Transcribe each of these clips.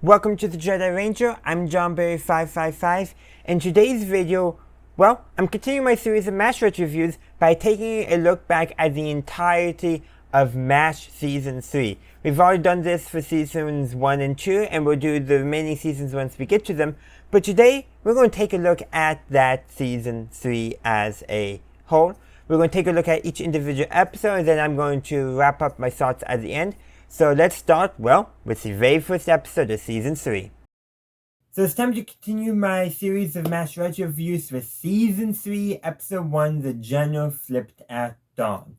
Welcome to the Jedi Ranger. I'm JohnBerry555. In today's video, well, I'm continuing my series of MASH reviews by taking a look back at the entirety of MASH Season 3. We've already done this for Seasons 1 and 2, and we'll do the remaining seasons once we get to them. But today, we're going to take a look at that Season 3 as a whole. We're going to take a look at each individual episode, and then I'm going to wrap up my thoughts at the end. So let's start, well, with the very first episode of Season 3. So it's time to continue my series of MASH retro reviews with Season 3, Episode 1, The General Flipped at Dawn.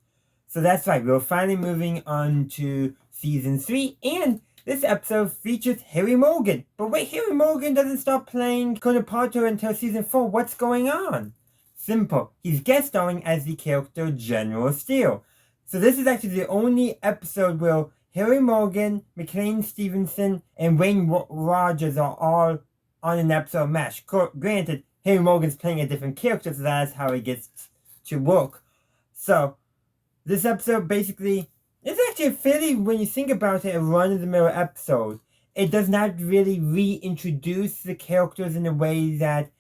So that's right, we're finally moving on to Season 3, and this episode features Harry Morgan. But wait, Harry Morgan doesn't start playing Conaparto until Season 4. What's going on? Simple, he's guest starring as the character General Steele. So this is actually the only episode where Harry Morgan, McLean Stevenson, and Wayne Rogers are all on an episode of MASH. Granted, Harry Morgan's playing a different character, so that's how he gets to work. So, this episode basically, it's actually fairly, when you think about it, a run-of-the-mill episode. It does not really reintroduce the characters in the way that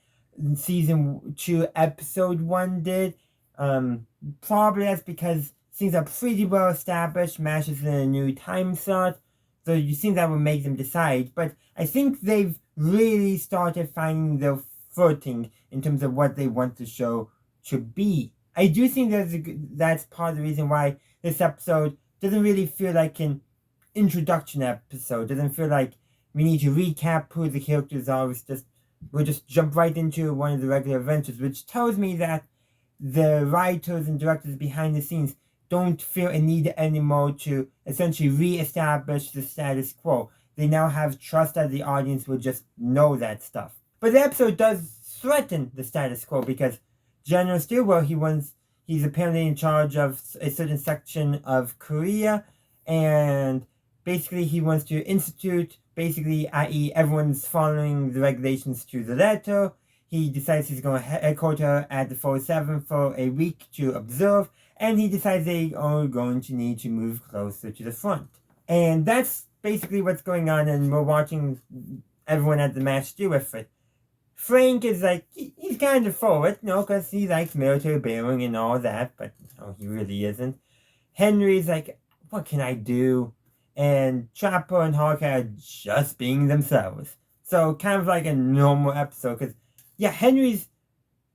Season 2, Episode 1 did. Probably that's because things are pretty well established. MASH is in a new time slot, so you think that would make them decide. But I think they've really started finding their footing in terms of what they want the show to be. I do think that's part of the reason why this episode doesn't really feel like an introduction episode. Doesn't feel like we need to recap who the characters are. We'll just jump right into one of the regular adventures, which tells me that the writers and directors behind the scenes don't feel a need anymore to essentially re-establish the status quo. They now have trust that the audience will just know that stuff. But the episode does threaten the status quo because General Steele, he's apparently in charge of a certain section of Korea, and basically he wants to institute, i.e. everyone's following the regulations to the letter. He decides he's going to headquarter at the 47 for a week to observe, and he decides they are going to need to move closer to the front. And that's basically what's going on, and we're watching everyone at the MASH deal with it. Frank is like, he's kind of for it, because he likes military bearing and all that, but no, he really isn't. Henry's like, what can I do? And Chopper and Hawkeye are just being themselves. So kind of like a normal episode, because yeah, Henry's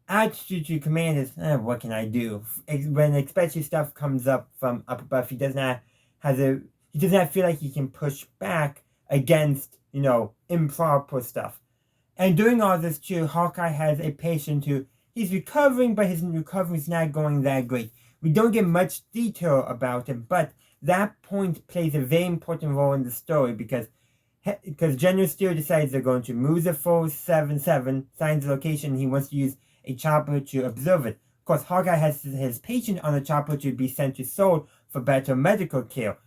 attitude to command is, what can I do? When especially stuff comes up from up above, he does not feel like he can push back against, improper stuff. And doing all this too, Hawkeye has a patient who, he's recovering, but his recovery is not going that great. We don't get much detail about him, but that point plays a very important role in the story because General Steele decides they're going to move the 477, finds the location, he wants to use a chopper to observe it. Of course, Hawkeye has his patient on the chopper to be sent to Seoul for better medical care.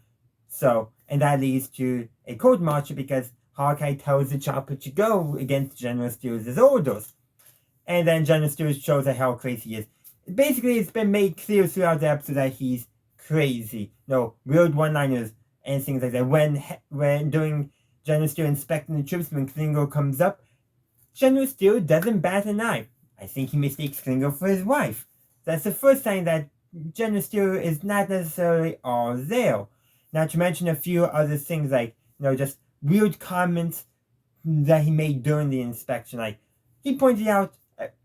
So, and that leads to a court-martial because Hawkeye tells the chopper to go against General Steele's orders. And then General Steele shows how crazy he is. Basically, it's been made clear throughout the episode that he's crazy. Weird one-liners and things like that. When during General Steele inspecting the troops, when Klingo comes up, General Steele doesn't bat an eye. I think he mistakes Klingo for his wife. That's the first sign that General Steele is not necessarily all there. Not to mention a few other things like, just weird comments that he made during the inspection. Like, he pointed out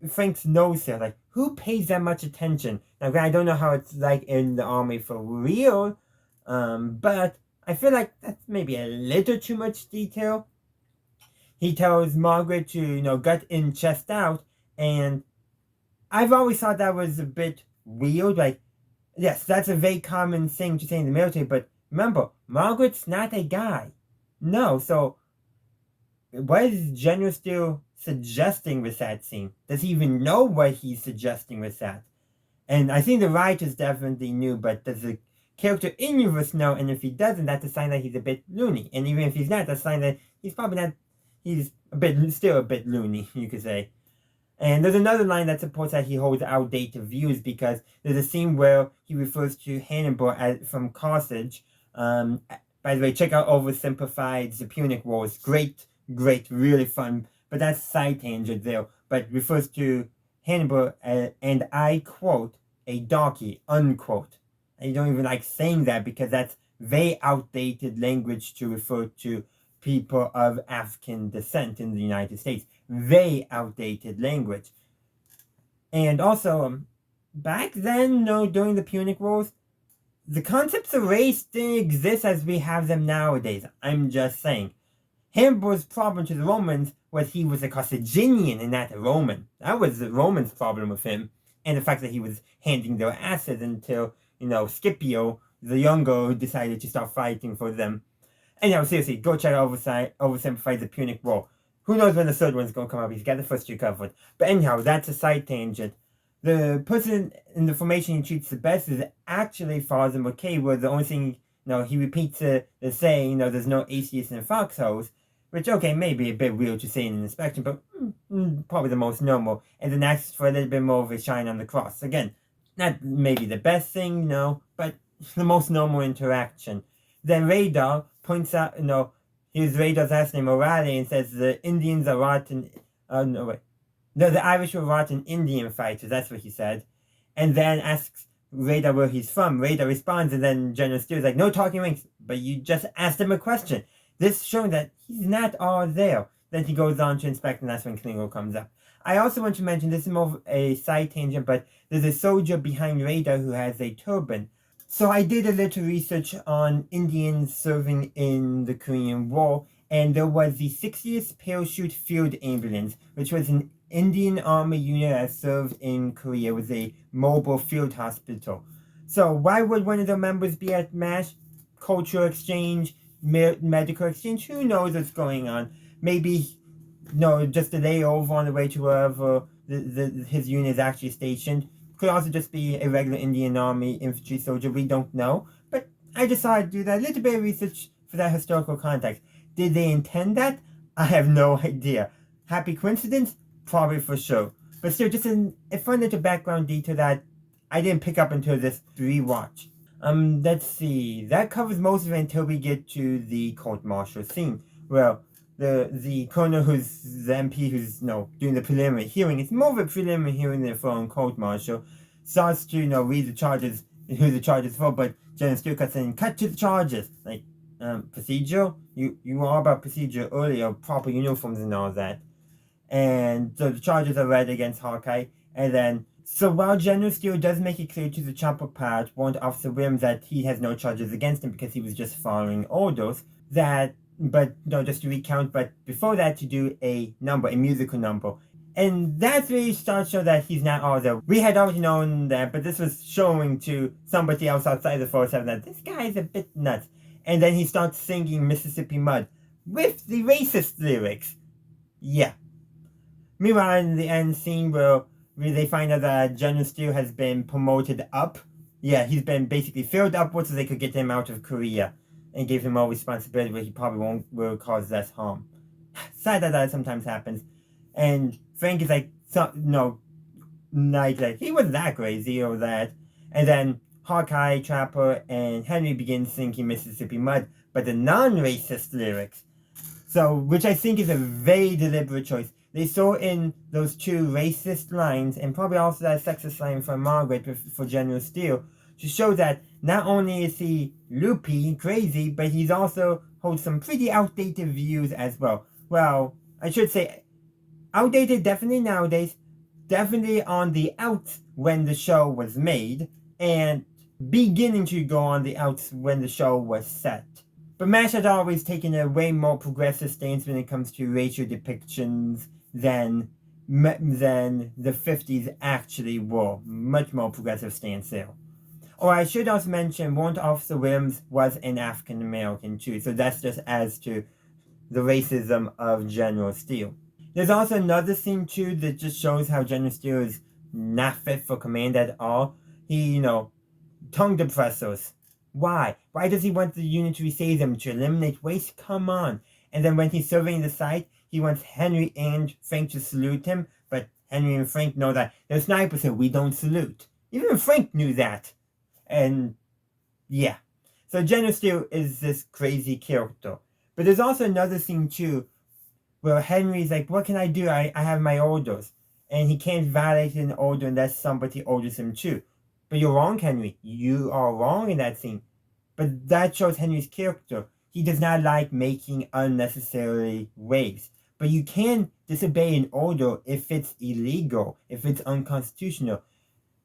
Frank's nose there. Like, who pays that much attention? Now, I don't know how it's like in the army for real, but I feel like that's maybe a little too much detail. He tells Margaret to, gut in, chest out, and I've always thought that was a bit weird. Like, yes, that's a very common thing to say in the military, but remember, Margaret's not a guy. No, so what is General Steele suggesting with that scene? Does he even know what he's suggesting with that? And I think the writers definitely knew, but does the character in universe know? And if he doesn't, that's a sign that he's a bit loony. And even if he's not, that's a sign that he's probably not, he's still a bit loony, you could say. And there's another line that supports that he holds outdated views because there's a scene where he refers to Hannibal from Carthage By the way, check out Oversimplified, The Punic Wars. Great, really fun. But that's side tangent there. But refers to Hannibal, and I quote, a darky, unquote. And you don't even like saying that because that's very outdated language to refer to people of African descent in the United States. Very outdated language. And also, back then, during the Punic Wars, the concepts of race didn't exist as we have them nowadays. I'm just saying. Hannibal's problem to the Romans was he was a Carthaginian and not a Roman. That was the Romans' problem with him. And the fact that he was handing their asses until, Scipio, the younger, decided to start fighting for them. Anyhow, seriously, go check out Oversimplified, The Punic War. Who knows when the third one's going to come up? He's got the first two covered. But anyhow, that's a side tangent. The person in the formation he treats the best is actually Father McKay, where the only thing, he repeats the saying, there's no atheists in foxholes, which, okay, may be a bit weird to say in an inspection, but probably the most normal, and then asks for a little bit more of a shine on the cross. Again, not maybe the best thing, but the most normal interaction. Then Radar points out, here's Radar's last name, O'Reilly, and says the Indians are rotten, the Irish were rotten Indian fighters, that's what he said. And then asks Radar where he's from. Radar responds, and then General Steele's like, no talking ranks, but you just asked him a question. This showing that he's not all there. Then he goes on to inspect, and that's when Klingo comes up. I also want to mention, this is more of a side tangent, but there's a soldier behind Radar who has a turban. So I did a little research on Indians serving in the Korean War, and there was the 60th Parachute Field Ambulance, which was an Indian Army unit that served in Korea with a mobile field hospital. So why would one of the members be at MASH? Cultural exchange, medical exchange, who knows what's going on? Maybe, just a layover on the way to wherever his unit is actually stationed. Could also just be a regular Indian Army infantry soldier, we don't know. But I decided to do that, a little bit of research for that historical context. Did they intend that? I have no idea. Happy coincidence? Probably for sure. But still, just a fun little background detail that I didn't pick up until this rewatch. Let's see. That covers most of it until we get to the court-martial scene. Well, the colonel who's the MP who's, doing the preliminary hearing, it's more of a preliminary hearing than a full court-martial, starts to, read the charges, who the charges for, but General Steele cuts in, cut to the charges. Like, procedure? You were all about procedure earlier, proper uniforms and all that. And so the charges are read against Hawkeye. And then, so while General Steele does make it clear to the chopper pilot, warned Officer Williams that he has no charges against him because he was just following orders, just to recount, but before that to do a musical number. And that's really starts to show that he's not all there. We had already known that, but this was showing to somebody else outside the 407 that this guy is a bit nuts. And then he starts singing Mississippi Mud with the racist lyrics. Yeah. Meanwhile, in the end scene where they find out that General Steele has been promoted up. Yeah, he's been basically filled upwards so they could get him out of Korea and give him more responsibility where he probably will cause less harm. Sad that sometimes happens. And Frank is like, he wasn't that crazy or that. And then Hawkeye, Trapper, and Henry begin singing Mississippi Mud, but the non-racist lyrics. So, which I think is a very deliberate choice. They saw in those two racist lines, and probably also that sexist line from Margaret for General Steele, to show that not only is he loopy, crazy, but he's also holds some pretty outdated views as well. Well, I should say, outdated definitely nowadays, definitely on the outs when the show was made, and beginning to go on the outs when the show was set. But MASH has always taken a way more progressive stance when it comes to racial depictions than the 50s actually were. Much more progressive stance there. Or I should also mention, Warrant Officer Williams was an African American too, so that's just adds to the racism of General Steele. There's also another scene too that just shows how General Steele is not fit for command at all. He, tongue depressors. Why? Why does he want the unit to resave them, to eliminate waste? Come on. And then when he's surveying the site, he wants Henry and Frank to salute him, but Henry and Frank know that they're snipers, so we don't salute. Even Frank knew that. And, yeah. So General Steele is this crazy character. But there's also another scene too, where Henry's like, what can I do? I have my orders. And he can't violate an order unless somebody orders him too. But you're wrong, Henry. You are wrong in that scene. But that shows Henry's character. He does not like making unnecessary waves. But you can disobey an order if it's illegal, if it's unconstitutional.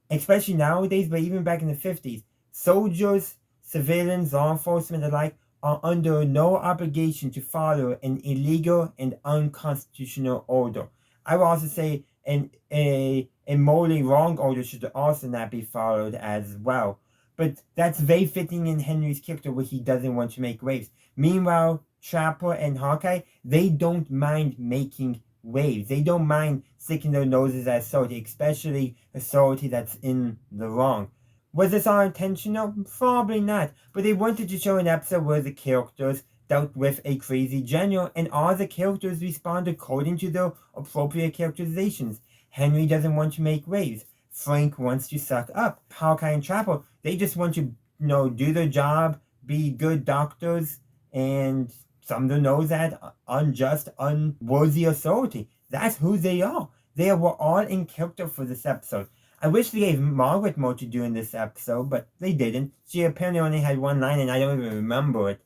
Especially nowadays, but even back in the 50s. Soldiers, civilians, law enforcement alike are under no obligation to follow an illegal and unconstitutional order. I will also say a morally wrong order should also not be followed as well. But that's very fitting in Henry's character where he doesn't want to make waves. Meanwhile, Trapper and Hawkeye, they don't mind making waves. They don't mind sticking their noses at authority, especially authority that's in the wrong. Was this all intentional? Probably not. But they wanted to show an episode where the characters dealt with a crazy general and all the characters respond according to their appropriate characterizations. Henry doesn't want to make waves. Frank wants to suck up. Hawkeye and Trapper, they just want to, do their job, be good doctors, and thumb their nose at unjust, unworthy authority. That's who they are. They were all in character for this episode. I wish they gave Margaret more to do in this episode, but they didn't. She apparently only had one line, and I don't even remember it.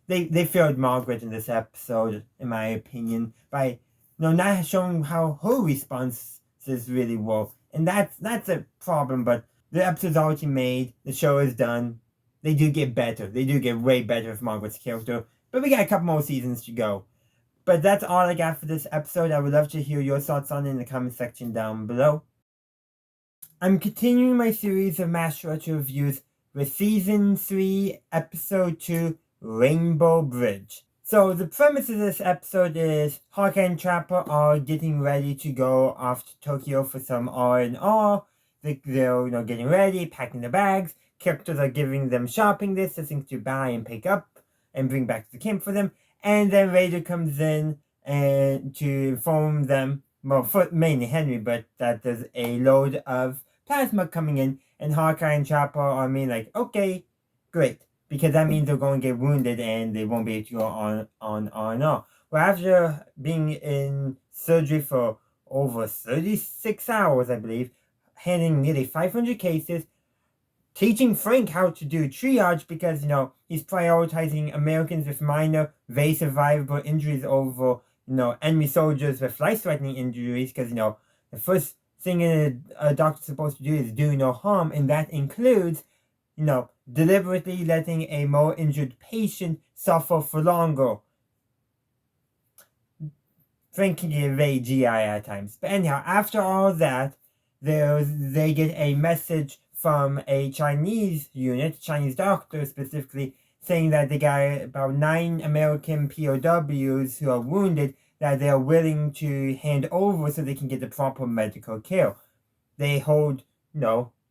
They failed Margaret in this episode, in my opinion, by not showing how her responses really were. And that's a problem, but the episode's already made, the show is done. They do get better. They do get way better with Margaret's character. But we got a couple more seasons to go. But that's all I got for this episode. I would love to hear your thoughts on it in the comment section down below. I'm continuing my series of Master Retro reviews with Season 3, Episode 2, Rainbow Bridge. So the premise of this episode is Hawkeye and Trapper are getting ready to go off to Tokyo for some R&R. They're getting ready, packing the bags. Characters are giving them shopping lists of things to buy and pick up and bring back to the camp for them. And then Raider comes in and to inform them, mainly Henry, but that there's a load of plasma coming in. And Hawkeye and Trapper are like, okay, great. Because that means they're going to get wounded and they won't be able to go on. Well, after being in surgery for over 36 hours, I believe, handling nearly 500 cases, teaching Frank how to do triage because, he's prioritizing Americans with minor, very survivable injuries over, enemy soldiers with life-threatening injuries because, the first thing a doctor's supposed to do is do no harm, and that includes, deliberately letting a more injured patient suffer for longer. Frank can get very GI at times. But anyhow, after all that, they get a message from a Chinese unit, Chinese doctor specifically, saying that they got about 9 American POWs who are wounded that they are willing to hand over so they can get the proper medical care. They hold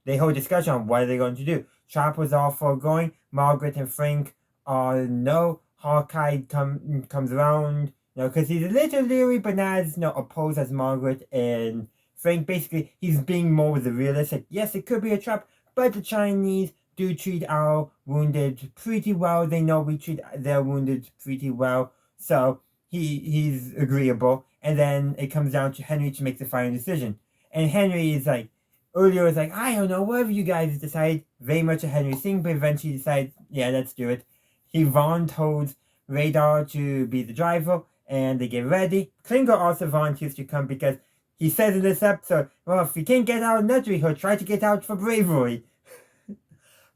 discussion on what are they going to do. Trapper's all for going. Margaret and Frank are no. Hawkeye comes around, because he's a little leery, but not as opposed as Margaret and Frank. Basically, he's being more of the realist. Like, yes, it could be a trap, but the Chinese do treat our wounded pretty well. They know we treat their wounded pretty well, so he's agreeable. And then it comes down to Henry to make the final decision. And Henry is earlier was I don't know, whatever you guys decide, very much a Henry thing, but eventually decides, yeah, let's do it. Vaughn told Radar to be the driver, and they get ready. Klinger also volunteers to come because he says in this episode, well, if he can't get out of nuttery, he'll try to get out for bravery.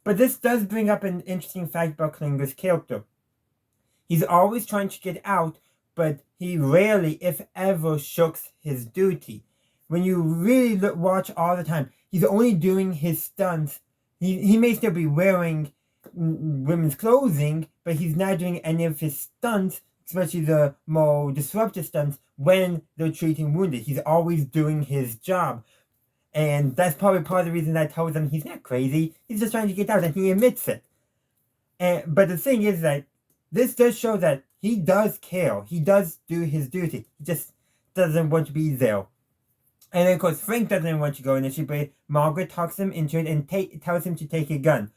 But this does bring up an interesting fact about Klinger's character. He's always trying to get out, but he rarely, if ever, shirks his duty. When you really watch all the time, he's only doing his stunts. He may still be wearing women's clothing, but he's not doing any of his stunts, especially the more disruptive stunts, when they're treating wounded. He's always doing his job. And that's probably part of the reason I told him he's not crazy. He's just trying to get out, and he admits it. But the thing is that this does show that he does care. He does do his duty. He just doesn't want to be there. And then, of course, Frank doesn't want to go initially, but Margaret talks him into it and tells him to take a gun.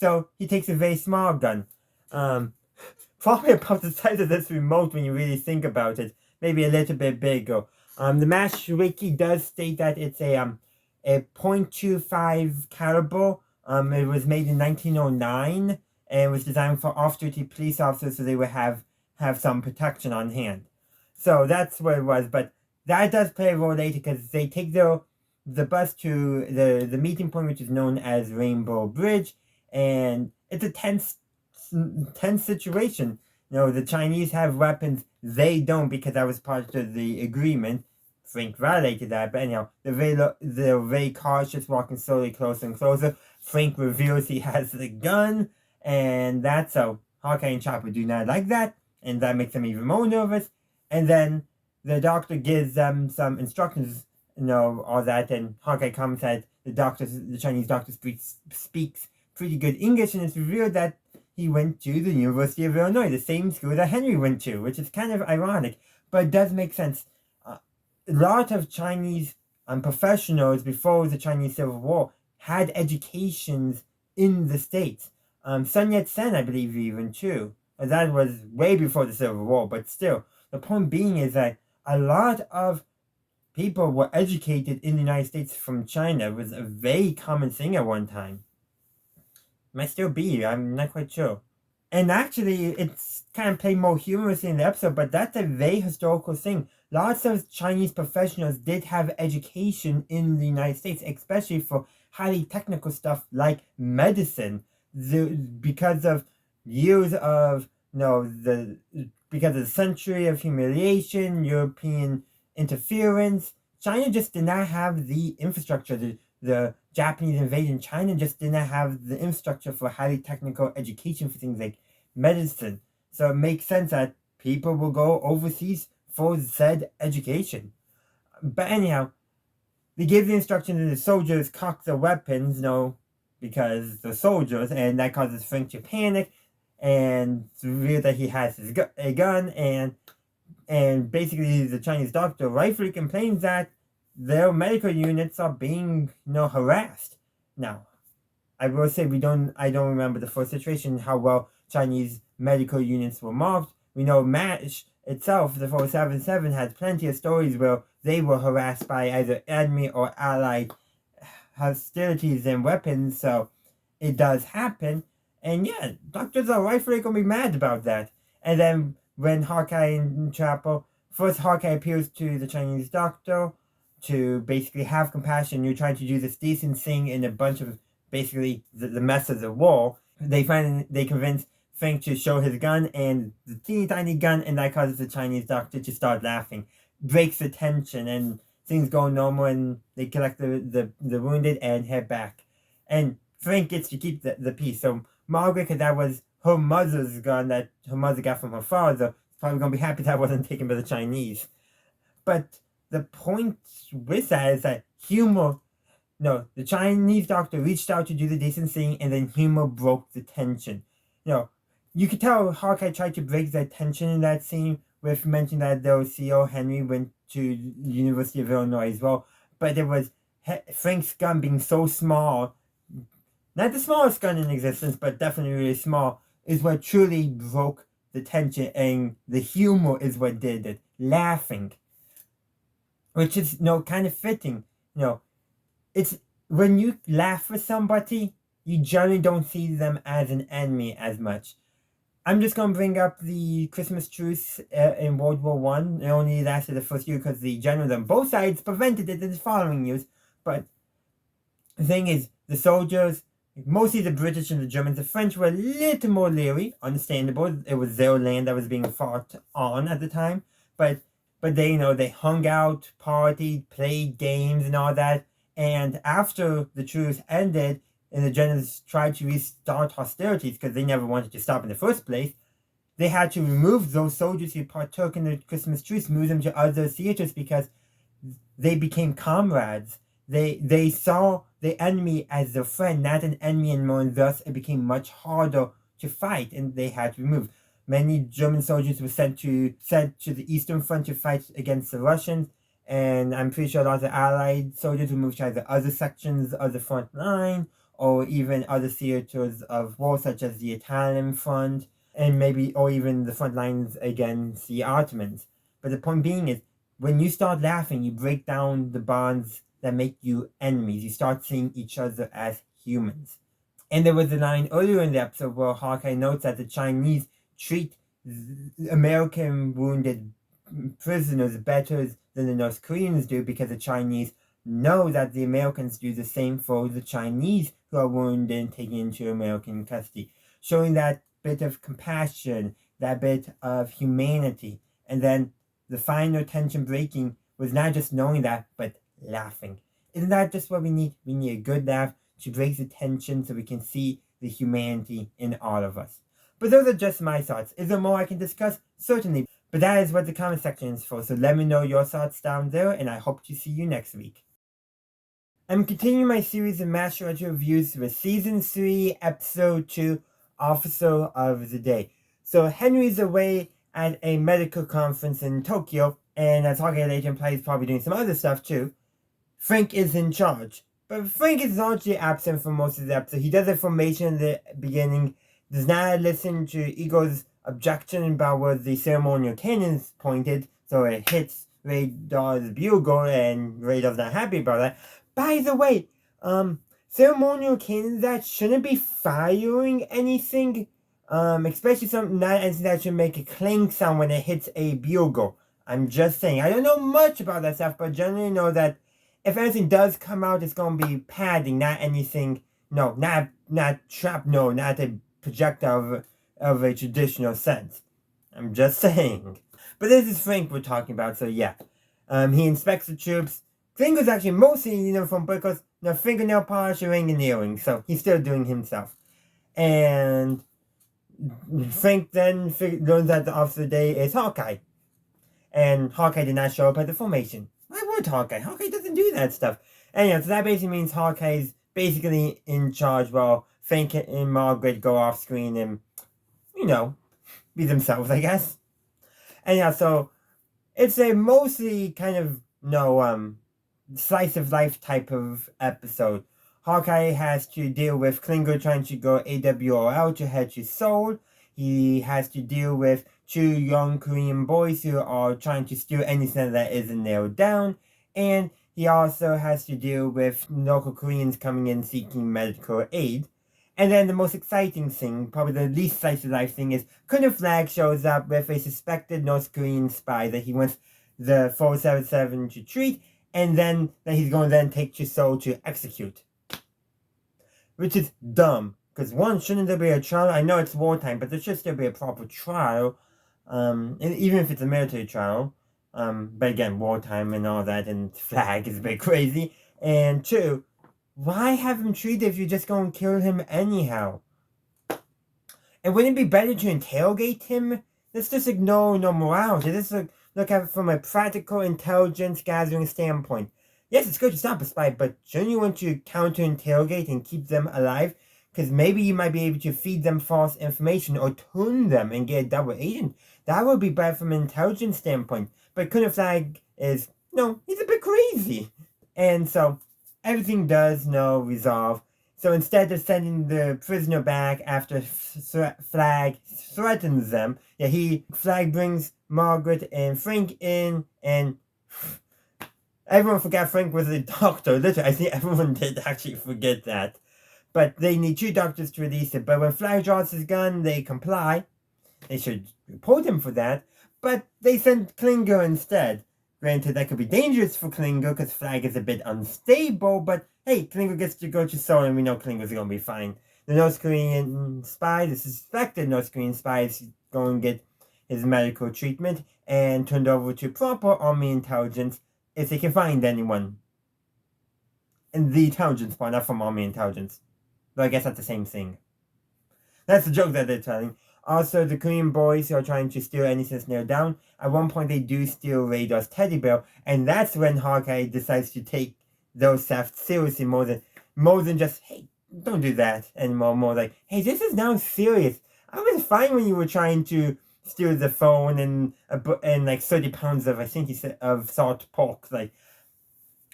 So he takes a very small gun. Probably about the size of this remote when you really think about it. Maybe a little bit bigger. The Mash Wiki does state that it's a .25 caliber. It was made in 1909 and was designed for off-duty police officers so they would have some protection on hand. So that's what it was. But that does play a role later because they take the bus to the meeting point, which is known as Rainbow Bridge, and it's a tense situation. The Chinese have weapons, they don't, because that was part of the agreement. Frank violated that, but anyhow, they're very cautious, walking slowly closer and closer. Frank reveals he has the gun, and that's so Hawkeye and Chopper do not like that, and that makes them even more nervous. And then the doctor gives them some instructions, all that, and Hawkeye comes that the Chinese doctor speaks pretty good English, and it's revealed that he went to the University of Illinois, the same school that Henry went to, which is kind of ironic, but it does make sense. A lot of Chinese professionals before the Chinese Civil War had educations in the States. Sun Yat-sen, I believe, even too. That was way before the Civil War, but still. The point being is that a lot of people were educated in the United States from China. It was a very common thing at one time. Might still be, I'm not quite sure. And actually, it's kind of played more humorously in the episode, but that's a very historical thing. Lots of Chinese professionals did have education in the United States, especially for highly technical stuff like medicine. Because of years of, because of the century of humiliation, European interference, China just did not have the infrastructure. The Japanese invasion China just did not have the infrastructure for highly technical education for things like medicine. So it makes sense that people will go overseas for said education. But anyhow, they give the instructions and the soldiers cock their weapons, because they're soldiers, and that causes Frank to panic and to reveal that he has a gun, and basically the Chinese doctor rightfully complains that their medical units are being, harassed. Now, I will say I don't remember the full situation, how well Chinese medical units were marked. We know MASH itself, the 477, had plenty of stories where they were harassed by either enemy or allied hostilities and weapons, so it does happen. And yeah, doctors are rightfully going to be mad about that. And then when Hawkeye and Chapel, first Hawkeye appeals to the Chinese doctor to basically have compassion. You're trying to do this decent thing in a bunch of basically the mess of the war. They convince Frank to show his gun, and the teeny tiny gun, and that causes the Chinese doctor to start laughing. Breaks the tension, and things go normal, and they collect the wounded and head back. And Frank gets to keep the piece. So Margaret, because that was her mother's gun that her mother got from her father, is probably going to be happy that wasn't taken by the Chinese. But the point with that is that the Chinese doctor reached out to do the decent thing, and then humor broke the tension. You could tell Hawkeye tried to break the tension in that scene with mentioning that their CEO Henry went to the University of Illinois as well, but it was Frank's gun being so small, not the smallest gun in existence, but definitely really small, is what truly broke the tension, and the humor is what did it. Laughing. Which is, kind of fitting. It's when you laugh with somebody, you generally don't see them as an enemy as much. I'm just going to bring up the Christmas truce in World War I. It only lasted the first year because the generals on both sides prevented it in the following years. But the thing is, the soldiers, mostly the British and the Germans, the French were a little more leery, understandable. It was their land that was being fought on at the time. But they, they hung out, partied, played games and all that. And after the truce ended, and the generals tried to restart hostilities because they never wanted to stop in the first place, they had to remove those soldiers who partook in the Christmas truce, move them to other theaters because they became comrades. They saw the enemy as their friend, not an enemy anymore, and thus it became much harder to fight, and they had to remove. Many German soldiers were sent to the Eastern Front to fight against the Russians, and I'm pretty sure a lot of the Allied soldiers were moved to either other sections of the front line or even other theaters of war, such as the Italian front, and maybe, or even the front lines against the Ottomans. But the point being is, when you start laughing, you break down the bonds that make you enemies. You start seeing each other as humans. And there was a line earlier in the episode where Hawkeye notes that the Chinese treat American wounded prisoners better than the North Koreans do, because the Chinese know that the Americans do the same for the Chinese who are wounded and taken into American custody, showing that bit of compassion, that bit of humanity. And then the final tension breaking was not just knowing that, but laughing. Isn't that just what we need? We need a good laugh to break the tension so we can see the humanity in all of us. But those are just my thoughts. Is there more I can discuss? Certainly. But that is what the comment section is for, so let me know your thoughts down there, and I hope to see you next week. I'm continuing my series of Master Retro reviews with Season 3, Episode 2, Officer of the Day. So Henry's away at a medical conference in Tokyo, and as Hawkeye later implies, he's probably doing some other stuff too. Frank is in charge. But Frank is largely absent for most of the episode. He does information in the beginning, does not listen to Ego's objection about where the ceremonial cannon's pointed, so it hits Radar's bugle, and Radar's not happy about that. By the way, ceremonial cannons that shouldn't be firing anything, especially not anything that should make a clang sound when it hits a bugle. I'm just saying. I don't know much about that stuff, but generally know that if anything does come out, it's going to be padding, not anything, no, not shrapnel, not a projectile of a traditional sense. I'm just saying. But this is Frank we're talking about, so yeah. He inspects the troops. Klingo's actually mostly in uniform because no fingernail polishing and earring, so he's still doing himself. And Frank then learns that the officer of the day is Hawkeye. And Hawkeye did not show up at the formation. Why would Hawkeye? Hawkeye doesn't do that stuff. Anyway, so that basically means Hawkeye's basically in charge while Frank and Margaret go off screen and, be themselves, I guess. Anyhow, so it's a mostly kind of, slice of life type of episode. Hawkeye has to deal with Klingo trying to go AWOL to head to Seoul. He has to deal with 2 young Korean boys who are trying to steal anything that isn't nailed down. And he also has to deal with local Koreans coming in seeking medical aid. And then the most exciting thing, probably the least slice of life thing, is Colonel Flag shows up with a suspected North Korean spy that he wants the 477 to treat, and then that he's going to then take to Seoul to execute. Which is dumb, because one, shouldn't there be a trial? I know it's wartime, but there should still be a proper trial, and even if it's a military trial. But again, wartime and all that, and Flag is a bit crazy. And 2, why have him treated if you're just going to kill him anyhow? And wouldn't it be better to interrogate him? Let's just ignore no morality. Let's look at it from a practical intelligence gathering standpoint. Yes, it's good to stop a spy, but shouldn't you want to counter-interrogate and keep them alive? Because maybe you might be able to feed them false information or tune them and get a double agent. That would be bad from an intelligence standpoint. But Colonel Flag is, he's a bit crazy. And so, everything does resolve. So instead of sending the prisoner back after Flag threatens them, Flag brings Margaret and Frank in, and everyone forgot Frank was a doctor. Literally, I think everyone did actually forget that. But they need 2 doctors to release it. But when Flag draws his gun, they comply. They should report him for that. But they send Klingo instead. Granted, that could be dangerous for Klingo because Flag is a bit unstable, but hey, Klingo gets to go to Seoul and we know Klingo's going to be fine. The North Korean spy, the suspected North Korean spy, is going to get his medical treatment and turned over to proper army intelligence if they can find anyone. In the intelligence part, not from army intelligence. But I guess that's the same thing. That's the joke that they're telling. Also, the Korean boys who are trying to steal anything nailed down, at one point they do steal Radar's teddy bear, and that's when Hawkeye decides to take those thefts seriously more than just, hey, don't do that anymore. More like, hey, this is now serious. I was fine when you were trying to steal the phone and like 30 pounds of, I think he said, of salt pork. Like,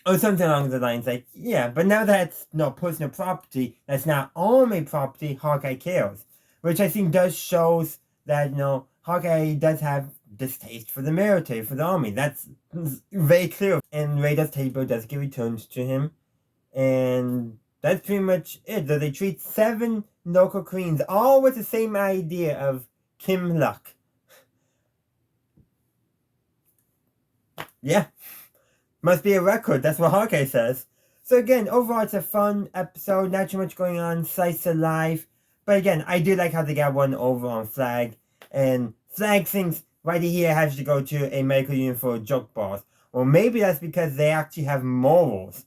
or something along the lines, like, yeah, but now that's no personal property, that's not army property, Hawkeye cares. Which I think does shows that, Hawkeye does have distaste for the military, for the army. That's very clear. And Raider's table does get returned to him. And that's pretty much it. Though they treat 7 local queens, all with the same idea of Kim Luck. Yeah. Must be a record, that's what Hawkeye says. So again, overall it's a fun episode, not too much going on, slice of life. But again, I do like how they got one over on Flag. And Flag thinks Whitey here has to go to a medical unit for joke balls. Or maybe that's because they actually have morals.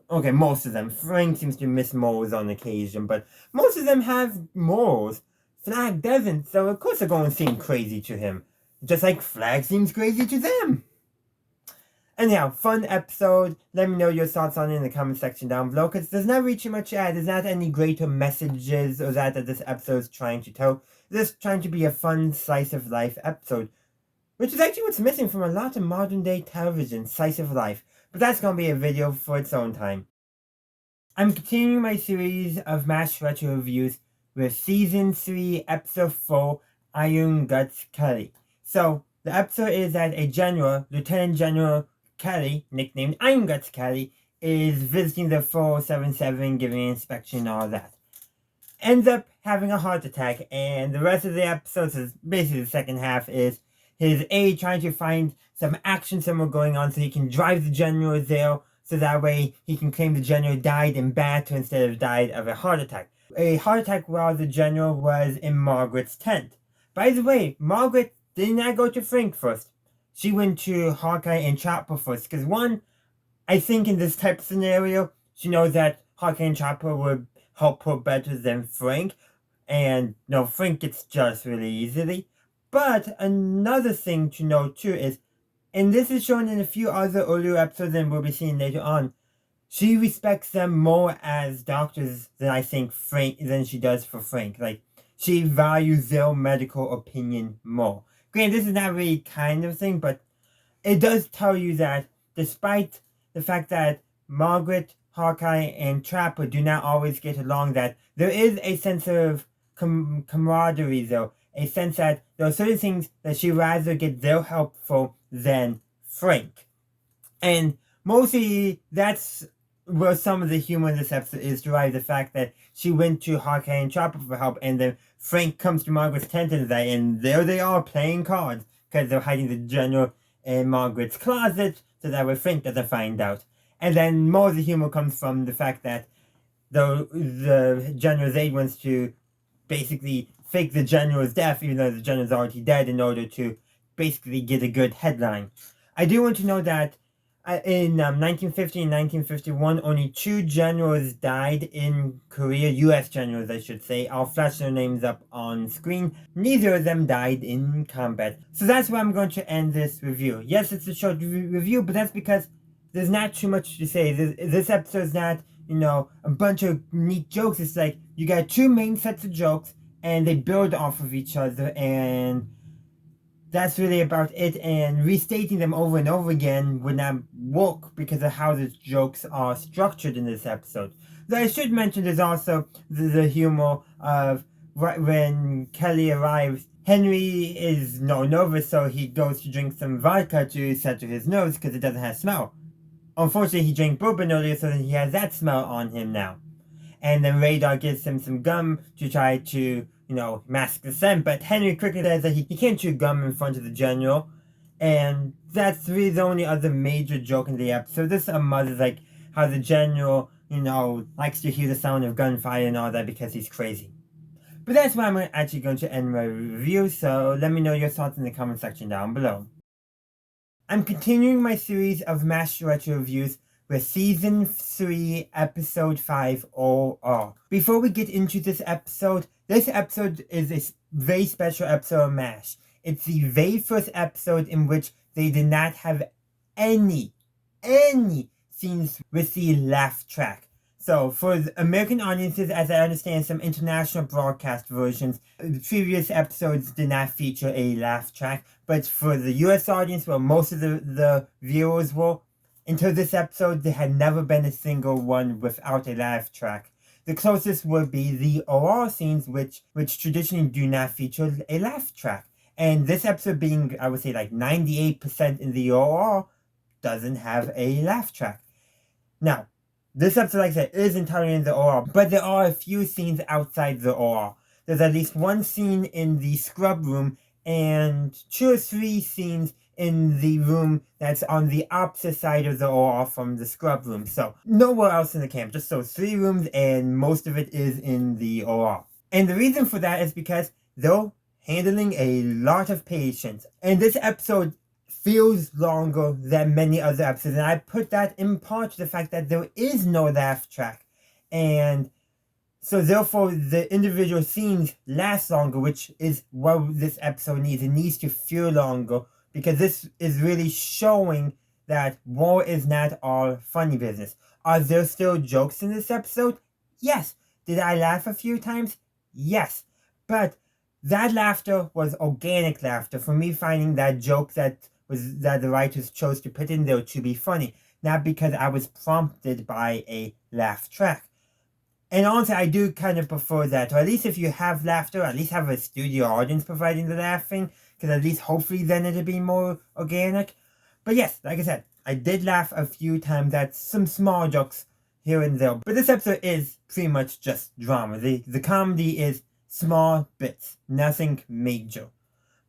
Okay, most of them. Frank seems to miss morals on occasion, but most of them have morals. Flag doesn't, so of course they're going to seem crazy to him. Just like Flag seems crazy to them. Anyhow, fun episode. Let me know your thoughts on it in the comment section down below, because there's not really too much to add. There's not any greater messages or that this episode is trying to tell. It's just trying to be a fun slice of life episode, which is actually what's missing from a lot of modern day television, slice of life. But that's going to be a video for its own time. I'm continuing my series of MASH retro reviews with Season 3, Episode 4, Iron Guts Kelly. So, the episode is that a general, Lieutenant General Kelly, nicknamed Iron Guts Kelly, is visiting the 477, giving an inspection and all that. Ends up having a heart attack, and the rest of the episode, is basically the second half, is his aide trying to find some action somewhere going on so he can drive the general there, so that way he can claim the general died in battle instead of died of a heart attack. A heart attack while the general was in Margaret's tent. By the way, Margaret did not go to Frank first. She went to Hawkeye and Chopper first, because one, I think in this type of scenario, she knows that Hawkeye and Chopper would help her better than Frank, and Frank gets jealous really easily. But another thing to note too is, and this is shown in a few other earlier episodes and we'll be seeing later on, she respects them more as doctors than I think than she does for Frank. Like, she values their medical opinion more. Granted, this is not really kind of thing, but it does tell you that despite the fact that Margaret, Hawkeye, and Trapper do not always get along, that there is a sense of camaraderie though. A sense that there are certain things that she'd rather get their help for than Frank. And mostly that's where some of the humor in this episode is derived, the fact that she went to Hawkeye and Chopper for help, and then Frank comes to Margaret's tent and there they are playing cards, because they're hiding the general in Margaret's closet, so that way Frank doesn't find out. And then more of the humor comes from the fact that the general's aide wants to basically fake the general's death, even though the general's already dead, in order to basically get a good headline. I do want to know that in 1950 and 1951, only 2 generals died in Korea, U.S. generals I should say. I'll flash their names up on screen. Neither of them died in combat. So that's where I'm going to end this review. Yes, it's a short review, but that's because there's not too much to say. This episode's not, a bunch of neat jokes. It's like, you got 2 main sets of jokes, and they build off of each other, and that's really about it. And restating them over and over again would not work because of how the jokes are structured in this episode. Though I should mention there's also the humor of when Kelly arrives, Henry is nervous, so he goes to drink some vodka to settle his nerves because it doesn't have smell. Unfortunately, he drank bourbon earlier, so he has that smell on him now. And then Radar gives him some gum to try to, mask the scent. But Henry quickly says that he can't chew gum in front of the general. And that's really the only other major joke in the episode. This is like how the general, likes to hear the sound of gunfire and all that because he's crazy. But that's where I'm actually going to end my review, so let me know your thoughts in the comment section down below. I'm continuing my series of MASH retro reviews with Season 3, Episode 5, OR. Before we get into this episode is a very special episode of MASH. It's the very first episode in which they did not have any scenes with the laugh track. So, for the American audiences, as I understand some international broadcast versions, the previous episodes did not feature a laugh track. But for the US audience, where most of the viewers were, Until this episode, there had never been a single one without a laugh track. The closest would be the OR scenes, which traditionally do not feature a laugh track. And this episode being, I would say, like 98% in the OR, doesn't have a laugh track. Now, this episode, like I said, is entirely in the OR, but there are a few scenes outside the OR. There's at least one scene in the scrub room and 2 or 3 scenes in the room that's on the opposite side of the OR from the scrub room. So nowhere else in the camp, just those 3 rooms, and most of it is in the OR. And the reason for that is because they're handling a lot of patients. And this episode feels longer than many other episodes, and I put that in part to the fact that there is no laugh track. And so therefore, the individual scenes last longer, which is what this episode needs. It needs to feel longer, because this is really showing that war is not all funny business. Are there still jokes in this episode? Yes. Did I laugh a few times? Yes. But that laughter was organic laughter, for me finding that joke that the writers chose to put in there to be funny, not because I was prompted by a laugh track. And honestly, I do kind of prefer that, or at least if you have laughter, at least have a studio audience providing the laughing, because at least hopefully then it'll be more organic. But yes, like I said, I did laugh a few times at some small jokes here and there. But this episode is pretty much just drama. The comedy is small bits, nothing major.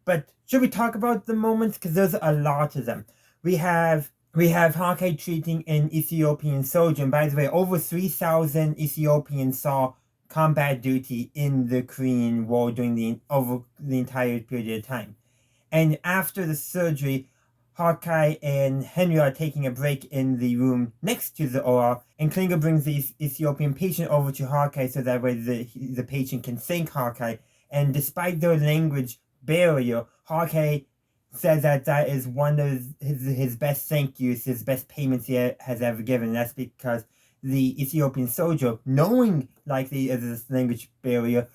But should we talk about the moments? Because there's a lot of them. We have Hawkeye treating an Ethiopian soldier. And by the way, over 3,000 Ethiopians saw combat duty in the Korean War over the entire period of time. And after the surgery, Hawkeye and Henry are taking a break in the room next to the OR, and Klinger brings the Ethiopian patient over to Hawkeye so that way the patient can thank Hawkeye. And despite their language barrier, Hawkeye says that is one of his best thank yous, his best payments he has ever given. And that's because the Ethiopian soldier, knowing likely of this language barrier,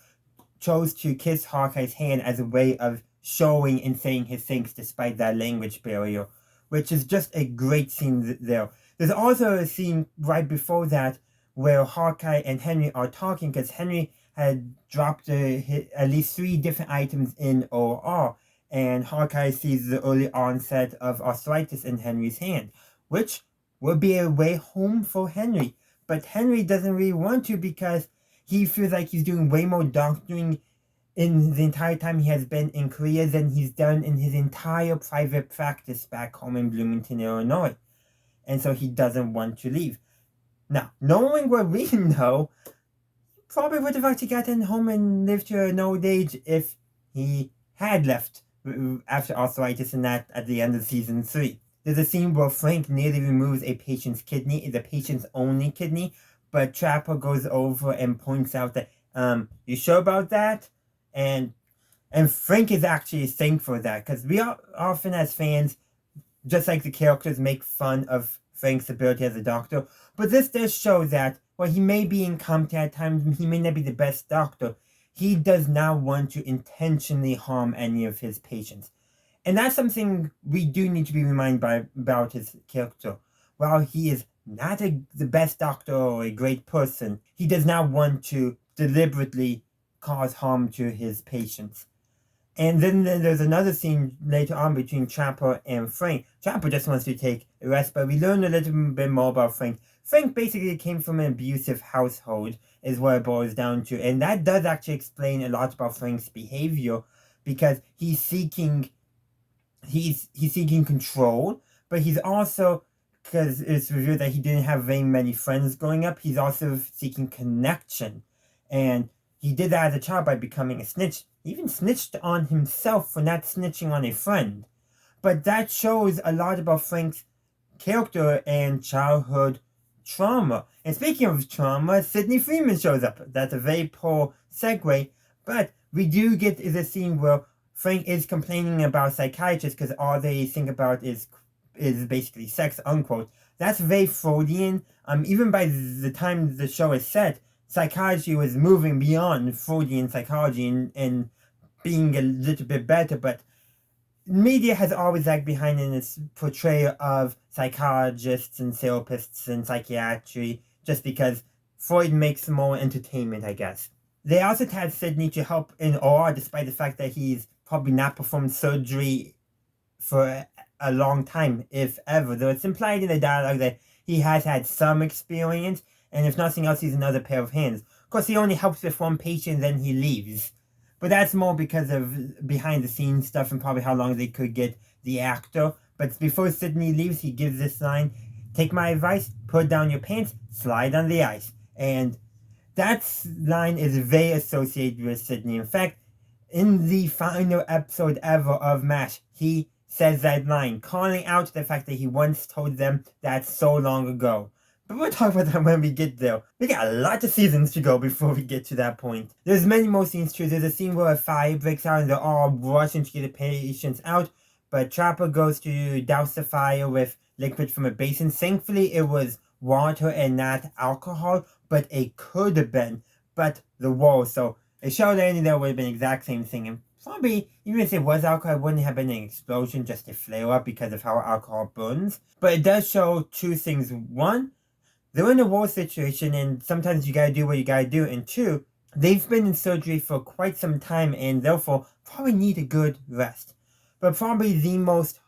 chose to kiss Hawkeye's hand as a way of showing and saying his thanks despite that language barrier, which is just a great scene there. There's also a scene right before that where Hawkeye and Henry are talking, because Henry had dropped at least 3 different items in OR, and Hawkeye sees the early onset of arthritis in Henry's hand, which would be a way home for Henry. But Henry doesn't really want to, because he feels like he's doing way more doctoring in the entire time he has been in Korea than he's done in his entire private practice back home in Bloomington, Illinois. And so he doesn't want to leave. Now, knowing what we know, he probably would have actually gotten home and lived to an old age if he had left after arthritis, and that at the end of season 3. There's a scene where Frank nearly removes a patient's kidney, the patient's only kidney, but Trapper goes over and points out that, you sure about that? And Frank is actually thankful for that, because we are often as fans, just like the characters, make fun of Frank's ability as a doctor. But this does show that while he may be incompetent at times, he may not be the best doctor, he does not want to intentionally harm any of his patients. And that's something we do need to be reminded about his character. While he is not the best doctor or a great person, he does not want to deliberately cause harm to his patients. And then there's another scene later on between Trapper and Frank. Trapper just wants to take a rest, but we learn a little bit more about Frank. Frank basically came from an abusive household, is what it boils down to. And that does actually explain a lot about Frank's behavior, because he's seeking control, but he's also, because it's revealed that he didn't have very many friends growing up, he's also seeking connection. And he did that as a child by becoming a snitch. He even snitched on himself for not snitching on a friend. But that shows a lot about Frank's character and childhood trauma. And speaking of trauma, Sidney Freeman shows up. That's a very poor segue. But we do get the scene where Frank is complaining about psychiatrists because all they think about is basically sex, unquote. That's very Freudian. Even by the time the show is set, psychology was moving beyond Freudian psychology and being a little bit better, but media has always lagged behind in its portrayal of psychologists and therapists and psychiatry, just because Freud makes more entertainment, I guess. They also tapped Sidney to help in OR, despite the fact that he's probably not performed surgery for a long time, if ever. Though it's implied in the dialogue that he has had some experience, and if nothing else, he's another pair of hands. Of course, he only helps with one patient, then he leaves. But that's more because of behind-the-scenes stuff and probably how long they could get the actor. But before Sidney leaves, he gives this line, "Take my advice, put down your pants, slide on the ice." And that line is very associated with Sidney. In fact, in the final episode ever of MASH, he says that line, calling out the fact that he once told them that so long ago. But we'll talk about that when we get there. We got a lot of seasons to go before we get to that point. There's many more scenes too. There's a scene where a fire breaks out and they're all rushing to get the patients out, but Trapper goes to douse the fire with liquid from a basin. Thankfully, it was water and not alcohol, but it could have been. But the wall, so a shell landing there would have been the exact same thing. And probably, even if it was alcohol, it wouldn't have been an explosion, just a flare up because of how alcohol burns. But it does show two things. One, they're in a war situation and sometimes you gotta do what you gotta do. And two, they've been in surgery for quite some time and therefore probably need a good rest. But probably the most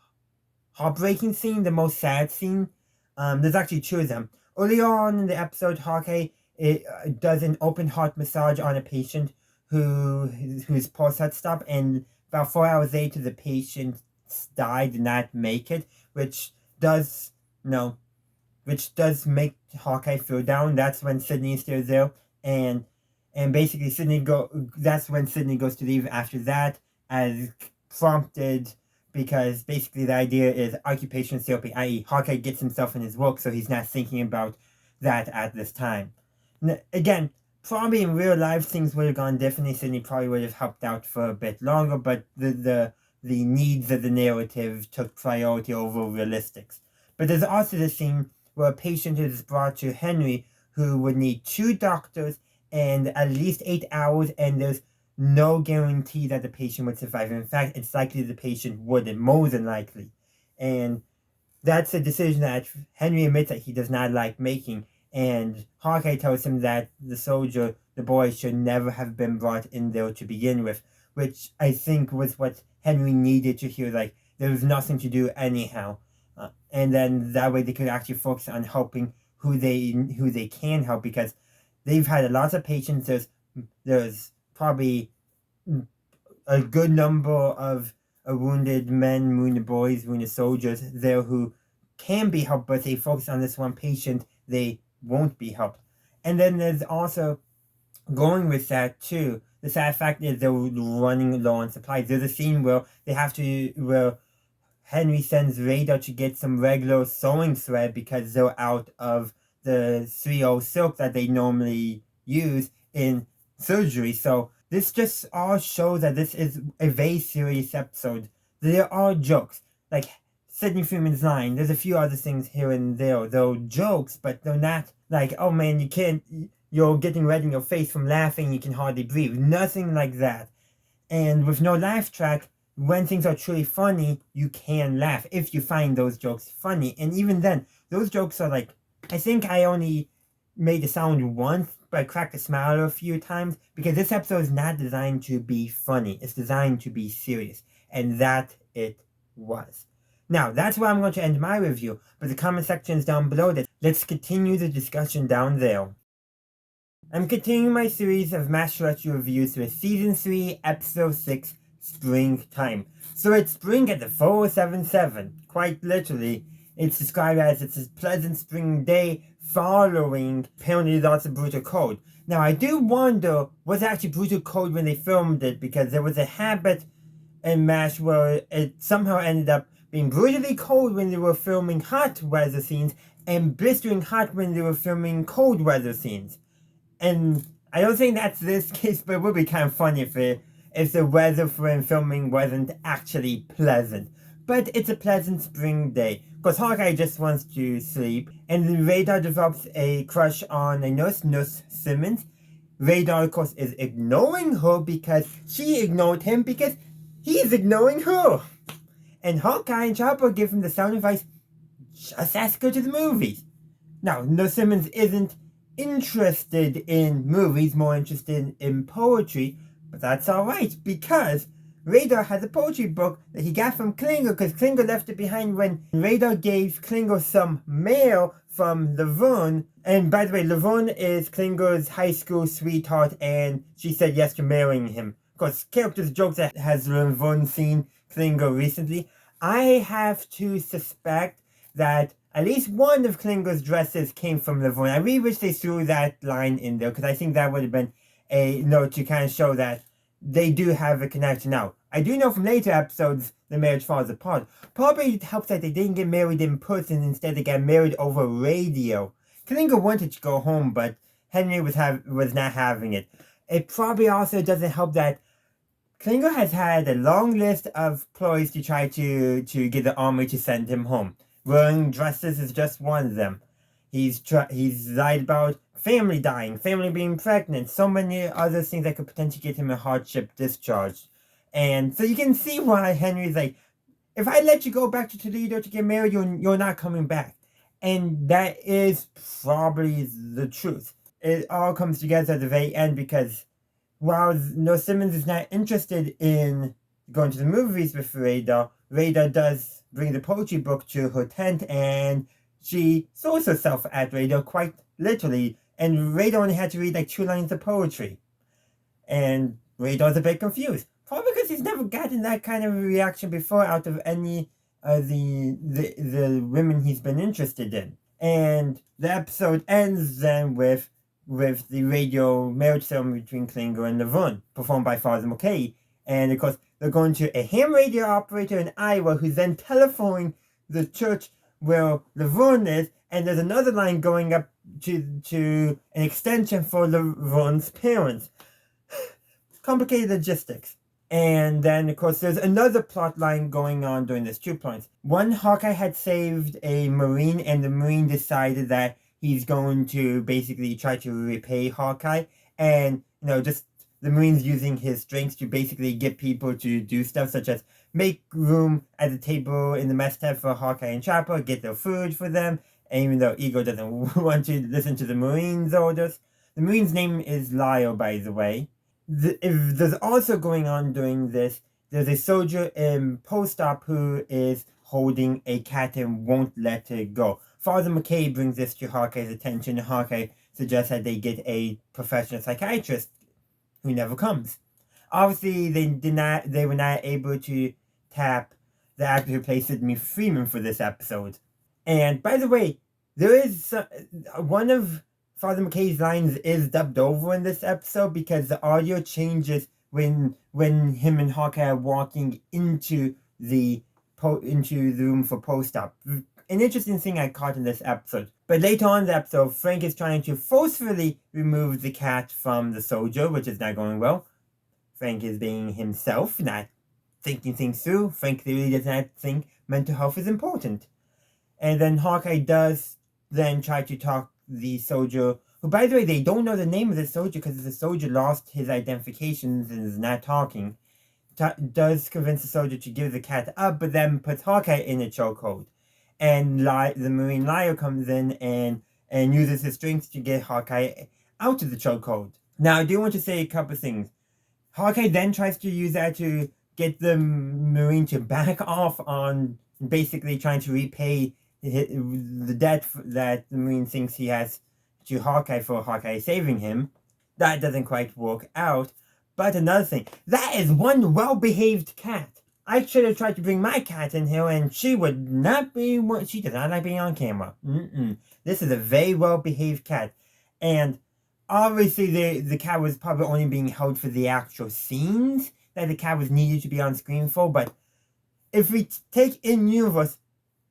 heartbreaking scene, the most sad scene, there's actually two of them. Early on in the episode, Hawkeye does an open heart massage on a patient whose pulse had stopped, and about 4 hours later the patient died, did not make it, which does make Hawkeye feel down. That's when Sidney is still there, and basically that's when Sidney goes to leave after that, as prompted, because basically the idea is occupational therapy, i.e. Hawkeye gets himself in his work, so he's not thinking about that at this time. Again, probably in real life things would have gone differently. Sidney probably would have helped out for a bit longer, but the needs of the narrative took priority over realistics. But there's also the scene where a patient is brought to Henry who would need 2 doctors and at least 8 hours, and there's no guarantee that the patient would survive. In fact, it's likely the patient wouldn't, more than likely. And that's a decision that Henry admits that he does not like making. And Hawkeye tells him that the boy, should never have been brought in there to begin with, which I think was what Henry needed to hear. Like, there was nothing to do anyhow. And then that way they could actually focus on helping who they can help, because they've had a lot of patients. There's probably a good number of wounded men, wounded boys, wounded soldiers there who can be helped, but they focus on this one patient, they won't be helped. And then there's also, going with that too, the sad fact is they're running low on supplies. There's a scene where Henry sends Radar to get some regular sewing thread because they're out of the 3/0 silk that they normally use in surgery. So this just all shows that this is a very serious episode. There are jokes, like Sidney Freeman's line. There's a few other things here and there. They're jokes, but they're not like, oh man, you're getting red in your face from laughing, you can hardly breathe. Nothing like that. And with no laugh track, when things are truly funny, you can laugh if you find those jokes funny. And even then, those jokes are like, I think I only made a sound once, but I cracked a smile a few times, because this episode is not designed to be funny. It's designed to be serious. And that it was. Now, that's where I'm going to end my review, but the comment section is down below that. Let's continue the discussion down there. I'm continuing my series of MASH retro reviews with Season 3, Episode 6, Springtime. So it's spring at the 477. Quite literally, it's described as it's a pleasant spring day following apparently lots of brutal cold. Now, I do wonder, was it actually brutal cold when they filmed it? Because there was a habit in MASH where it somehow ended up being brutally cold when they were filming hot weather scenes and blistering hot when they were filming cold weather scenes. And I don't think that's this case, but it would be kind of funny if the weather for filming wasn't actually pleasant. But it's a pleasant spring day, because Hawkeye just wants to sleep, and Radar develops a crush on a nurse Simmons. Radar, of course, is ignoring her because she ignored him because he's ignoring her. and Hawkeye and Chopper give him the sound advice, just ask her to the movies. Now, No Simmons isn't interested in movies, more interested in poetry, but that's alright, because Radar has a poetry book that he got from Klinger, because Klinger left it behind when Radar gave Klinger some mail from Laverne. And by the way, Laverne is Klinger's high school sweetheart, and she said yes to marrying him. Of course, characters jokes that has Laverne seen Klinger recently. I have to suspect that at least one of Klinger's dresses came from Laverne. I really wish they threw that line in there, because I think that would have been a note to kind of show that they do have a connection. Now, I do know from later episodes the marriage falls apart. Probably it helps that they didn't get married in person, instead they got married over radio. Klinger wanted to go home, but Henry was not having it. It probably also doesn't help that Klinger has had a long list of ploys to try to get the army to send him home. Wearing dresses is just one of them. He's lied about family dying, family being pregnant, so many other things that could potentially get him a hardship discharge. And so you can see why Henry's like, if I let you go back to Toledo to get married, you're not coming back. And that is probably the truth. It all comes together at the very end, because while No Simmons is not interested in going to the movies with Radar, Radar does bring the poetry book to her tent, and she throws herself at Radar quite literally, and Radar only had to read like 2 lines of poetry. And Radar's a bit confused. Probably because he's never gotten that kind of a reaction before out of any of the women he's been interested in. And the episode ends then with the radio marriage ceremony between Klinger and Laverne, performed by Father McKay. And of course, they're going to a ham radio operator in Iowa, who's then telephoning the church where Laverne is, and there's another line going up to an extension for Laverne's parents. Complicated logistics. And then, of course, there's another plot line going on during this 2 points. One, Hawkeye had saved a Marine, and the Marine decided that he's going to basically try to repay Hawkeye. And, just the Marine's using his strengths to basically get people to do stuff, such as make room at the table in the mess tent for Hawkeye and Chopper, get their food for them. And even though Ego doesn't want to listen to the Marine's orders. The Marine's name is Lyle, by the way. If there's also going on during this, there's a soldier in post-op who is holding a cat and won't let it go. Father McKay brings this to Hawkeye's attention, and Hawkeye suggests that they get a professional psychiatrist who never comes. Obviously, they were not able to tap the actor who plays Sidney Freeman for this episode. And by the way, there is one of Father McKay's lines is dubbed over in this episode, because the audio changes when him and Hawkeye are walking into the room for post-op. An interesting thing I caught in this episode. But later on in the episode, Frank is trying to forcefully remove the cat from the soldier, which is not going well. Frank is being himself, not thinking things through. Frank really does not think mental health is important. And then Hawkeye does then try to talk the soldier, who, by the way, they don't know the name of the soldier because the soldier lost his identifications and is not talking, does convince the soldier to give the cat up, but then puts Hawkeye in a chokehold. And the Marine Lyle comes in and uses his strength to get Hawkeye out of the chokehold. Now, I do want to say a couple things. Hawkeye then tries to use that to get the Marine to back off on basically trying to repay the debt that the Marine thinks he has to Hawkeye for Hawkeye saving him. That doesn't quite work out. But another thing, that is one well-behaved cat. I should have tried to bring my cat in here, and she would not be. She does not like being on camera. This is a very well-behaved cat, and obviously the cat was probably only being held for the actual scenes that the cat was needed to be on screen for. But if we take in universe,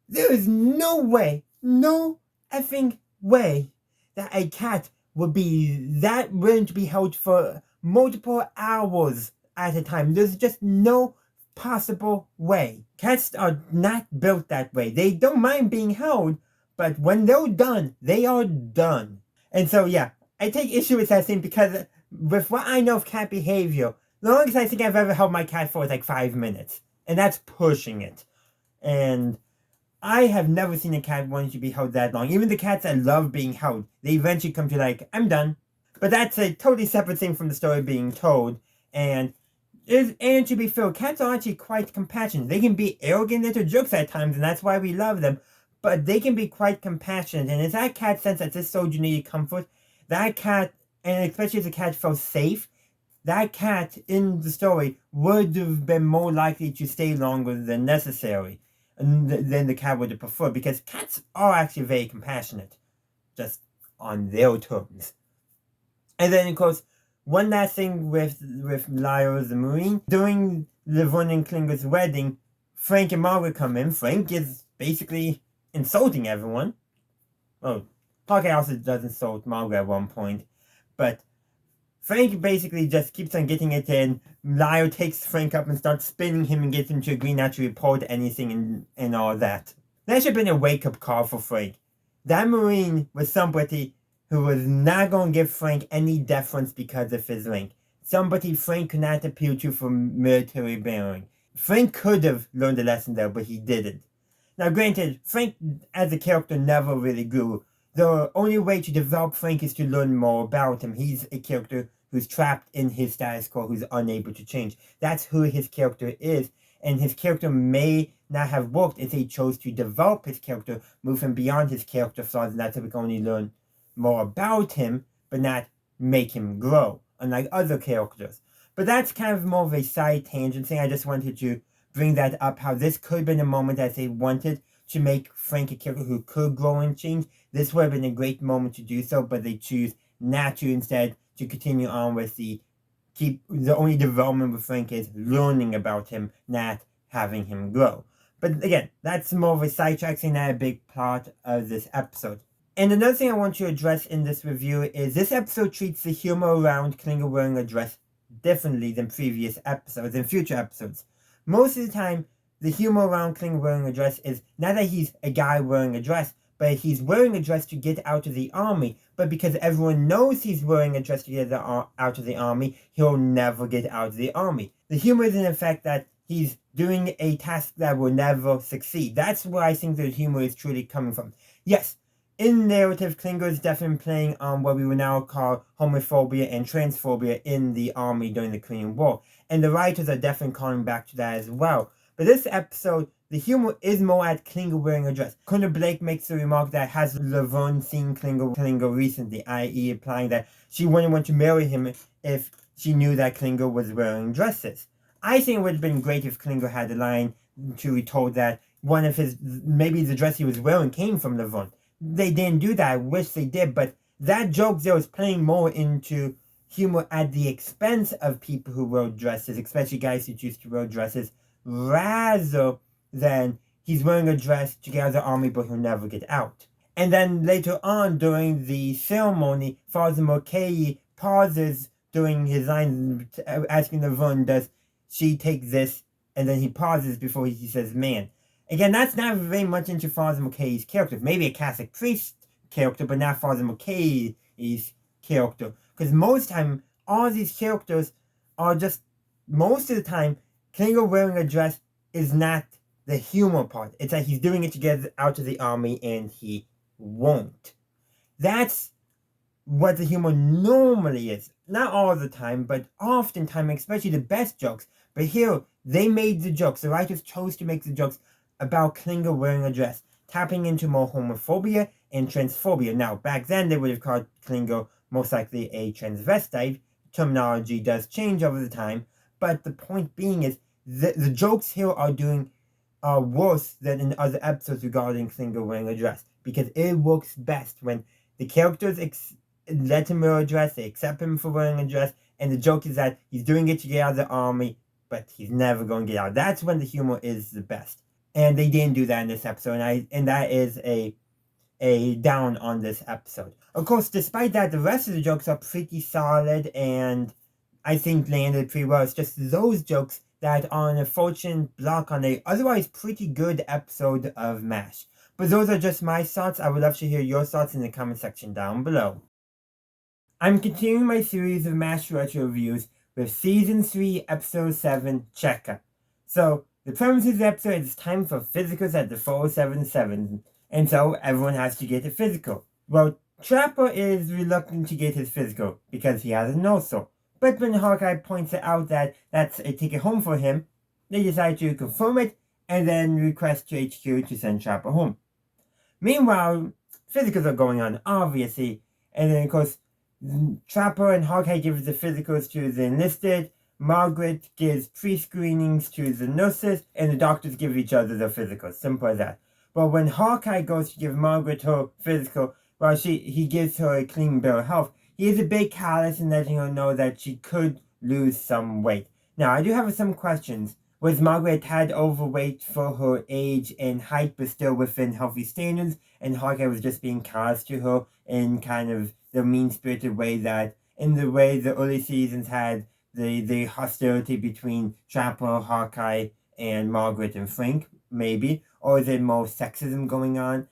there is no way, no effing way, that a cat would be that willing to be held for multiple hours at a time. There's just no possible way. Cats are not built that way. They don't mind being held, but when they're done, they are done. And so, yeah, I take issue with that thing, because with what I know of cat behavior, the longest I think I've ever held my cat for is like 5 minutes. And that's pushing it. And I have never seen a cat wanting to be held that long. Even the cats that love being held, they eventually come to like, I'm done. But that's a totally separate thing from the story being told. And to be fair, cats are actually quite compassionate. They can be arrogant little jerks at times, and that's why we love them. But they can be quite compassionate. And it's that cat sense that this soldier needed comfort. That cat, and especially if the cat felt safe, that cat in the story would have been more likely to stay longer than necessary. Than the cat would have preferred, because cats are actually very compassionate, just on their terms. And then, of course, one last thing with Lyra the Marine. During Laverne and Klinger's wedding, Frank and Margaret come in. Frank is basically insulting everyone. Well, Parker also does insult Margaret at one point, but Frank basically just keeps on getting it in. Lyra takes Frank up and starts spinning him and gets him to agree not to report anything and all that. That should have been a wake-up call for Frank. That Marine was somebody who was not going to give Frank any deference because of his rank. Somebody Frank could not appeal to for military bearing. Frank could have learned a lesson there, but he didn't. Now granted, Frank as a character never really grew. The only way to develop Frank is to learn more about him. He's a character who's trapped in his status quo, who's unable to change. That's who his character is, and his character may not have worked if he chose to develop his character, move him beyond his character flaws, and that's how we can only learn more about him, but not make him grow, unlike other characters. But that's kind of more of a side tangent thing. I just wanted to bring that up, how this could have been a moment that they wanted to make Frank a character who could grow and change. This would have been a great moment to do so, but they choose not to, instead to continue on with the only development with Frank is learning about him, not having him grow. But again, that's more of a sidetrack thing, not a big part of this episode. And another thing I want to address in this review is this episode treats the humor around Klinger wearing a dress differently than previous episodes and future episodes. Most of the time, the humor around Klinger wearing a dress is not that he's a guy wearing a dress, but he's wearing a dress to get out of the army. But because everyone knows he's wearing a dress to get out of the army, he'll never get out of the army. The humor is in the fact that he's doing a task that will never succeed. That's where I think the humor is truly coming from. Yes, in narrative, Klinger is definitely playing on what we would now call homophobia and transphobia in the army during the Korean War. And the writers are definitely calling back to that as well. But this episode, the humor is more at Klinger wearing a dress. Colonel Blake makes the remark that has Laverne seen Klinger recently, i.e. implying that she wouldn't want to marry him if she knew that Klinger was wearing dresses. I think it would have been great if Klinger had the line to be told that one of maybe the dress he was wearing came from Laverne. They didn't do that. I wish they did, but that joke there was playing more into humor at the expense of people who wear dresses, especially guys who choose to wear dresses, rather than he's wearing a dress to get out of the army but he'll never get out. And then later on during the ceremony, Father Mulcahy pauses during his line asking Laverne, does she take this? And then he pauses before he says, man. Again, that's not very much into Father Mulcahy's character. Maybe a Catholic priest character, but not Father Mulcahy's character. Because most of the time, all these characters are just, most of the time, Klinger wearing a dress is not the humor part. It's that he's doing it to get out of the army and he won't. That's what the humor normally is. Not all the time, but oftentimes, especially the best jokes. But here, they made the jokes. The writers chose to make the jokes about Klinger wearing a dress, tapping into more homophobia and transphobia. Now, back then, they would have called Klinger most likely a transvestite. Terminology does change over the time, but the point being is the jokes here are worse than in other episodes regarding Klinger wearing a dress, because it works best when the characters let him wear a dress, they accept him for wearing a dress, and the joke is that he's doing it to get out of the army, but he's never going to get out. That's when the humor is the best. And they didn't do that in this episode, and that is a down on this episode. Of course, despite that, the rest of the jokes are pretty solid, and I think landed pretty well. It's just those jokes that are an unfortunate block on a otherwise pretty good episode of MASH. But those are just my thoughts. I would love to hear your thoughts in the comment section down below. I'm continuing my series of MASH retro reviews with Season 3, Episode 7, Checkup. So, The premise of the episode is time for physicals at the 477, and so everyone has to get a physical. Well, Trapper is reluctant to get his physical because he has a nose sore. But when Hawkeye points out that that's a ticket home for him, they decide to confirm it and then request to HQ to send Trapper home. Meanwhile, physicals are going on, obviously, and then of course, Trapper and Hawkeye give the physicals to the enlisted, Margaret gives pre-screenings to the nurses, and the doctors give each other their physicals. Simple as that. But when Hawkeye goes to give Margaret her physical, well, he gives her a clean bill of health. He is a bit callous in letting her know that she could lose some weight. Now, I do have some questions. Was Margaret a tad overweight for her age and height, but still within healthy standards, and Hawkeye was just being callous to her in kind of the mean-spirited way that, in the way the early seasons had the hostility between Trapper, Hawkeye, and Margaret and Frank, maybe? Or is it more sexism going on?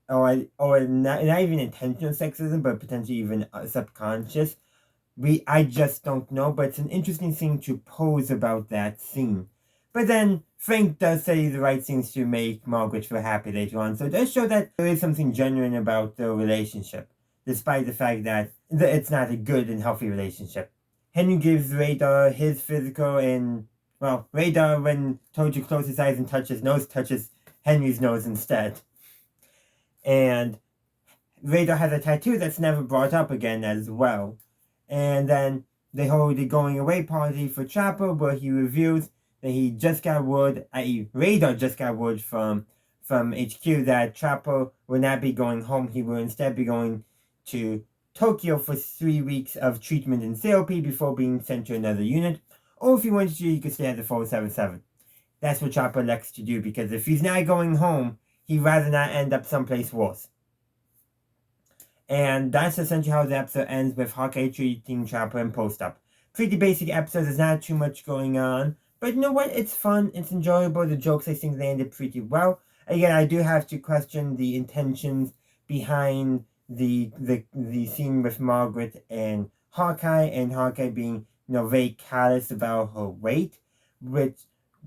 Or not even intentional sexism, but potentially even subconscious? I just don't know, but it's an interesting thing to pose about that scene. But then Frank does say the right things to make Margaret feel happy later on, so it does show that there is something genuine about their relationship, despite the fact that it's not a good and healthy relationship. Henry gives Radar his physical, and, well, Radar, when told to close his eyes and touch his nose, touches Henry's nose instead. And Radar has a tattoo that's never brought up again as well. And then they hold a going away party for Trapper, where he reveals that he just got word, Radar just got word from HQ that Trapper will not be going home. He will instead be going to Tokyo for 3 weeks of treatment in therapy before being sent to another unit. Or if he wanted to, he could stay at the 477. That's what Trapper elects to do, because if he's not going home, he'd rather not end up someplace worse. And that's essentially how the episode ends, with Hawkeye treating Trapper in post-up. Pretty basic episode, there's not too much going on. But you know what? It's fun, it's enjoyable. The jokes, I think, landed pretty well. Again, I do have to question the intentions behind the scene with Margaret and Hawkeye being, very callous about her weight, which,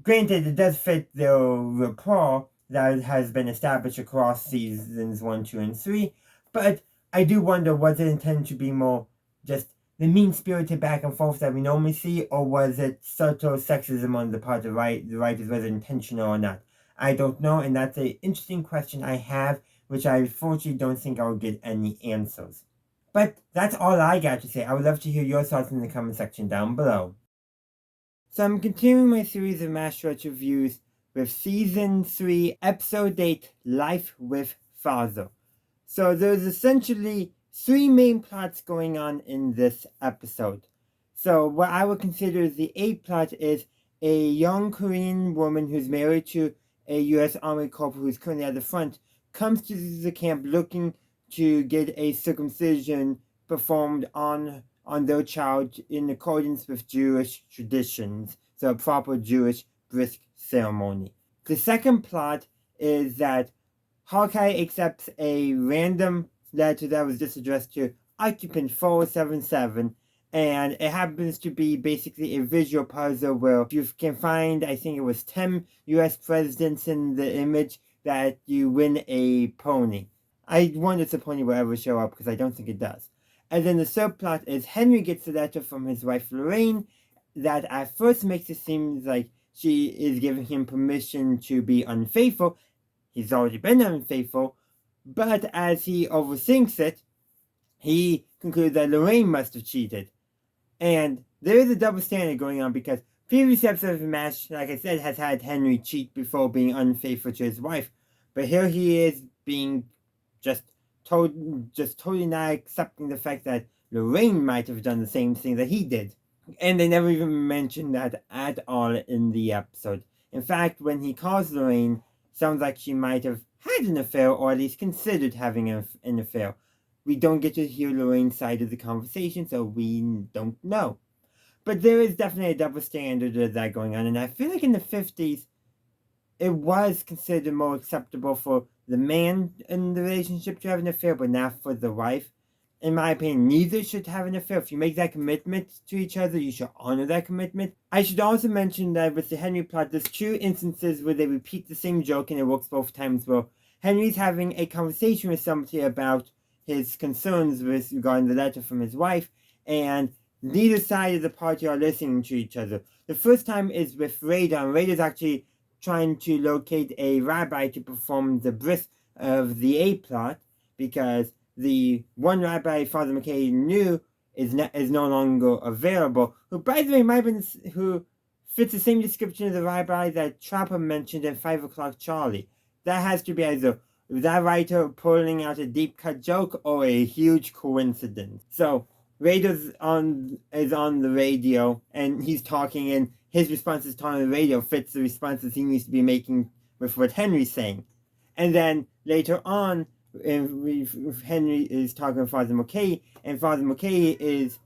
granted, it does fit their rapport that has been established across seasons 1, 2, and 3, but I do wonder, was it intended to be more just the mean-spirited back and forth that we normally see, or was it subtle sexism on the part of the writers, whether intentional or not? I don't know, and that's an interesting question I have, which I unfortunately don't think I'll get any answers. But that's all I got to say. I would love to hear your thoughts in the comment section down below. So I'm continuing my series of Masterwatch reviews with Season 3, Episode 8, Life with Father. So there's essentially 3 main plots going on in this episode. So what I would consider the A plot is a young Korean woman who's married to a U.S. Army corporal who's currently at the front comes to the camp looking to get a circumcision performed on their child in accordance with Jewish traditions, so a proper Jewish bris ceremony. The second plot is that Hawkeye accepts a random letter that was just addressed to Occupant 477, and it happens to be basically a visual puzzle where you can find, I think it was 10 US presidents in the image, that you win a pony. I wonder if the pony will ever show up, because I don't think it does. And then the third plot is Henry gets a letter from his wife Lorraine that at first makes it seem like she is giving him permission to be unfaithful. He's already been unfaithful, but as he overthinks it, he concludes that Lorraine must have cheated. And there is a double standard going on, because previous episodes of MASH, like I said, has had Henry cheat before being unfaithful to his wife. But here he is being just totally not accepting the fact that Lorraine might have done the same thing that he did. And they never even mentioned that at all in the episode. In fact, when he calls Lorraine, sounds like she might have had an affair, or at least considered having an affair. We don't get to hear Lorraine's side of the conversation, so we don't know. But there is definitely a double standard of that going on, and I feel like in the 50s, it was considered more acceptable for the man in the relationship to have an affair, but not for the wife. in my opinion, neither should have an affair. If you make that commitment to each other, you should honor that commitment. I should also mention that with the Henry plot, there's 2 instances where they repeat the same joke and it works both times, where Henry's having a conversation with somebody about his concerns with regarding the letter from his wife, and neither side of the party are listening to each other. The first time is with Radar, and Radar's actually trying to locate a rabbi to perform the bris of the A plot, because the one rabbi Father McKay knew is no longer available, who, by the way, might have been, who fits the same description of the rabbi that Trapper mentioned in 5 O'Clock Charlie. That has to be either that writer pulling out a deep cut joke or a huge coincidence. So Radar's is on the radio, and he's talking, and his responses to on the radio fits the responses he needs to be making with what Henry's saying. And then later on, Henry is talking to Father McKay, and Father McKay is...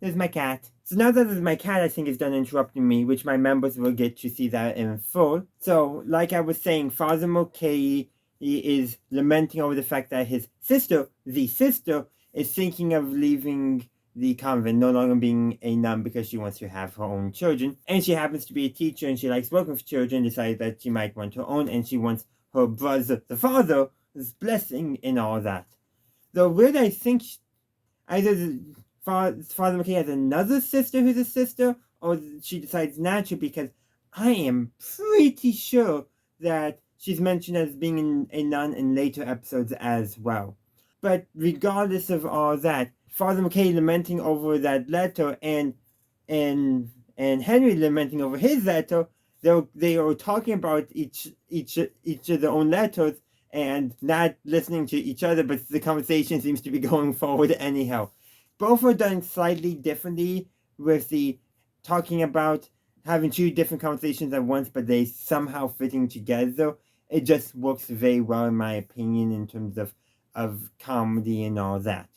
There's my cat. So now that there's my cat, I think, is done interrupting me, which my members will get to see that in full. So, like I was saying, Father McKay is lamenting over the fact that his sister, the sister, is thinking of leaving the convent, no longer being a nun because she wants to have her own children. And she happens to be a teacher, and she likes working with children, decided that she might want her own, and she wants her brother, the father, blessing in all that. Though weird, I think either Father McKay has another sister who's a sister, or she decides not to, because I am pretty sure that she's mentioned as being a nun in later episodes as well. But regardless of all that, Father McKay lamenting over that letter, and Henry lamenting over his letter, they are talking about each of their own letters and not listening to each other, but the conversation seems to be going forward anyhow. Both are done slightly differently, with the talking about having 2 different conversations at once, but they somehow fitting together. It just works very well, in my opinion, in terms of comedy and all that.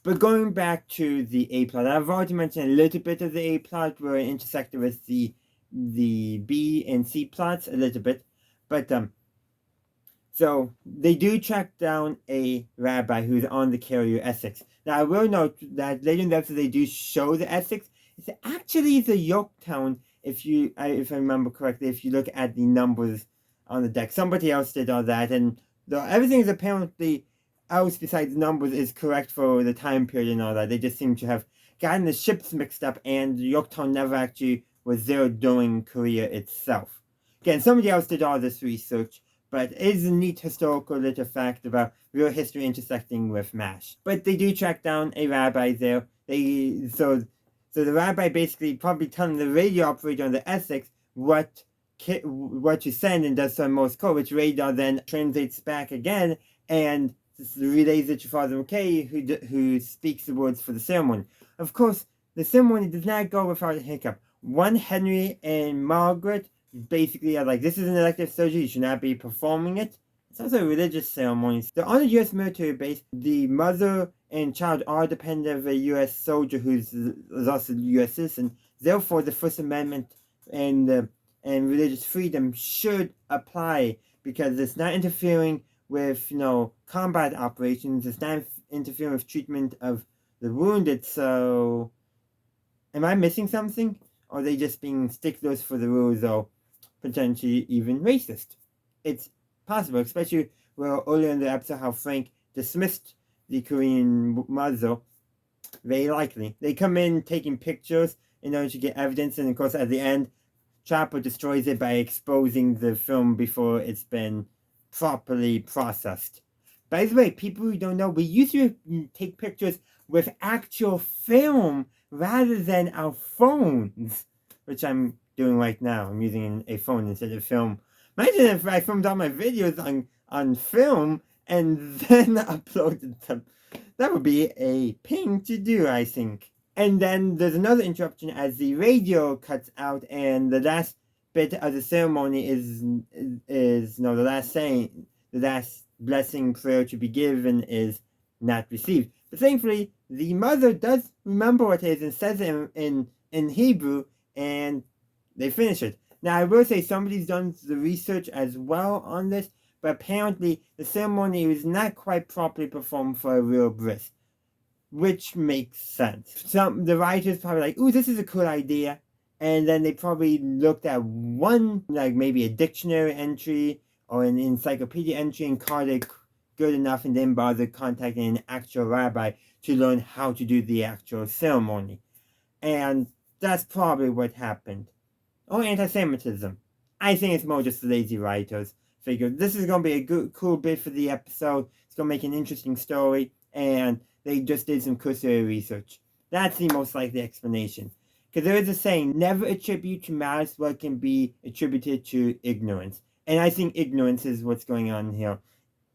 But going back to the A plot, I've already mentioned a little bit of the A plot where it intersected with the B and C plots a little bit, but so they do track down a rabbi who's on the carrier Essex. Now I will note that later in the episode they do show the Essex. It's actually the Yorktown, if I remember correctly, if you look at the numbers on the deck. Somebody else did all that, and everything is apparently else besides numbers is correct for the time period and all that. They just seem to have gotten the ships mixed up, and Yorktown never actually was there during Korea itself. Again, somebody else did all this research, but it is a neat historical little fact about real history intersecting with MASH. But they do track down a rabbi there. So the rabbi basically probably telling the radio operator on the Essex what to send, and does some Morse code, which Radar then translates back again and relays it to Father McKay, who speaks the words for the ceremony. Of course, the ceremony does not go without a hiccup. One, Henry and Margaret basically are like, this is an elective surgery, you should not be performing it. It's also a religious ceremony. They're on a U.S. military base. The mother and child are dependent of a U.S. soldier who's also a U.S. citizen. Therefore, the First Amendment and religious freedom should apply, because it's not interfering with, combat operations. It's not interfering with treatment of the wounded. So, am I missing something? Or are they just being sticklers for the rules, or potentially even racist? It's possible, especially where earlier in the episode how Frank dismissed the Korean mother. Very likely. They come in taking pictures in order to get evidence, and of course at the end, Chopper destroys it by exposing the film before it's been properly processed. By the way, people who don't know, we used to take pictures with actual film rather than our phones, which I'm doing right now. I'm using a phone instead of film. Imagine if I filmed all my videos on film and then uploaded them. That would be a pain to do, I think. And then there's another interruption as the radio cuts out, and the last bit of the ceremony is the last blessing prayer to be given is not received. But thankfully, the mother does remember what it is and says it in Hebrew, and they finish it. Now, I will say somebody's done the research as well on this, but apparently the ceremony was not quite properly performed for a real bris, which makes sense. The writers probably like, ooh, this is a cool idea, and then they probably looked at one, like maybe a dictionary entry or an encyclopedia entry and called it good enough, and then bothered contacting an actual rabbi to learn how to do the actual ceremony. And that's probably what happened. Or anti-Semitism. I think it's more just the lazy writers figured this is going to be a good, cool bit for the episode. It's going to make an interesting story, and they just did some cursory research. That's the most likely explanation. Because there is a saying, never attribute to malice what can be attributed to ignorance. And I think ignorance is what's going on here.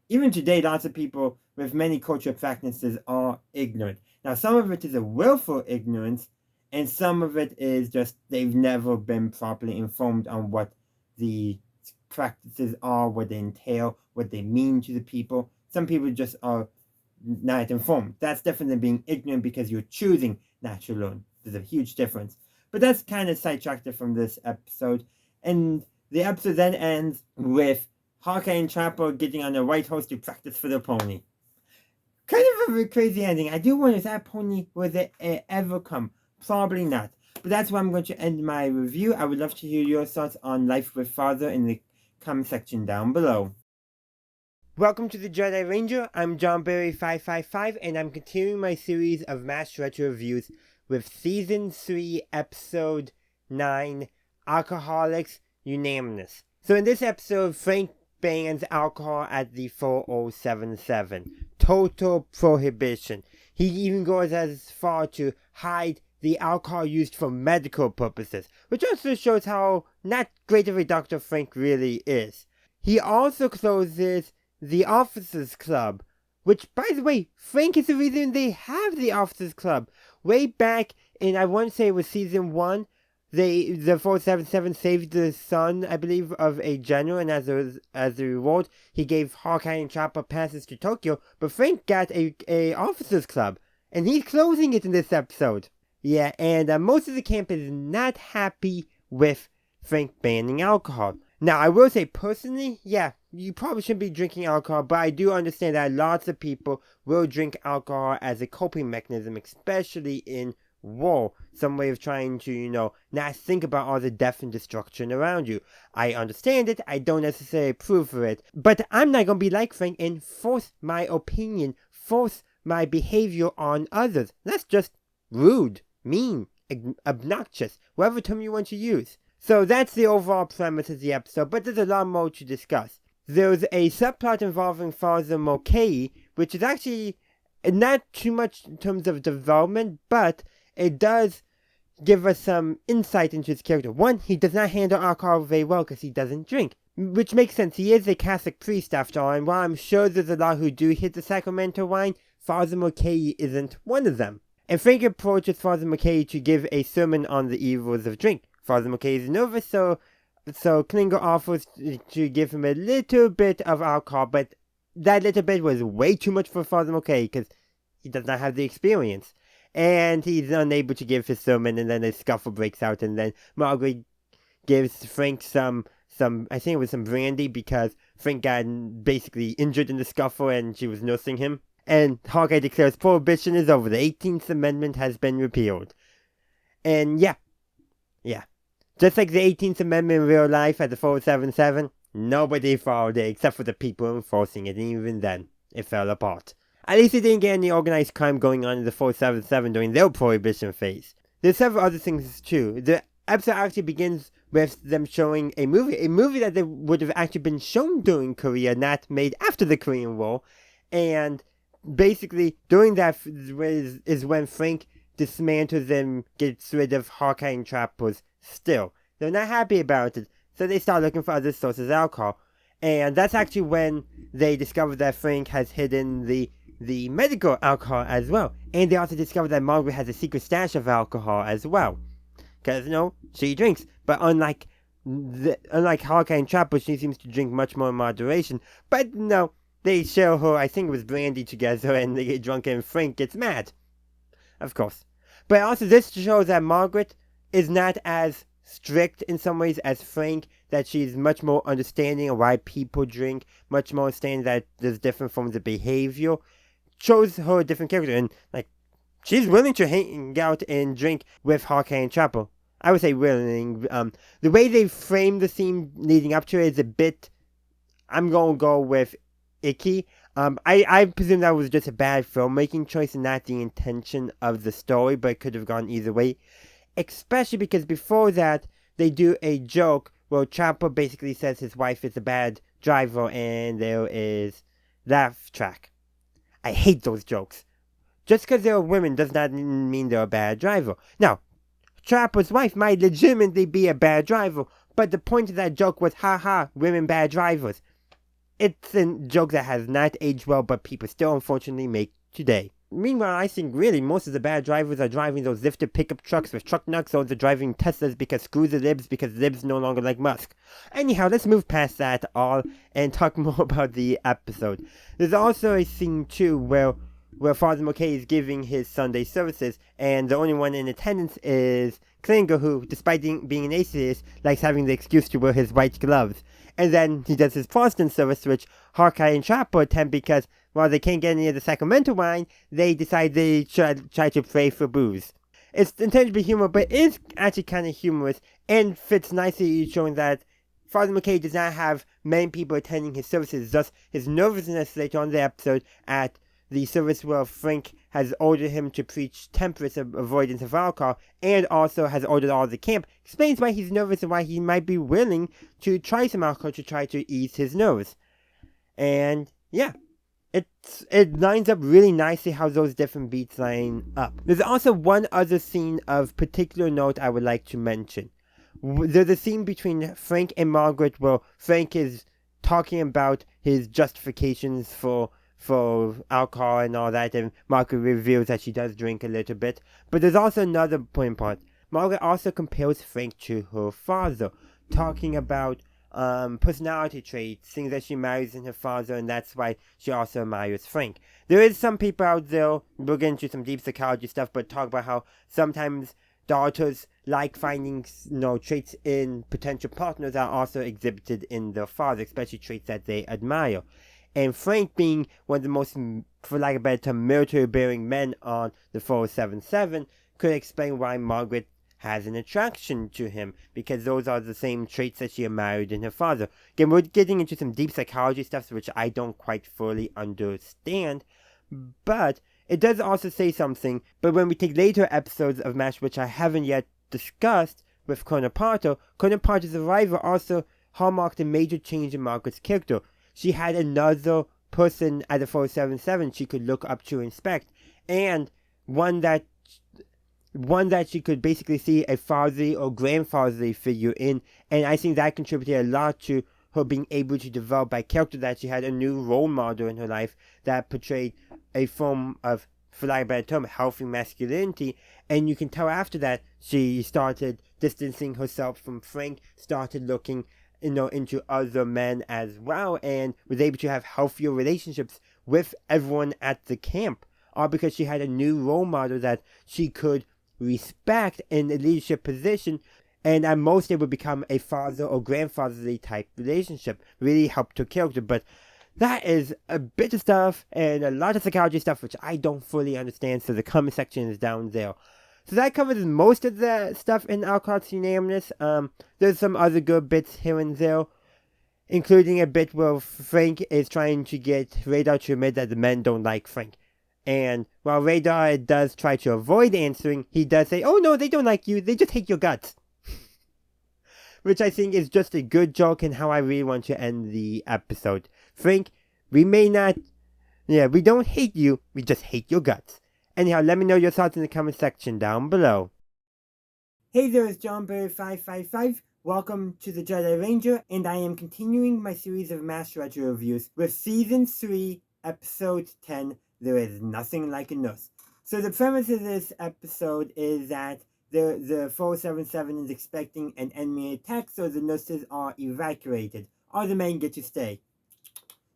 Even today, lots of people with many cultural practices are ignorant. Now, some of it is a willful ignorance, and some of it is just they've never been properly informed on what the practices are, what they entail, what they mean to the people. Some people just are not informed. That's different than being ignorant because you're choosing not to learn. There's a huge difference. But that's kind of sidetracked from this episode. And the episode then ends with Hawkeye and Trapper getting on a white horse to practice for the pony. Kind of a crazy ending. I do wonder if that pony will ever come. Probably not. But that's where I'm going to end my review. I would love to hear your thoughts on Life with Father in the comment section down below. Welcome to the Jedi Ranger. I'm JohnBerry555, and I'm continuing my series of Mass Retro reviews with Season 3, Episode 9, Alcoholics Unanimous. So in this episode, Frank bans alcohol at the 4077. Total prohibition. He even goes as far to hide the alcohol used for medical purposes, which also shows how not great of a doctor Frank really is. He also closes the Officers Club, which, by the way, Frank is the reason they have the Officers Club. Way back in, I want to say it was Season 1, the 477 saved the son, I believe, of a general, and as a reward, he gave Hawkeye and Trapper passes to Tokyo, but Frank got a Officers Club, and he's closing it in this episode. Yeah, and most of the camp is not happy with Frank banning alcohol. Now, I will say, personally, yeah, you probably shouldn't be drinking alcohol, but I do understand that lots of people will drink alcohol as a coping mechanism, especially in war. Some way of trying to, not think about all the death and destruction around you. I understand it, I don't necessarily approve of it, but I'm not going to be like Frank and force my opinion, force my behavior on others. That's just rude, mean, obnoxious, whatever term you want to use. So that's the overall premise of the episode, but there's a lot more to discuss. There's a subplot involving Father Mulcahy, which is actually not too much in terms of development, but it does give us some insight into his character. One, he does not handle alcohol very well because he doesn't drink, which makes sense. He is a Catholic priest after all, and while I'm sure there's a lot who do hit the sacramental wine, Father Mulcahy isn't one of them. And Frank approaches Father Mulcahy to give a sermon on the evils of drink. Father Mulcahy is nervous, so Klinger offers to give him a little bit of alcohol, but that little bit was way too much for Father Mulcahy because he does not have the experience. And he's unable to give his sermon, and then a scuffle breaks out, and then Margaret gives Frank some I think it was some brandy because Frank got basically injured in the scuffle and she was nursing him. And Hawkeye declares prohibition is over. The 18th Amendment has been repealed. And yeah. Just like the 18th Amendment in real life at the 477, nobody followed it except for the people enforcing it, and even then, it fell apart. At least it didn't get any organized crime going on in the 477 during their prohibition phase. There's several other things too. The episode actually begins with them showing a movie that they would have actually been shown during Korea, not made after the Korean War, and basically, during that is when Frank dismantles and gets rid of Hawkeye and Trapper's still. They're not happy about it, so they start looking for other sources of alcohol. And that's actually when they discover that Frank has hidden the medical alcohol as well. And they also discover that Margaret has a secret stash of alcohol as well. Because, she drinks. But unlike Hawkeye and Trapper, she seems to drink much more in moderation. But no, they share her, I think it was brandy together, and they get drunk and Frank gets mad. Of course. But also this shows that Margaret is not as strict in some ways as Frank. that she's much more understanding of why people drink, much more understanding that there's different forms of behavior, shows her a different character. And, like, she's willing to hang out and drink with Hawkeye and Chapel. I would say willing. The way they frame the scene leading up to it is a bit, I'm going to go with icky. I presume that was just a bad filmmaking choice and not the intention of the story, but it could have gone either way. Especially because before that, they do a joke where Chopper basically says his wife is a bad driver and there is laugh track. I hate those jokes. Just because they're women does not mean they're a bad driver. Now, Chopper's wife might legitimately be a bad driver, but the point of that joke was, haha, women bad drivers. It's a joke that has not aged well, but people still unfortunately make today. Meanwhile, I think really most of the bad drivers are driving those lifted pickup trucks with truck nuts, or they're driving Teslas because screw the libs, because libs no longer like Musk. Anyhow, let's move past that all and talk more about the episode. There's also a scene too where Father McKay is giving his Sunday services, and the only one in attendance is Klinger, who, despite being an atheist, likes having the excuse to wear his white gloves. And then he does his Boston service, which Hawkeye and Chopper attend because, while they can't get any of the Sacramento wine, they decide they should try to pray for booze. It's intended to be humor, but it is actually kind of humorous and fits nicely, showing that Father McKay does not have many people attending his services, thus his nervousness later on in the episode at the service where Frank has ordered him to preach temperance and avoidance of alcohol, and also has ordered all the camp, explains why he's nervous and why he might be willing to try some alcohol to try to ease his nerves. And yeah, it lines up really nicely how those different beats line up. There's also one other scene of particular note I would like to mention. There's a scene between Frank and Margaret where Frank is talking about his justifications for alcohol and all that, and Margaret reveals that she does drink a little bit. But there's also another point part. Margaret also compares Frank to her father, talking about personality traits, things that she admires in her father, and that's why she also admires Frank. There is some people out there, we'll get into some deep psychology stuff, but talk about how sometimes daughters like finding, traits in potential partners that are also exhibited in their father, especially traits that they admire. And Frank, being one of the most, for lack of a better term, military-bearing men on the 477, could explain why Margaret has an attraction to him, because those are the same traits that she admired in her father. Again, we're getting into some deep psychology stuff, which I don't quite fully understand, but it does also say something. But when we take later episodes of MASH, which I haven't yet discussed with Colonel Parter's arrival also hallmarked a major change in Margaret's character. She had another person at the 477 she could look up to and respect, and one that she could basically see a fatherly or grandfatherly figure in, and I think that contributed a lot to her being able to develop a character, that she had a new role model in her life that portrayed a form of, for lack of a better term, healthy masculinity. And you can tell after that she started distancing herself from Frank, started looking into other men as well, and was able to have healthier relationships with everyone at the camp, all because she had a new role model that she could respect in a leadership position, and at most it would become a father or grandfatherly type relationship. Really helped her character. But that is a bit of stuff and a lot of psychology stuff which I don't fully understand, so the comment section is down there. So that covers most of the stuff in Alcott's Unanimous. There's some other good bits here and there, including a bit where Frank is trying to get Radar to admit that the men don't like Frank. And while Radar does try to avoid answering, he does say, "Oh no, they don't like you, they just hate your guts." Which I think is just a good joke and how I really want to end the episode. Frank, we don't hate you, we just hate your guts. Anyhow, let me know your thoughts in the comment section down below. Hey there, it's JohnBerry555. Welcome to the Jedi Ranger, and I am continuing my series of MASH retro reviews with Season 3, Episode 10, There Is Nothing Like a Nurse. So the premise of this episode is that the 477 is expecting an enemy attack, so the nurses are evacuated. All the men get to stay.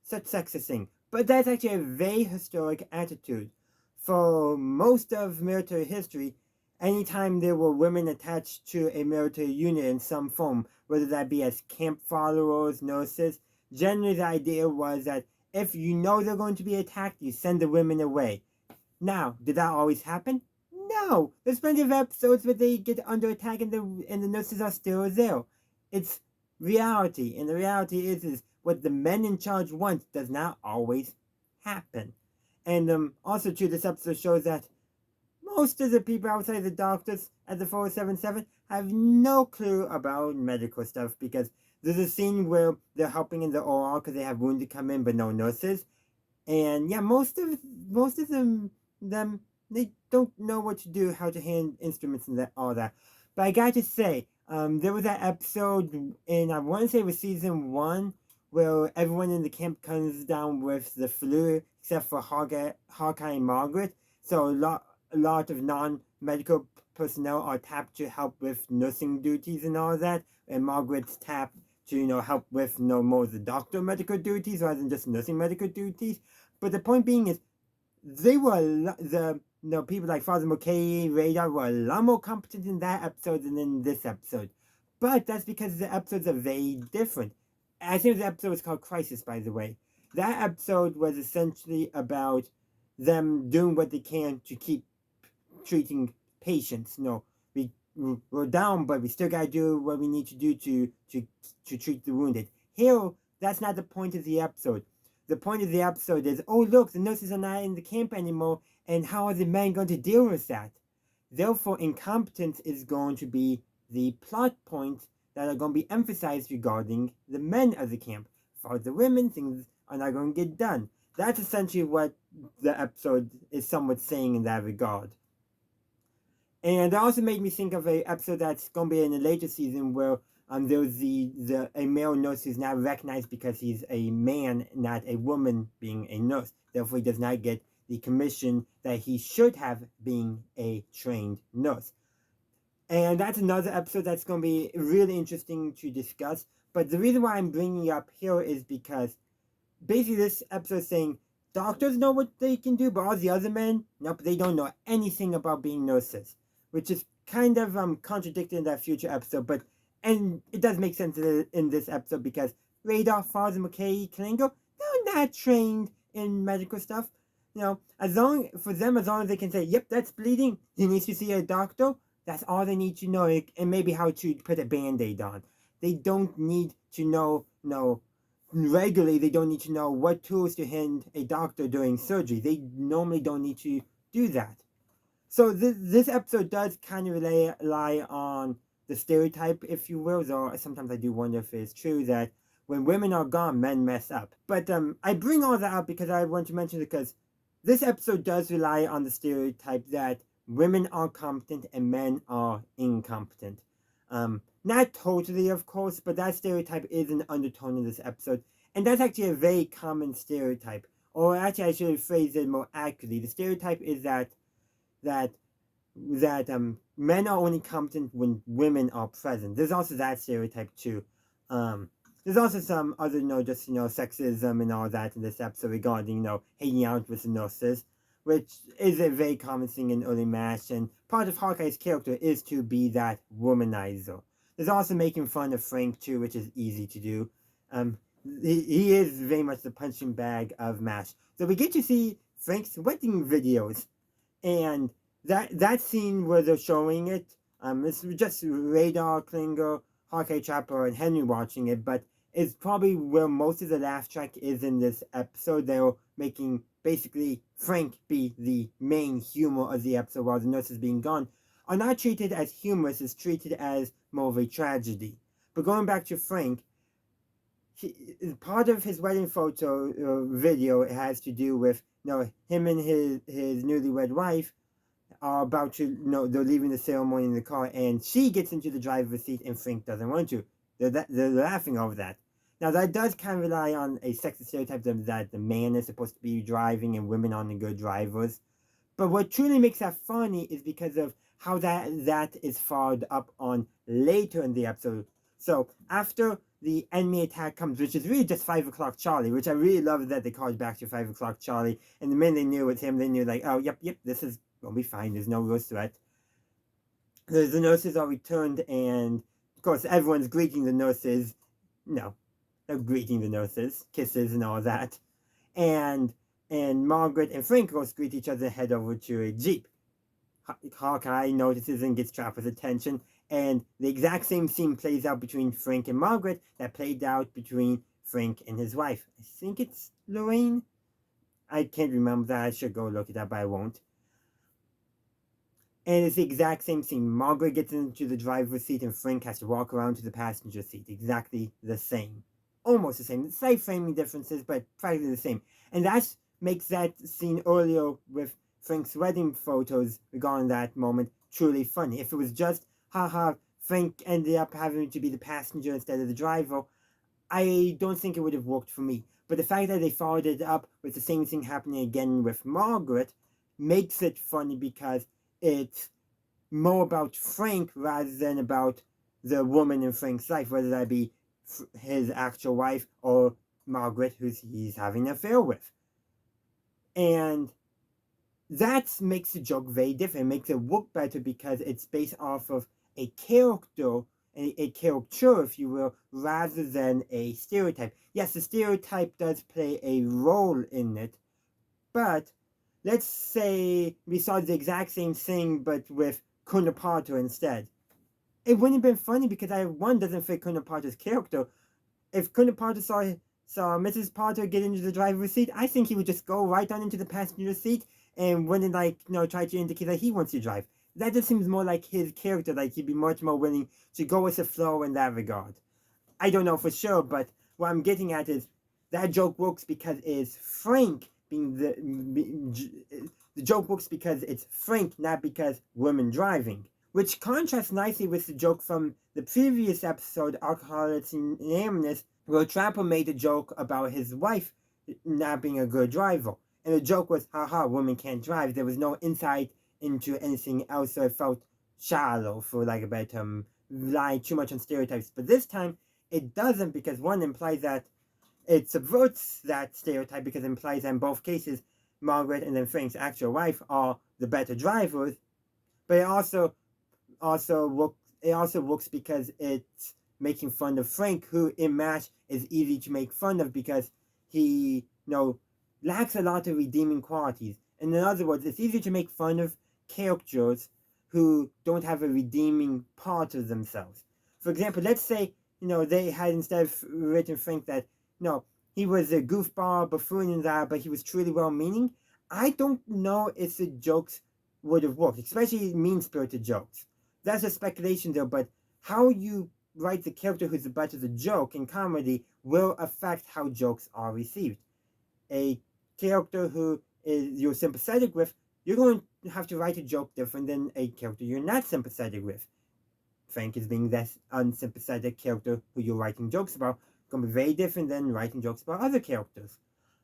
Such sexist thing. But that's actually a very historic attitude. For most of military history, anytime there were women attached to a military unit in some form, whether that be as camp followers, nurses. Generally, the idea was that if you know they're going to be attacked, you send the women away. Now, did that always happen? No. There's plenty of episodes where they get under attack and the nurses are still there. It's reality, and the reality is what the men in charge want does not always happen. And also too, this episode shows that most of the people outside the doctors at the 477 have no clue about medical stuff, because there's a scene where they're helping in the OR because they have wounded come in but no nurses. And yeah, most of them they don't know what to do, how to hand instruments and all that. But I got to say, there was that episode in, I want to say it was season 1, where everyone in the camp comes down with the flu except for Hawkeye and Margaret. So a lot of non-medical personnel are tapped to help with nursing duties and all that, and Margaret's tapped to help with more of the doctor medical duties rather than just nursing medical duties. But the point being is, they were people like Father McKay, Radar were a lot more competent in that episode than in this episode. But that's because the episodes are very different. I think the episode was called Crisis, by the way. That episode was essentially about them doing what they can to keep treating patients. We're down, but we still gotta do what we need to do to treat the wounded. Here, that's not the point of the episode. The point of the episode is, oh look, the nurses are not in the camp anymore, and how are the men going to deal with that? Therefore, incompetence is going to be the plot points that are going to be emphasized regarding the men of the camp. For the women, things are not going to get done. That's essentially what the episode is somewhat saying in that regard. And it also made me think of an episode that's going to be in a later season where there was a male nurse who's not recognized because he's a man, not a woman, being a nurse. Therefore, he does not get the commission that he should have being a trained nurse. And that's another episode that's going to be really interesting to discuss. But the reason why I'm bringing it up here is because basically this episode is saying doctors know what they can do, but all the other men, nope, they don't know anything about being nurses. Which is kind of contradicted in that future episode, and it does make sense in this episode because Radar, Father McKay, Kalingo, they're not trained in medical stuff. As long as they can say, yep, that's bleeding, he needs to see a doctor, that's all they need to know, and maybe how to put a band-aid on. They don't need to know regularly, they don't need to know what tools to hand a doctor during surgery. They normally don't need to do that. So this episode does kind of rely on the stereotype, if you will, though sometimes I do wonder if it's true that when women are gone, men mess up. But I bring all that up because I want to mention it because this episode does rely on the stereotype that women are competent and men are incompetent. Not totally, of course, but that stereotype is an undertone in this episode. And that's actually a very common stereotype. Or actually, I should phrase it more accurately. The stereotype is that men are only competent when women are present. There's also that stereotype too. There's also some other, sexism and all that in this episode regarding, hanging out with the nurses, which is a very common thing in early MASH, and part of Hawkeye's character is to be that womanizer. There's also making fun of Frank too, which is easy to do. He is very much the punching bag of MASH. So we get to see Frank's wedding videos. And that scene where they're showing it, it's just Radar, Klinger, Hawkeye Trapper, and Henry watching it, but it's probably where most of the laugh track is in this episode. They're making basically Frank be the main humor of the episode while the nurses being gone are not treated as humorous, it's treated as more of a tragedy. But going back to Frank, part of his wedding photo video has to do with him and his newlywed wife are about to they're leaving the ceremony in the car, and she gets into the driver's seat and Frank doesn't want to. They're laughing over that. Now that does kind of rely on a sexist stereotype that the man is supposed to be driving and women aren't the good drivers. But what truly makes that funny is because of how that is followed up on later in the episode. So after the enemy attack comes, which is really just 5 o'clock Charlie, which I really love that they called back to 5 o'clock Charlie. And the minute they knew it was him, they knew like, oh, yep, this is going to be fine. There's no real threat. The nurses are returned and Of course, everyone's greeting the nurses. No, they're greeting the nurses, kisses and all that. And Margaret and Frank, of course, greet each other and head over to a jeep. Hawkeye notices and gets Trapper's attention, and the exact same scene plays out between Frank and Margaret that played out between Frank and his wife. I think it's Lorraine. I can't remember that. I should go look it up, but I won't. And it's the exact same scene. Margaret gets into the driver's seat and Frank has to walk around to the passenger seat. Exactly the same. Almost the same. Slight framing differences, but practically the same. And that makes that scene earlier with Frank's wedding photos regarding that moment truly funny. If it was just, haha, Frank ended up having to be the passenger instead of the driver, I don't think it would have worked for me. But the fact that they followed it up with the same thing happening again with Margaret makes it funny because it's more about Frank rather than about the woman in Frank's life, whether that be his actual wife or Margaret, who he's having an affair with. And that makes the joke very different. It makes it work better because it's based off of a character, a caricature, if you will, rather than a stereotype. Yes, the stereotype does play a role in it, but let's say we saw the exact same thing but with Kuna Potter instead. It wouldn't have been funny because one doesn't fit Kuna Potter's character. If Kuna Potter saw Mrs. Potter get into the driver's seat, I think he would just go right on into the passenger seat and wouldn't try to indicate that he wants to drive. That just seems more like his character, like he'd be much more willing to go with the flow in that regard. I don't know for sure, but what I'm getting at is that joke works because it's Frank being the joke works because it's Frank, not because women driving. Which contrasts nicely with the joke from the previous episode, Alcoholics Unanimous, where Trapper made a joke about his wife not being a good driver. And the joke was, haha, women can't drive. There was no insight into anything else, so it felt shallow, for like a better term, relying too much on stereotypes. But this time, it doesn't, because one implies that it subverts that stereotype because it implies that in both cases, Margaret and then Frank's actual wife are the better drivers. But it also works because it's making fun of Frank, who in MASH is easy to make fun of because he, lacks a lot of redeeming qualities. And in other words, it's easy to make fun of characters who don't have a redeeming part of themselves. For example, let's say, they had instead of written Frank that, he was a goofball, buffoon and that, but he was truly well-meaning. I don't know if the jokes would have worked, especially mean-spirited jokes. That's a speculation though, but how you write the character who's the butt of the joke in comedy will affect how jokes are received. A character who you're sympathetic with, you're going to have to write a joke different than a character you're not sympathetic with. Frank is being that unsympathetic character who you're writing jokes about. It's going to be very different than writing jokes about other characters.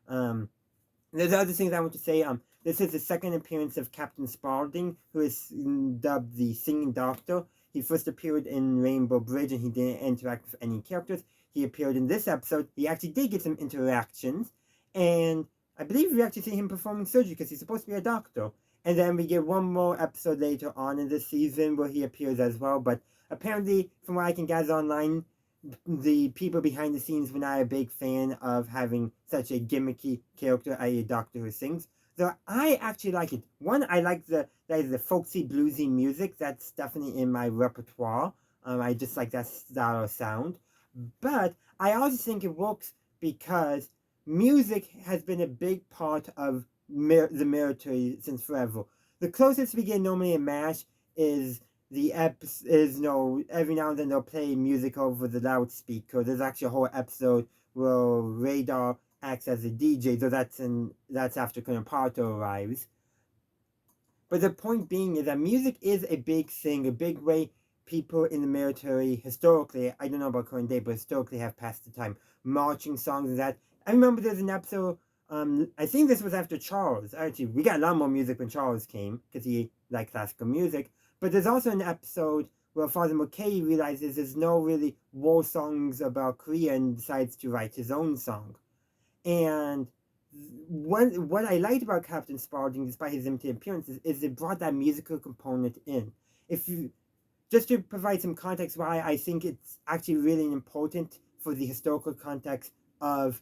There's other things I want to say. This is the second appearance of Captain Spaulding, who is dubbed the Singing Doctor. He first appeared in Rainbow Bridge and he didn't interact with any characters. He appeared in this episode. He actually did get some interactions. And I believe we actually see him performing surgery because he's supposed to be a doctor. And then we get one more episode later on in this season where he appears as well. But apparently, from what I can gather online, the people behind the scenes were not a big fan of having such a gimmicky character, i.e. a doctor who sings. So I actually like it. One, I like the folksy, bluesy music. That's definitely in my repertoire. I just like that style of sound. But I also think it works because music has been a big part of the military since forever. The closest we get normally in MASH is every now and then they'll play music over the loudspeaker. There's actually a whole episode where Radar acts as a DJ, so that's after Potter arrives. But the point being is that music is a big thing, a big way people in the military historically, I don't know about current day, but historically have passed the time. Marching songs and that. I remember there's an episode, I think this was after Charles. Actually, we got a lot more music when Charles came, because he liked classical music. But there's also an episode where Father McKay realizes there's no really war songs about Korea and decides to write his own song. And what I liked about Captain Spaulding, despite his limited appearances, is it brought that musical component in. just to provide some context why I think it's actually really important for the historical context of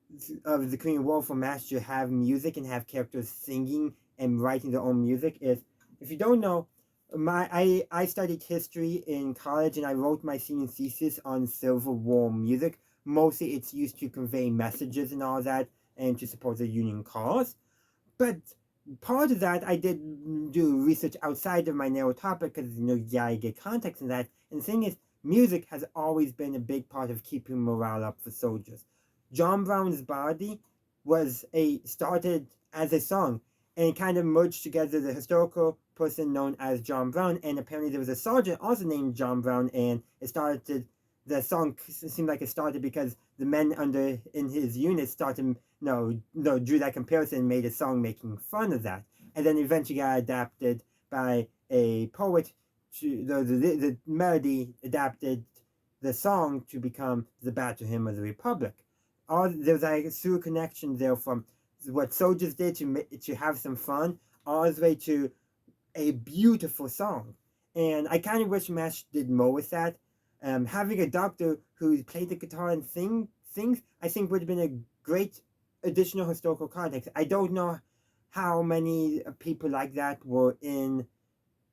the Korean War for MASH to have music and have characters singing and writing their own music is, if you don't know, I studied history in college and I wrote my senior thesis on Civil War music. Mostly it's used to convey messages and all that and to support the Union cause. But part of that, I did do research outside of my narrow topic because, you gotta get context in that. And the thing is, music has always been a big part of keeping morale up for soldiers. John Brown's Body started as a song, and it kind of merged together the historical person known as John Brown, and apparently there was a sergeant also named John Brown, and the song seemed like it started because the men in his unit started, drew that comparison and made a song making fun of that, and then eventually got adapted by a poet. The melody adapted the song to become the Battle Hymn of the Republic. There's like a through connection there from what soldiers did to have some fun, all the way to a beautiful song. And I kind of wish MASH did more with that. Having a doctor who played the guitar and sings, I think would have been a great additional historical context. I don't know how many people like that were in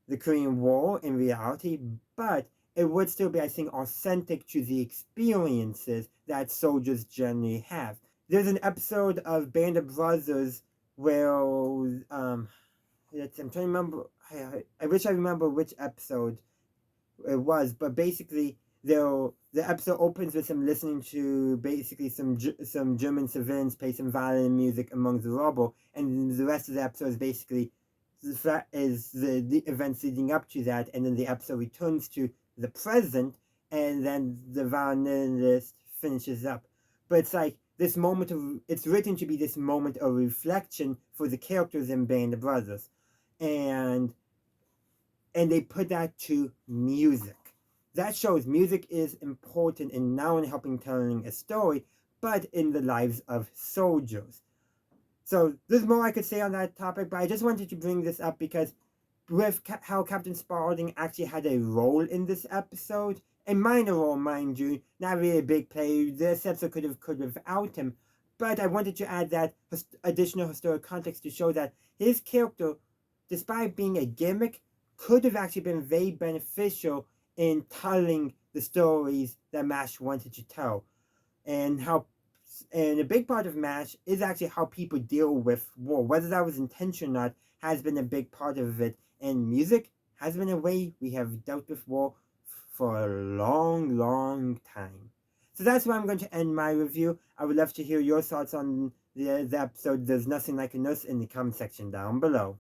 the Korean War in reality, but it would still be, I think, authentic to the experiences that soldiers generally have. There's an episode of Band of Brothers where, I'm trying to remember, I wish I remember which episode it was, but basically, the episode opens with them listening to basically some German civilians play some violin music among the rubble, and the rest of the episode is basically the events leading up to that, and then the episode returns to the present, and then the violinist finishes up. But it's like this moment it's written to be this moment of reflection for the characters in Band of Brothers, and they put that to music. That shows music is important in not only helping telling a story, but in the lives of soldiers. So there's more I could say on that topic, but I just wanted to bring this up because with how Captain Spaulding actually had a role in this episode, a minor role, mind you, not really a big play. This episode could have without him, but I wanted to add that additional historical context to show that his character, despite being a gimmick, could have actually been very beneficial in telling the stories that MASH wanted to tell, and a big part of MASH is actually how people deal with war. Whether that was intentional or not has been a big part of it, and music has been a way we have dealt with war for a long, long time. So that's where I'm going to end my review. I would love to hear your thoughts on the episode There's Nothing Like a Nurse in the comment section down below.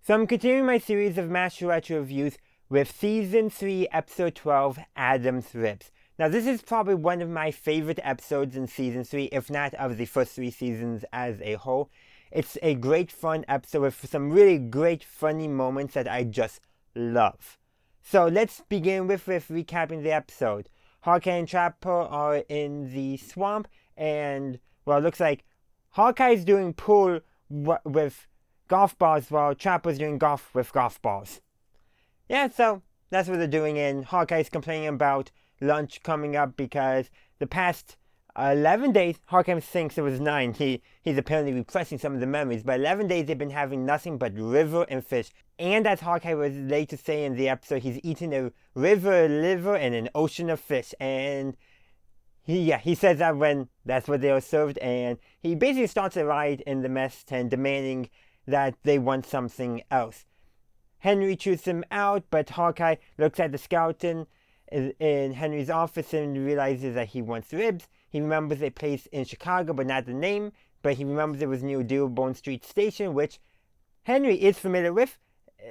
So I'm continuing my series of MASH retro reviews with Season 3, Episode 12, Adam's Ribs. Now this is probably one of my favorite episodes in Season 3, if not of the first 3 seasons as a whole. It's a great fun episode with some really great funny moments that I just love. So let's begin with recapping the episode. Hawkeye and Trapper are in the swamp, and, well, it looks like Hawkeye's doing pool with golf balls while Trapper's doing golf with golf balls. Yeah, so that's what they're doing, and Hawkeye's complaining about lunch coming up because the past 11 days, Hawkeye thinks it was 9. He's apparently repressing some of the memories, but 11 days they've been having nothing but river and fish. And as Hawkeye was later say in the episode, he's eaten a river, liver, and an ocean of fish. And he says that when that's what they are served, and he basically starts a riot in the mess tent demanding that they want something else. Henry chews him out, but Hawkeye looks at the skeleton in Henry's office and realizes that he wants ribs. He remembers a place in Chicago, but not the name, but he remembers it was near Dearborn Street Station, which Henry is familiar with,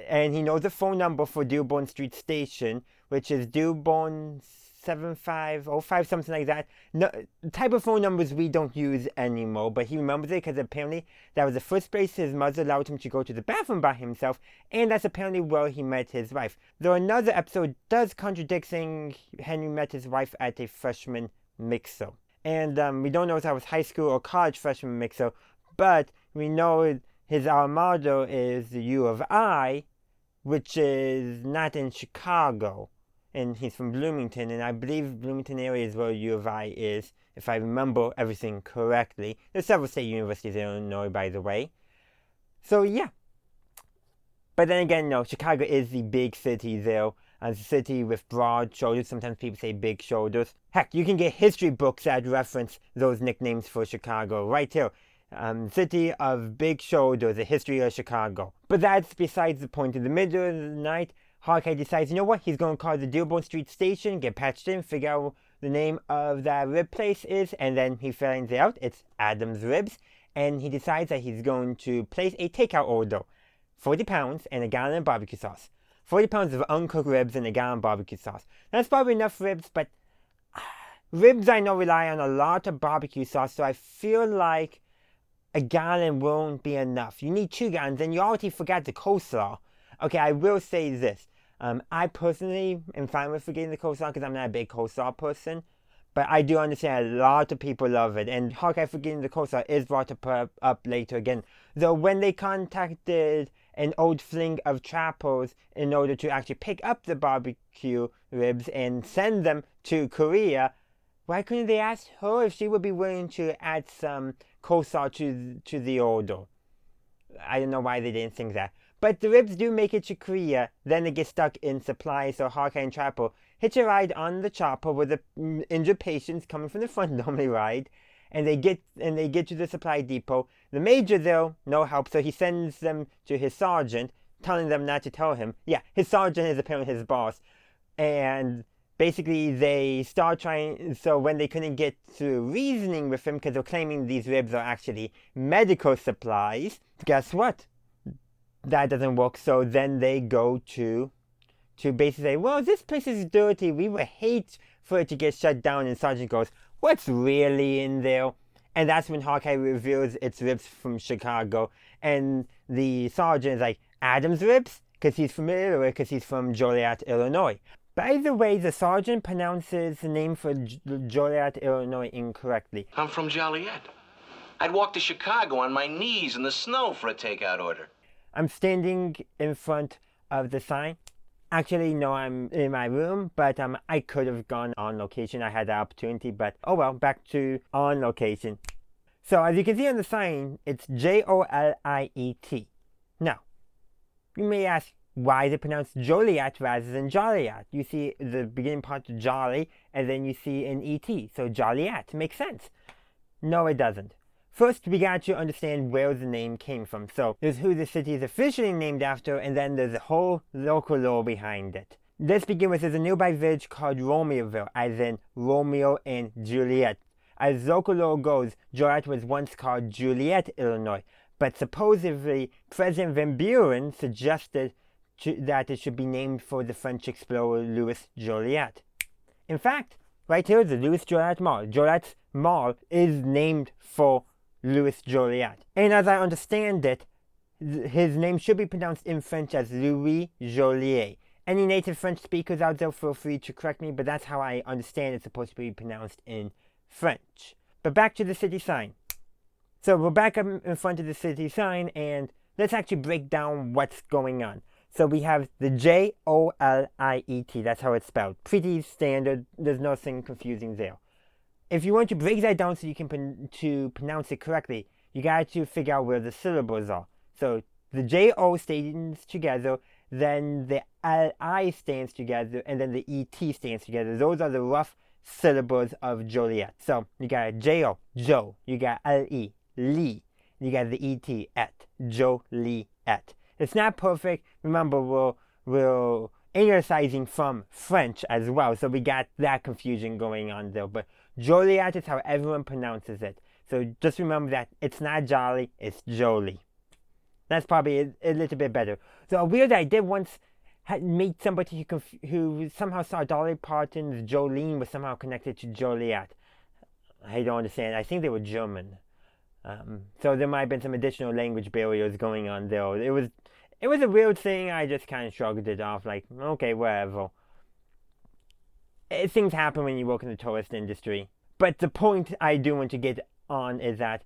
and he knows the phone number for Dearborn Street Station, which is Dearborn 7505, something like that. No, the type of phone numbers we don't use anymore, but he remembers it because apparently that was the first place his mother allowed him to go to the bathroom by himself, and that's apparently where he met his wife. Though another episode does contradict saying Henry met his wife at a freshman mixer. And we don't know if that was high school or college freshman mixer, but we know his alma mater is the U of I, which is not in Chicago. And he's from Bloomington, and I believe Bloomington area is where U of I is, if I remember everything correctly. There's several state universities in Illinois, by the way. So yeah. But then again, no, Chicago is the big city there. As a city with broad shoulders. Sometimes people say big shoulders. Heck, you can get history books that reference those nicknames for Chicago right here. City of big shoulders, the history of Chicago. But that's besides the point. In the middle of the night, Hawkeye decides, you know what, he's going to call the Dearborn Street Station, get patched in, figure out the name of that rib place is, and then he finds out it's Adam's Ribs, and he decides that he's going to place a takeout order. 40 pounds and a gallon of barbecue sauce. 40 pounds of uncooked ribs and a gallon of barbecue sauce. That's probably enough ribs, but ribs I know rely on a lot of barbecue sauce, so I feel like a gallon won't be enough. You need 2 gallons, and you already forgot the coleslaw. Okay, I will say this. I personally am fine with forgetting the coleslaw because I'm not a big coleslaw person. But I do understand a lot of people love it. And Hawkeye forgetting the coleslaw is brought up later again. Though when they contacted an old fling of trappers in order to actually pick up the barbecue ribs and send them to Korea, why couldn't they ask her if she would be willing to add some coleslaw to the order? I don't know why they didn't think that. But the ribs do make it to Korea, then they get stuck in supply, so Hawkeye and Trapper hitch a ride on the chopper where the injured patients coming from the front normally ride, and they get to the supply depot. The major, though, no help, so he sends them to his sergeant, telling them not to tell him. Yeah, his sergeant is apparently his boss, and basically they start trying, so when they couldn't get through reasoning with him, because they're claiming these ribs are actually medical supplies, guess what? That doesn't work, so then they go to basically say, well, this place is dirty, we would hate for it to get shut down, and Sergeant goes, what's really in there? And that's when Hawkeye reveals it's ribs from Chicago, and the Sergeant is like, Adam's Ribs? Because he's familiar with it, because he's from Joliet, Illinois. By the way, the Sergeant pronounces the name for Joliet, Illinois incorrectly. I'm from Joliet. I'd walk to Chicago on my knees in the snow for a takeout order. I'm standing in front of the sign. Actually, no, I'm in my room, but I could have gone on location. I had the opportunity, but oh well, back to on location. So as you can see on the sign, it's Joliet. Now, you may ask, why is it pronounced Joliet rather than Joliet? You see the beginning part of Jolly, and then you see an E-T, so Joliet. Makes sense. No, it doesn't. First, we got to understand where the name came from. So, there's who the city is officially named after, and then there's a whole local lore behind it. Let's begin with, there's a nearby village called Romeoville, as in Romeo and Juliet. As local lore goes, Joliet was once called Juliet, Illinois, but supposedly President Van Buren suggested that it should be named for the French explorer Louis Joliet. In fact, right here, the Louis Joliet Mall. Joliet's Mall is named for Louis Joliet. And as I understand it, his name should be pronounced in French as Louis Joliet. Any native French speakers out there, feel free to correct me, but that's how I understand it's supposed to be pronounced in French. But back to the city sign. So we're back up in front of the city sign, and let's actually break down what's going on. So we have the Joliet, that's how it's spelled. Pretty standard, there's nothing confusing there. If you want to break that down so you can to pronounce it correctly, you got to figure out where the syllables are. So the J-O stands together, then the L-I stands together, and then the E-T stands together. Those are the rough syllables of Joliet. So you got J-O, Joe. You got L-E, Lee. You got the E-T, et, Joliet. It's not perfect. Remember, we're anglicizing from French as well, so we got that confusion going on there. But Joliet is how everyone pronounces it. So just remember that it's not Jolly, it's Jolie. That's probably a little bit better. So a weird idea once had meet somebody who somehow saw Dolly Parton's Jolene was somehow connected to Joliet. I don't understand. I think they were German. So there might have been some additional language barriers going on there. It was a weird thing. I just kind of shrugged it off like, okay, whatever. Things happen when you work in the tourist industry. But the point I do want to get on is that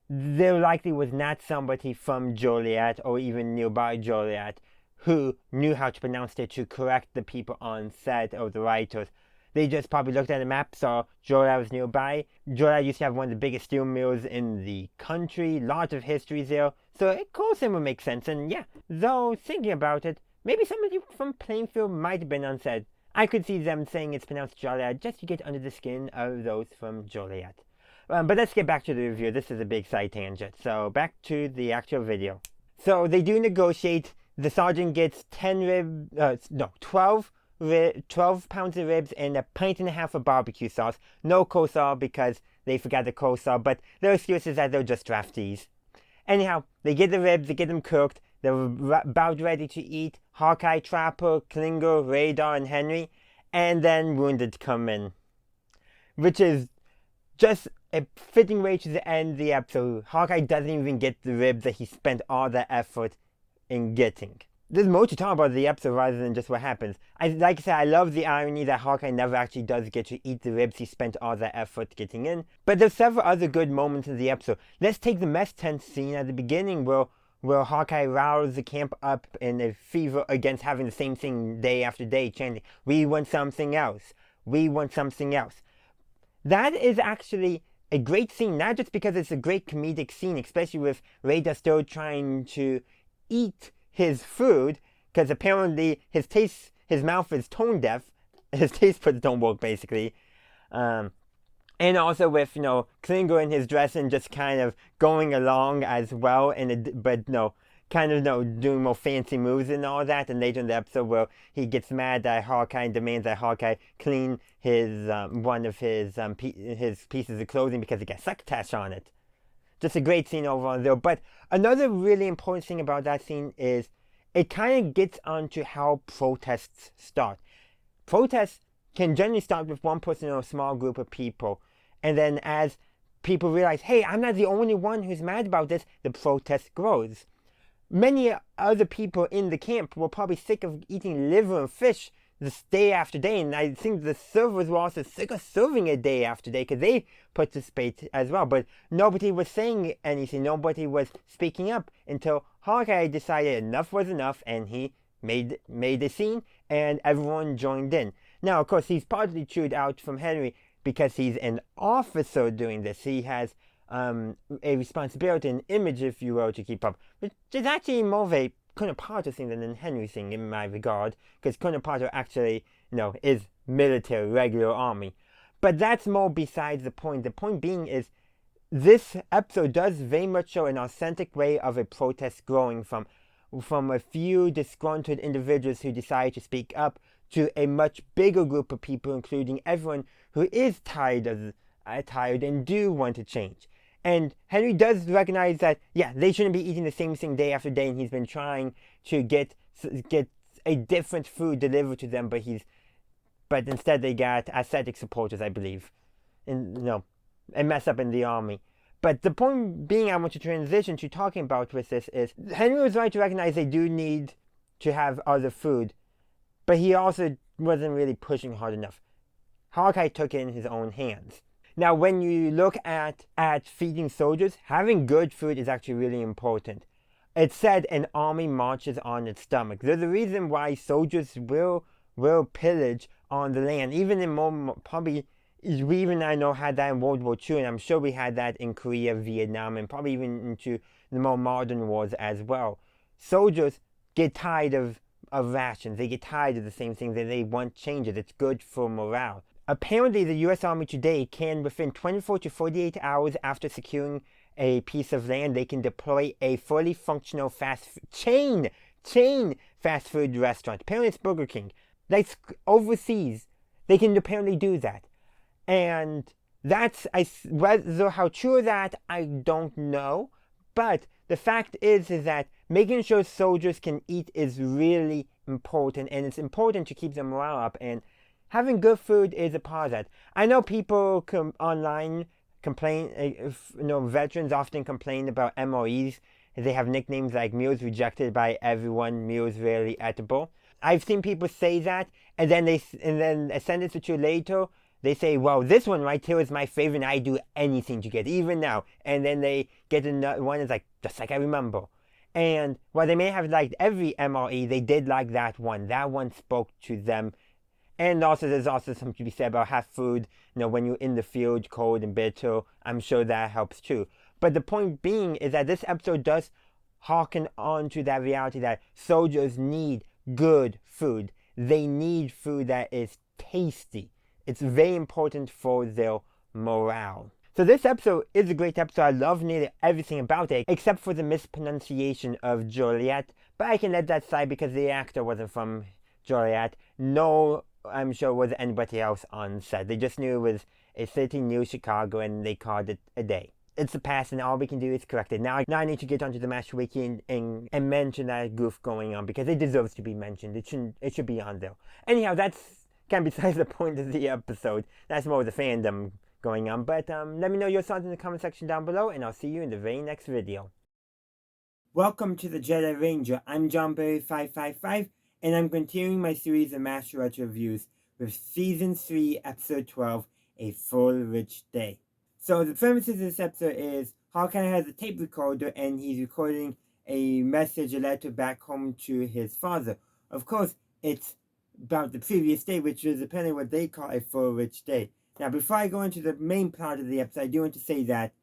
there likely was not somebody from Joliet or even nearby Joliet who knew how to pronounce it to correct the people on set or the writers. They just probably looked at a map, saw Georgia was nearby. Georgia used to have one of the biggest steel mills in the country, lots of history there, so of course it would make sense. And yeah, though thinking about it, maybe somebody from Plainfield might have been on set. I could see them saying it's pronounced Joliet just to get under the skin of those from Joliet. But let's get back to the review. This is a big side tangent. So back to the actual video. So they do negotiate. The sergeant gets 12 pounds of ribs and a pint and a half of barbecue sauce. No coleslaw because they forgot the coleslaw, but their excuse is that they're just draftees. Anyhow, they get the ribs, they get them cooked, they're about ready to eat. Hawkeye, Trapper, Klinger, Radar, and Henry, and then Wounded come in. Which is just a fitting way to end the episode. Hawkeye doesn't even get the ribs that he spent all that effort in getting. There's more to talk about the episode rather than just what happens. Like I said, I love the irony that Hawkeye never actually does get to eat the ribs he spent all that effort getting in. But there's several other good moments in the episode. Let's take the mess tent scene at the beginning where Hawkeye riles the camp up in a fever against having the same thing day after day, chanting, "We want something else. We want something else." That is actually a great scene, not just because it's a great comedic scene, especially with Radar still trying to eat his food, because apparently his mouth is tone deaf. His taste buds don't work, basically. And also with, Klinger in his dress and just kind of going along as well, doing more fancy moves and all that. And later in the episode where he gets mad at Hawkeye and demands that Hawkeye clean his one of his pieces of clothing because he got succotash on it. Just a great scene overall there. But another really important thing about that scene is it kind of gets onto how protests start. Protests can generally start with one person or a small group of people. And then as people realize, hey, I'm not the only one who's mad about this, the protest grows. Many other people in the camp were probably sick of eating liver and fish this day after day, and I think the servers were also sick of serving it day after day because they participate as well. But nobody was saying anything, nobody was speaking up until Hawkeye decided enough was enough, and he made a scene, and everyone joined in. Now, of course, he's partly chewed out from Henry because he's an officer doing this. He has a responsibility, an image, if you will, to keep up, which is actually more of a Colonel Potter thing than a Henry thing in my regard, because Colonel Potter actually, is military, regular army. But that's more besides the point. The point being is this episode does very much show an authentic way of a protest growing from a few disgruntled individuals who decide to speak up to a much bigger group of people, including everyone who is tired and do want to change. And Henry does recognize that, they shouldn't be eating the same thing day after day, and he's been trying to get a different food delivered to them, but instead they got ascetic supporters, I believe, and a mess up in the army. But the point being I want to transition to talking about with this is Henry was right to recognize they do need to have other food, but he also wasn't really pushing hard enough. Hawkeye took it in his own hands. Now, when you look at feeding soldiers, having good food is actually really important. It's said an army marches on its stomach. There's a reason why soldiers will pillage on the land. Even in we even I know had that in World War II, and I'm sure we had that in Korea, Vietnam, and probably even into the more modern wars as well. Soldiers get tired of rations. They get tired of the same things, and they want changes. It's good for morale. Apparently, the U.S. Army today can, within 24 to 48 hours after securing a piece of land, they can deploy a fully functional chain fast food restaurant. Apparently, it's Burger King. That's overseas. They can apparently do that. And that's, whether how true that, I don't know. But the fact is that making sure soldiers can eat is really important. And it's important to keep the morale up. And having good food is a part of that. I know people online complain, veterans often complain about MOEs. They have nicknames like meals rejected by everyone, meals rarely edible. I've seen people say that, and then a sentence or two later, they say, well, this one right here is my favorite, and I do anything to get, even now. And then they get another one that's like, just like I remember. And while they may have liked every MRE, they did like that one. That one spoke to them. And also, there's also something to be said about have food. When you're in the field, cold and bitter, I'm sure that helps too. But the point being is that this episode does harken on to that reality that soldiers need good food. They need food that is tasty. It's very important for their morale. So this episode is a great episode. I love nearly everything about it, except for the mispronunciation of Joliet. But I can let that slide because the actor wasn't from Joliet. No, I'm sure, was anybody else on set. They just knew it was a city near Chicago and they called it a day. It's the past and all we can do is correct it. Now I need to get onto the Match Wiki and mention that goof going on because it deserves to be mentioned. It should be on there. Anyhow, that's kind of besides the point of the episode. That's more of the fandom going on. But let me know your thoughts in the comment section down below and I'll see you in the very next video. Welcome to the Jedi Ranger. I'm JohnBerry555 and I'm continuing my series of Master Retro reviews with Season 3, Episode 12, A Full Rich Day. So the premise of this episode is Hawkeye has a tape recorder and he's recording a message, a letter back home to his father. Of course, it's about the previous day, which is apparently what they call a full rich day. Now, before I go into the main plot of the episode, I do want to say that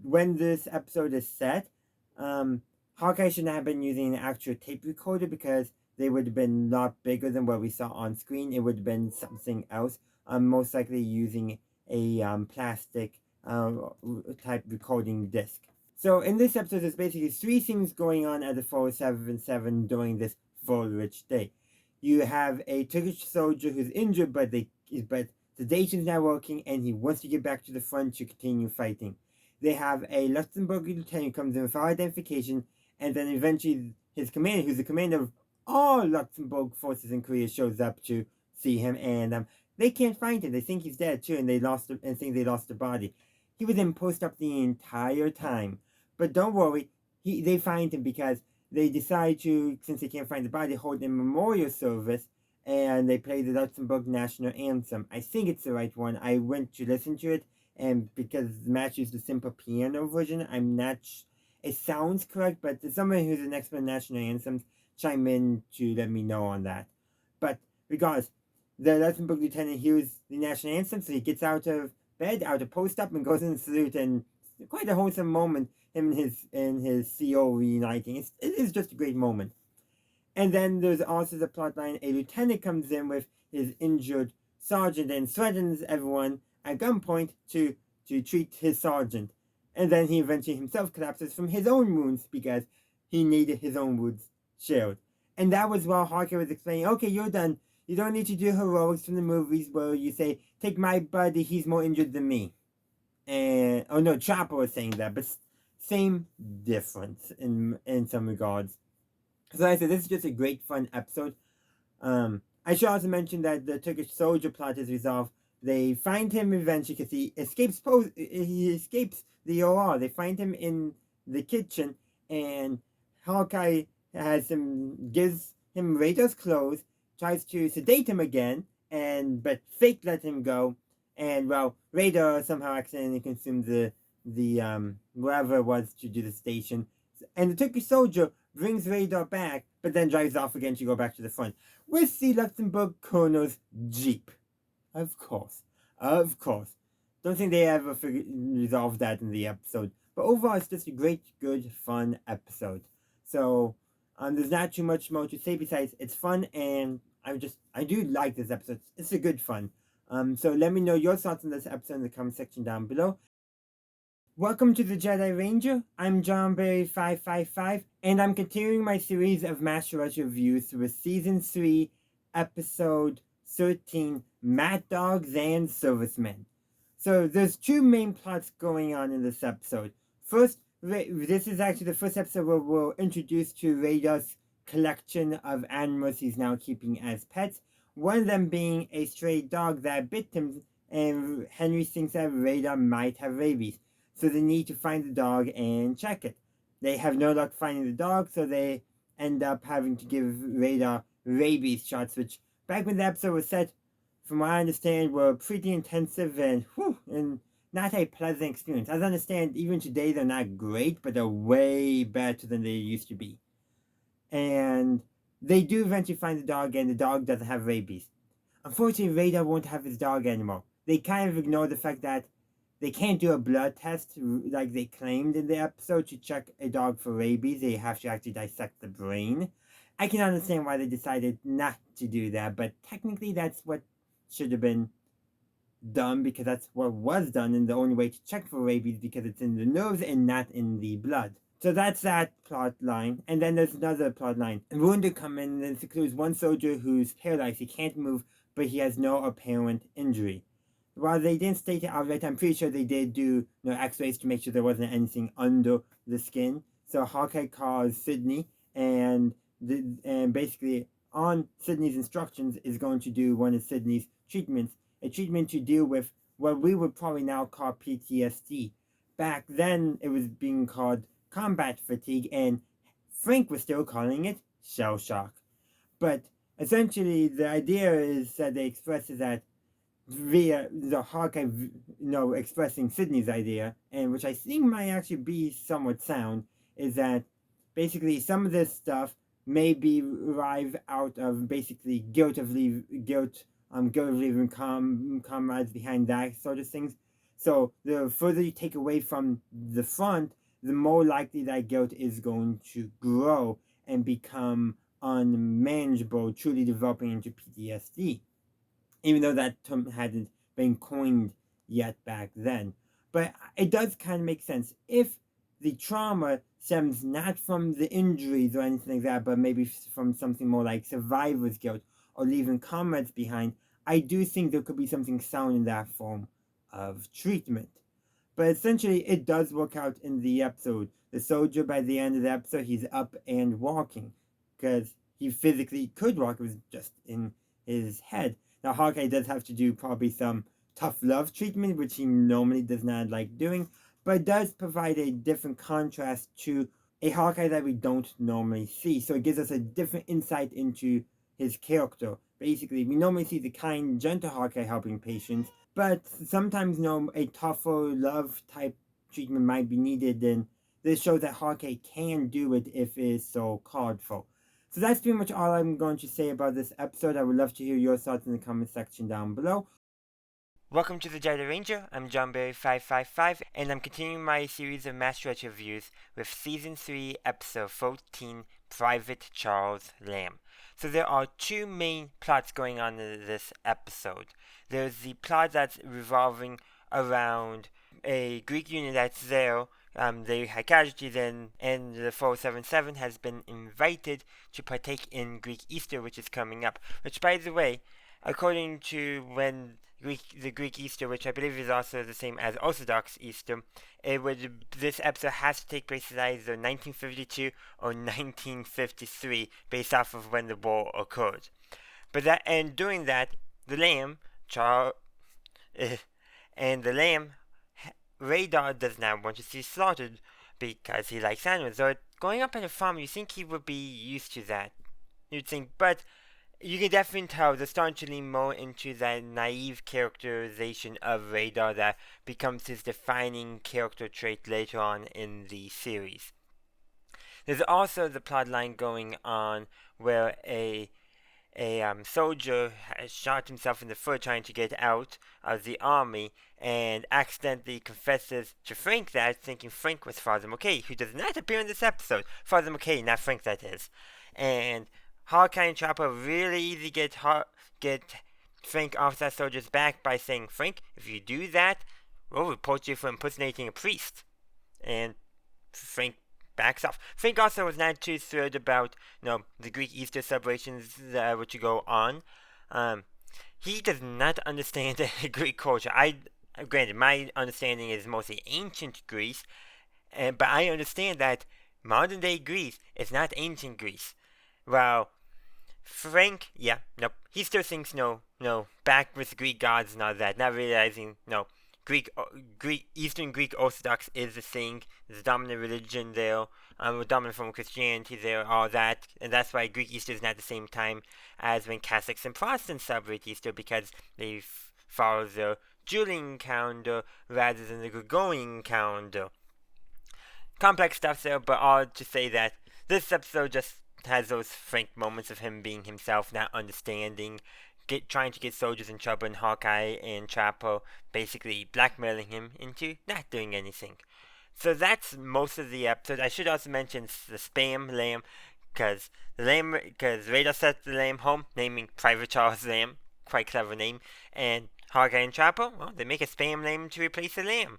when this episode is set, Hawkeye should not have been using an actual tape recorder because they would have been a lot bigger than what we saw on screen. It would have been something else, most likely using a plastic type recording disc. So in this episode, there's basically 3 things going on at the 477 during this full rich day. You have a Turkish soldier who's injured, but sedation's not working, and he wants to get back to the front to continue fighting. They have a Luxembourg lieutenant who comes in without identification, and then eventually his commander, who's the commander of all Luxembourg forces in Korea, shows up to see him, and they can't find him. They think he's dead too, and think they lost the body. He was in post-up the entire time, but don't worry, they find him because they decide to, since they can't find the body, hold a memorial service, and they play the Luxembourg national anthem. I think it's the right one. I went to listen to it, and because the match used the simple piano version, I'm not. It sounds correct, but somebody who's an expert in national anthems, chime in to let me know on that. But regardless, the Luxembourg lieutenant hears the national anthem, so he gets out of bed, out of post-up, and goes in the salute, and quite a wholesome moment, him and his CO reuniting. It is just a great moment. And then there's also the plotline, a lieutenant comes in with his injured sergeant and threatens everyone at gunpoint to treat his sergeant. And then he eventually himself collapses from his own wounds because he needed his own wounds shared. And that was while Hawkeye was explaining, okay, you're done. You don't need to do heroics from the movies where you say, take my buddy, he's more injured than me. And, oh no, Chopper was saying that, but same difference in some regards. So like I said, this is just a great fun episode. I should also mention that the Turkish soldier plot is resolved. They find him eventually because he escapes the OR. They find him in the kitchen, and Hawkeye gives him Radar's clothes, tries to sedate him again, but Fake let him go, and well, Radar somehow accidentally consumes the wherever it was to do the station, and the Turkish soldier brings Radar back, but then drives off again to go back to the front with the Luxembourg colonel's jeep. Of course. Don't think they ever resolved that in the episode. But overall, it's just a great, good, fun episode. So, there's not too much more to say besides it's fun, and I do like this episode. It's a good fun. So let me know your thoughts on this episode in the comment section down below. Welcome to the Jedi Ranger. I'm JohnBerry555, and I'm continuing my series of Master Retro reviews with Season 3, Episode 13, Mad Dogs and Servicemen. So there's 2 main plots going on in this episode. First, this is actually the first episode where we're introduced to Radar's collection of animals he's now keeping as pets. One of them being a stray dog that bit him, and Henry thinks that Radar might have rabies. So they need to find the dog and check it. They have no luck finding the dog, so they end up having to give Radar rabies shots, which back when the episode was set, from what I understand, were pretty intensive and not a pleasant experience. As I understand, even today they're not great, but they're way better than they used to be. And they do eventually find the dog, and the dog doesn't have rabies. Unfortunately, Radar won't have his dog anymore. They kind of ignore the fact that they can't do a blood test like they claimed in the episode to check a dog for rabies. They have to actually dissect the brain. I can understand why they decided not to do that, but technically that's what should have been done, because that's what was done, and the only way to check for rabies because it's in the nerves and not in the blood. So that's that plot line. And then there's another plot line. And wounded come in, and this includes one soldier who's paralyzed. He can't move, but he has no apparent injury. While they didn't state it outright, I'm pretty sure they did do x-rays to make sure there wasn't anything under the skin. So Hawkeye calls Sydney, and basically on Sydney's instructions is going to do one of Sydney's treatments, a treatment to deal with what we would probably now call PTSD. Back then, it was being called combat fatigue, and Frank was still calling it shell shock. But essentially, the idea is that they express is that via the Hawkeye, expressing Sydney's idea, and which I think might actually be somewhat sound, is that basically some of this stuff may be arrived out of basically guilt of leaving comrades behind, that sort of things. So the further you take away from the front, the more likely that guilt is going to grow and become unmanageable, truly developing into PTSD. Even though that term hadn't been coined yet back then. But it does kind of make sense. If the trauma stems not from the injuries or anything like that, but maybe from something more like survivor's guilt or leaving comrades behind, I do think there could be something sound in that form of treatment. But essentially, it does work out in the episode. The soldier, by the end of the episode, he's up and walking, because he physically could walk. It was just in his head. Now, Hawkeye does have to do probably some tough love treatment, which he normally does not like doing, but it does provide a different contrast to a Hawkeye that we don't normally see. So it gives us a different insight into his character. Basically, we normally see the kind, gentle Hawkeye helping patients, but sometimes, a tougher love type treatment might be needed, and this shows that Hawkeye can do it if it is so called for. So that's pretty much all I'm going to say about this episode. I would love to hear your thoughts in the comment section down below. Welcome to the Jedi Ranger. I'm JohnBerry555, and I'm continuing my series of Masterwatch reviews with Season 3, Episode 14, Private Charles Lamb. So there are two main plots going on in this episode. There's the plot that's revolving around a Greek unit that's there. They had casualties, and the 477 has been invited to partake in Greek Easter, which is coming up. Which, by the way, according to the Greek Easter, which I believe is also the same as Orthodox Easter, this episode has to take place in either 1952 or 1953, based off of when the war occurred. And during that, the Lamb, Radar does not want to see slaughtered because he likes animals. So growing up on a farm, you think he would be used to that. You'd think, but you can definitely tell they're starting to lean more into that naive characterization of Radar that becomes his defining character trait later on in the series. There's also the plotline going on where a soldier has shot himself in the foot trying to get out of the army, and accidentally confesses to Frank that, thinking Frank was Father McKay, who does not appear in this episode. Father McKay, not Frank, that is. And Hawkeye and Chopper really easy get Frank off that soldier's back by saying, Frank, if you do that, we'll report you for impersonating a priest. And Frank backs off. Frank also was not too thrilled about, the Greek Easter celebrations which go on. He does not understand Greek culture. Granted, my understanding is mostly ancient Greece, but I understand that modern day Greece is not ancient Greece. Well, Frank, he still thinks back with Greek gods and all that, not realizing, Eastern Greek Orthodox is the thing, the dominant religion there, dominant form of Christianity there, all that, and that's why Greek Easter is not the same time as when Catholics and Protestants celebrate Easter, because they follow the Julian calendar rather than the Gregorian calendar. Complex stuff there, but all to say that this episode just has those frank moments of him being himself, not understanding, trying to get soldiers in trouble, and Hawkeye and Trapper basically blackmailing him into not doing anything. So that's most of the episode. I should also mention the spam lamb, because Radar sets the lamb home, naming Private Charles Lamb, quite clever name, and Hawkeye and Trapper, well, they make a spam lamb to replace the lamb.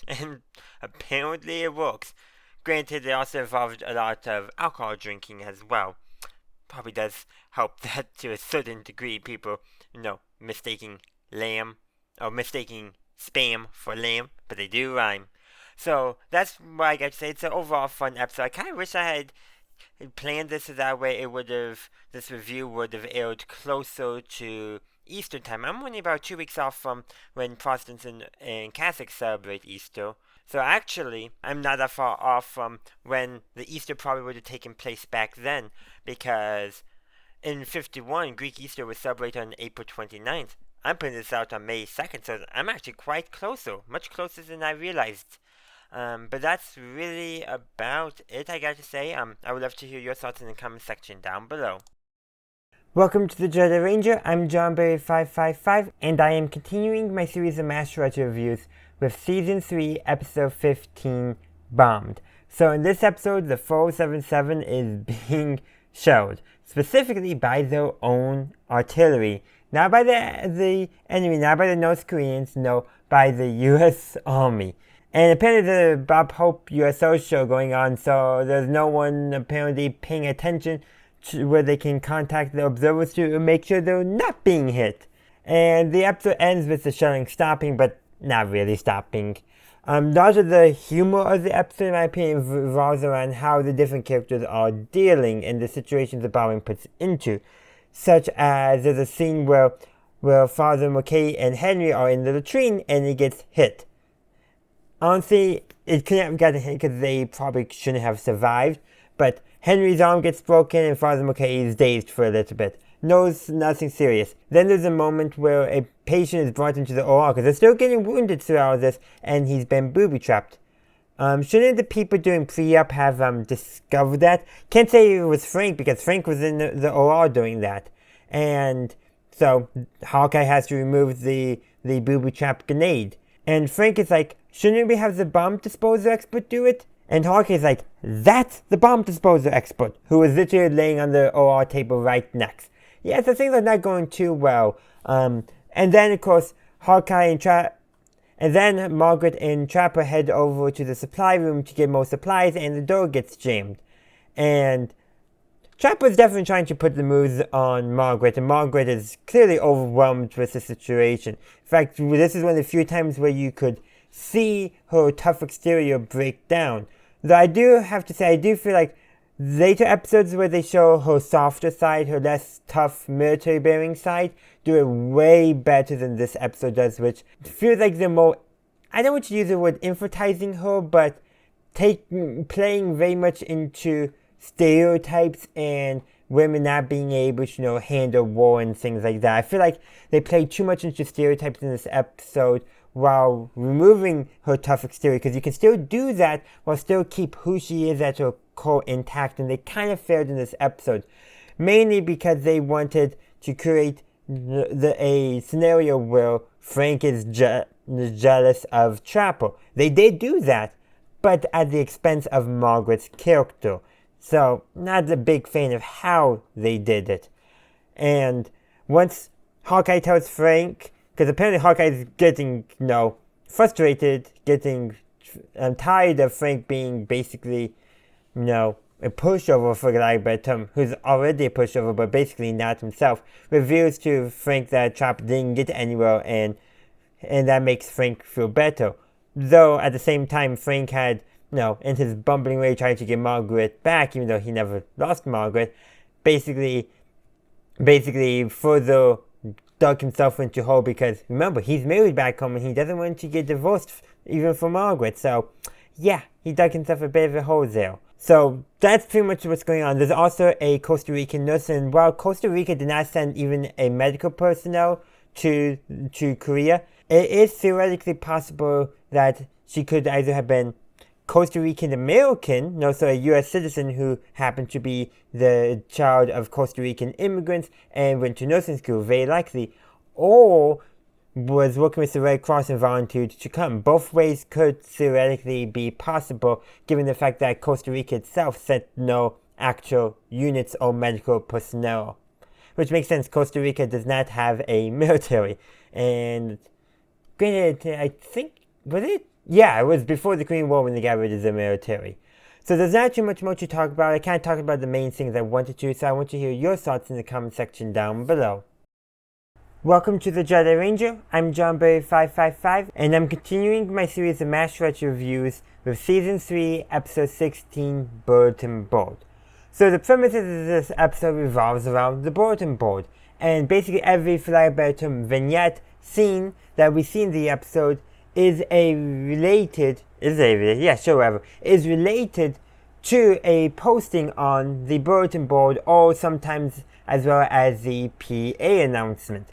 And apparently it works. Granted, it also involved a lot of alcohol drinking as well. Probably does help that to a certain degree, people, mistaking lamb, or mistaking spam for lamb, but they do rhyme. So, that's what I got to say. It's an overall fun episode. I kind of wish I had planned this so that way this review would have aired closer to Easter time. I'm only about 2 weeks off from when Protestants and Catholics celebrate Easter. So actually, I'm not that far off from when the Easter probably would have taken place back then, because in 51, Greek Easter was celebrated on April 29th. I'm putting this out on May 2nd, so I'm actually quite closer, much closer than I realized. But that's really about it, I got to say. I would love to hear your thoughts in the comment section down below. Welcome to the Jedi Ranger. I'm JohnBerry555, and I am continuing my series of Masterwatch reviews with Season 3, Episode 15, Bombed. So in this episode, the 477 is being shelled, specifically by their own artillery. Not by the enemy, not by the North Koreans, no, by the U.S. Army. And apparently there's a Bob Hope USO show going on, so there's no one apparently paying attention to where they can contact the observers to make sure they're not being hit. And the episode ends with the shelling stopping, but not really stopping. Largely the humor of the episode, in my opinion, revolves around how the different characters are dealing in the situations the bombing puts into. Such as there's a scene where Father McKay and Henry are in the latrine and he gets hit. Honestly, it couldn't have gotten hit because they probably shouldn't have survived, but Henry's arm gets broken and Father McKay is dazed for a little bit. No, nothing serious. Then there's a moment where a patient is brought into the OR because they're still getting wounded throughout this, and he's been booby-trapped. Shouldn't the people doing pre-op have discovered that? Can't say it was Frank because Frank was in the OR doing that. And so Hawkeye has to remove the booby-trap grenade. And Frank is like, shouldn't we have the bomb disposal expert do it? And Hawkeye's like, that's the bomb disposal expert, who was literally laying on the OR table right next. Yeah, so things are not going too well. And then, of course, Hawkeye and then Margaret and Trapper head over to the supply room to get more supplies, and the door gets jammed. And Trapper's definitely trying to put the moves on Margaret, and Margaret is clearly overwhelmed with the situation. In fact, this is one of the few times where you could see her tough exterior break down. Though I do have to say, I do feel like later episodes where they show her softer side, her less tough military-bearing side, do it way better than this episode does, which feels like they're more, I don't want to use the word emphasizing her, but playing very much into stereotypes and women not being able to, handle war and things like that. I feel like they play too much into stereotypes in this episode while removing her tough exterior, because you can still do that while still keep who she is at her core intact, and they kind of failed in this episode, mainly because they wanted to create a scenario where Frank is jealous of Trapper. They did do that, but at the expense of Margaret's character. So, not a big fan of how they did it. And once Hawkeye tells Frank, because apparently Hawkeye's getting, frustrated, I'm tired of Frank being basically, a pushover, for lack of a better term, who's already a pushover, but basically not himself, reveals to Frank that Trapper didn't get anywhere, and that makes Frank feel better. Though, at the same time, Frank had, in his bumbling way, trying to get Margaret back, even though he never lost Margaret, basically further dug himself into a hole, because remember, he's married back home and he doesn't want to get divorced even from Margaret. So yeah, he dug himself a bit of a hole there. So that's pretty much what's going on. There's also a Costa Rican nurse, and while Costa Rica did not send even a medical personnel to Korea, It is theoretically possible that she could either have been Costa Rican American, so a U.S. citizen who happened to be the child of Costa Rican immigrants and went to nursing school, very likely, or was working with the Red Cross and volunteered to come. Both ways could theoretically be possible, given the fact that Costa Rica itself sent no actual units or medical personnel. Which makes sense, Costa Rica does not have a military. And granted, I think, was it? Yeah, it was before the Korean War when they got rid of the military. So there's not too much more to talk about. I can't talk about the main things I wanted to, so I want to hear your thoughts in the comment section down below. Welcome to the Jedi Ranger. I'm JohnBerry555, and I'm continuing my series of MASH retro reviews with Season 3, Episode 16, Bulletin Board. So the premise of this episode revolves around the bulletin board, and basically every, for lack of a better term, vignette scene that we see in the episode is related to a posting on the bulletin board, or sometimes as well as the PA announcement.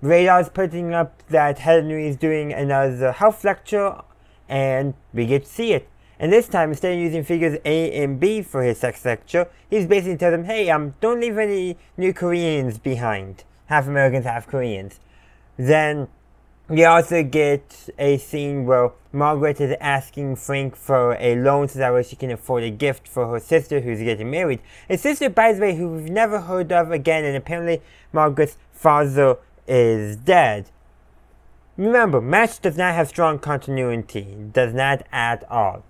Radar's putting up that Henry is doing another health lecture, and we get to see it. And this time, instead of using figures A and B for his sex lecture, he's basically telling them, hey, don't leave any new Koreans behind. Half Americans, half Koreans. Then we also get a scene where Margaret is asking Frank for a loan so that way she can afford a gift for her sister who's getting married. A sister, by the way, who we've never heard of again, and apparently Margaret's father is dead. Remember, MASH does not have strong continuity. Does not at all.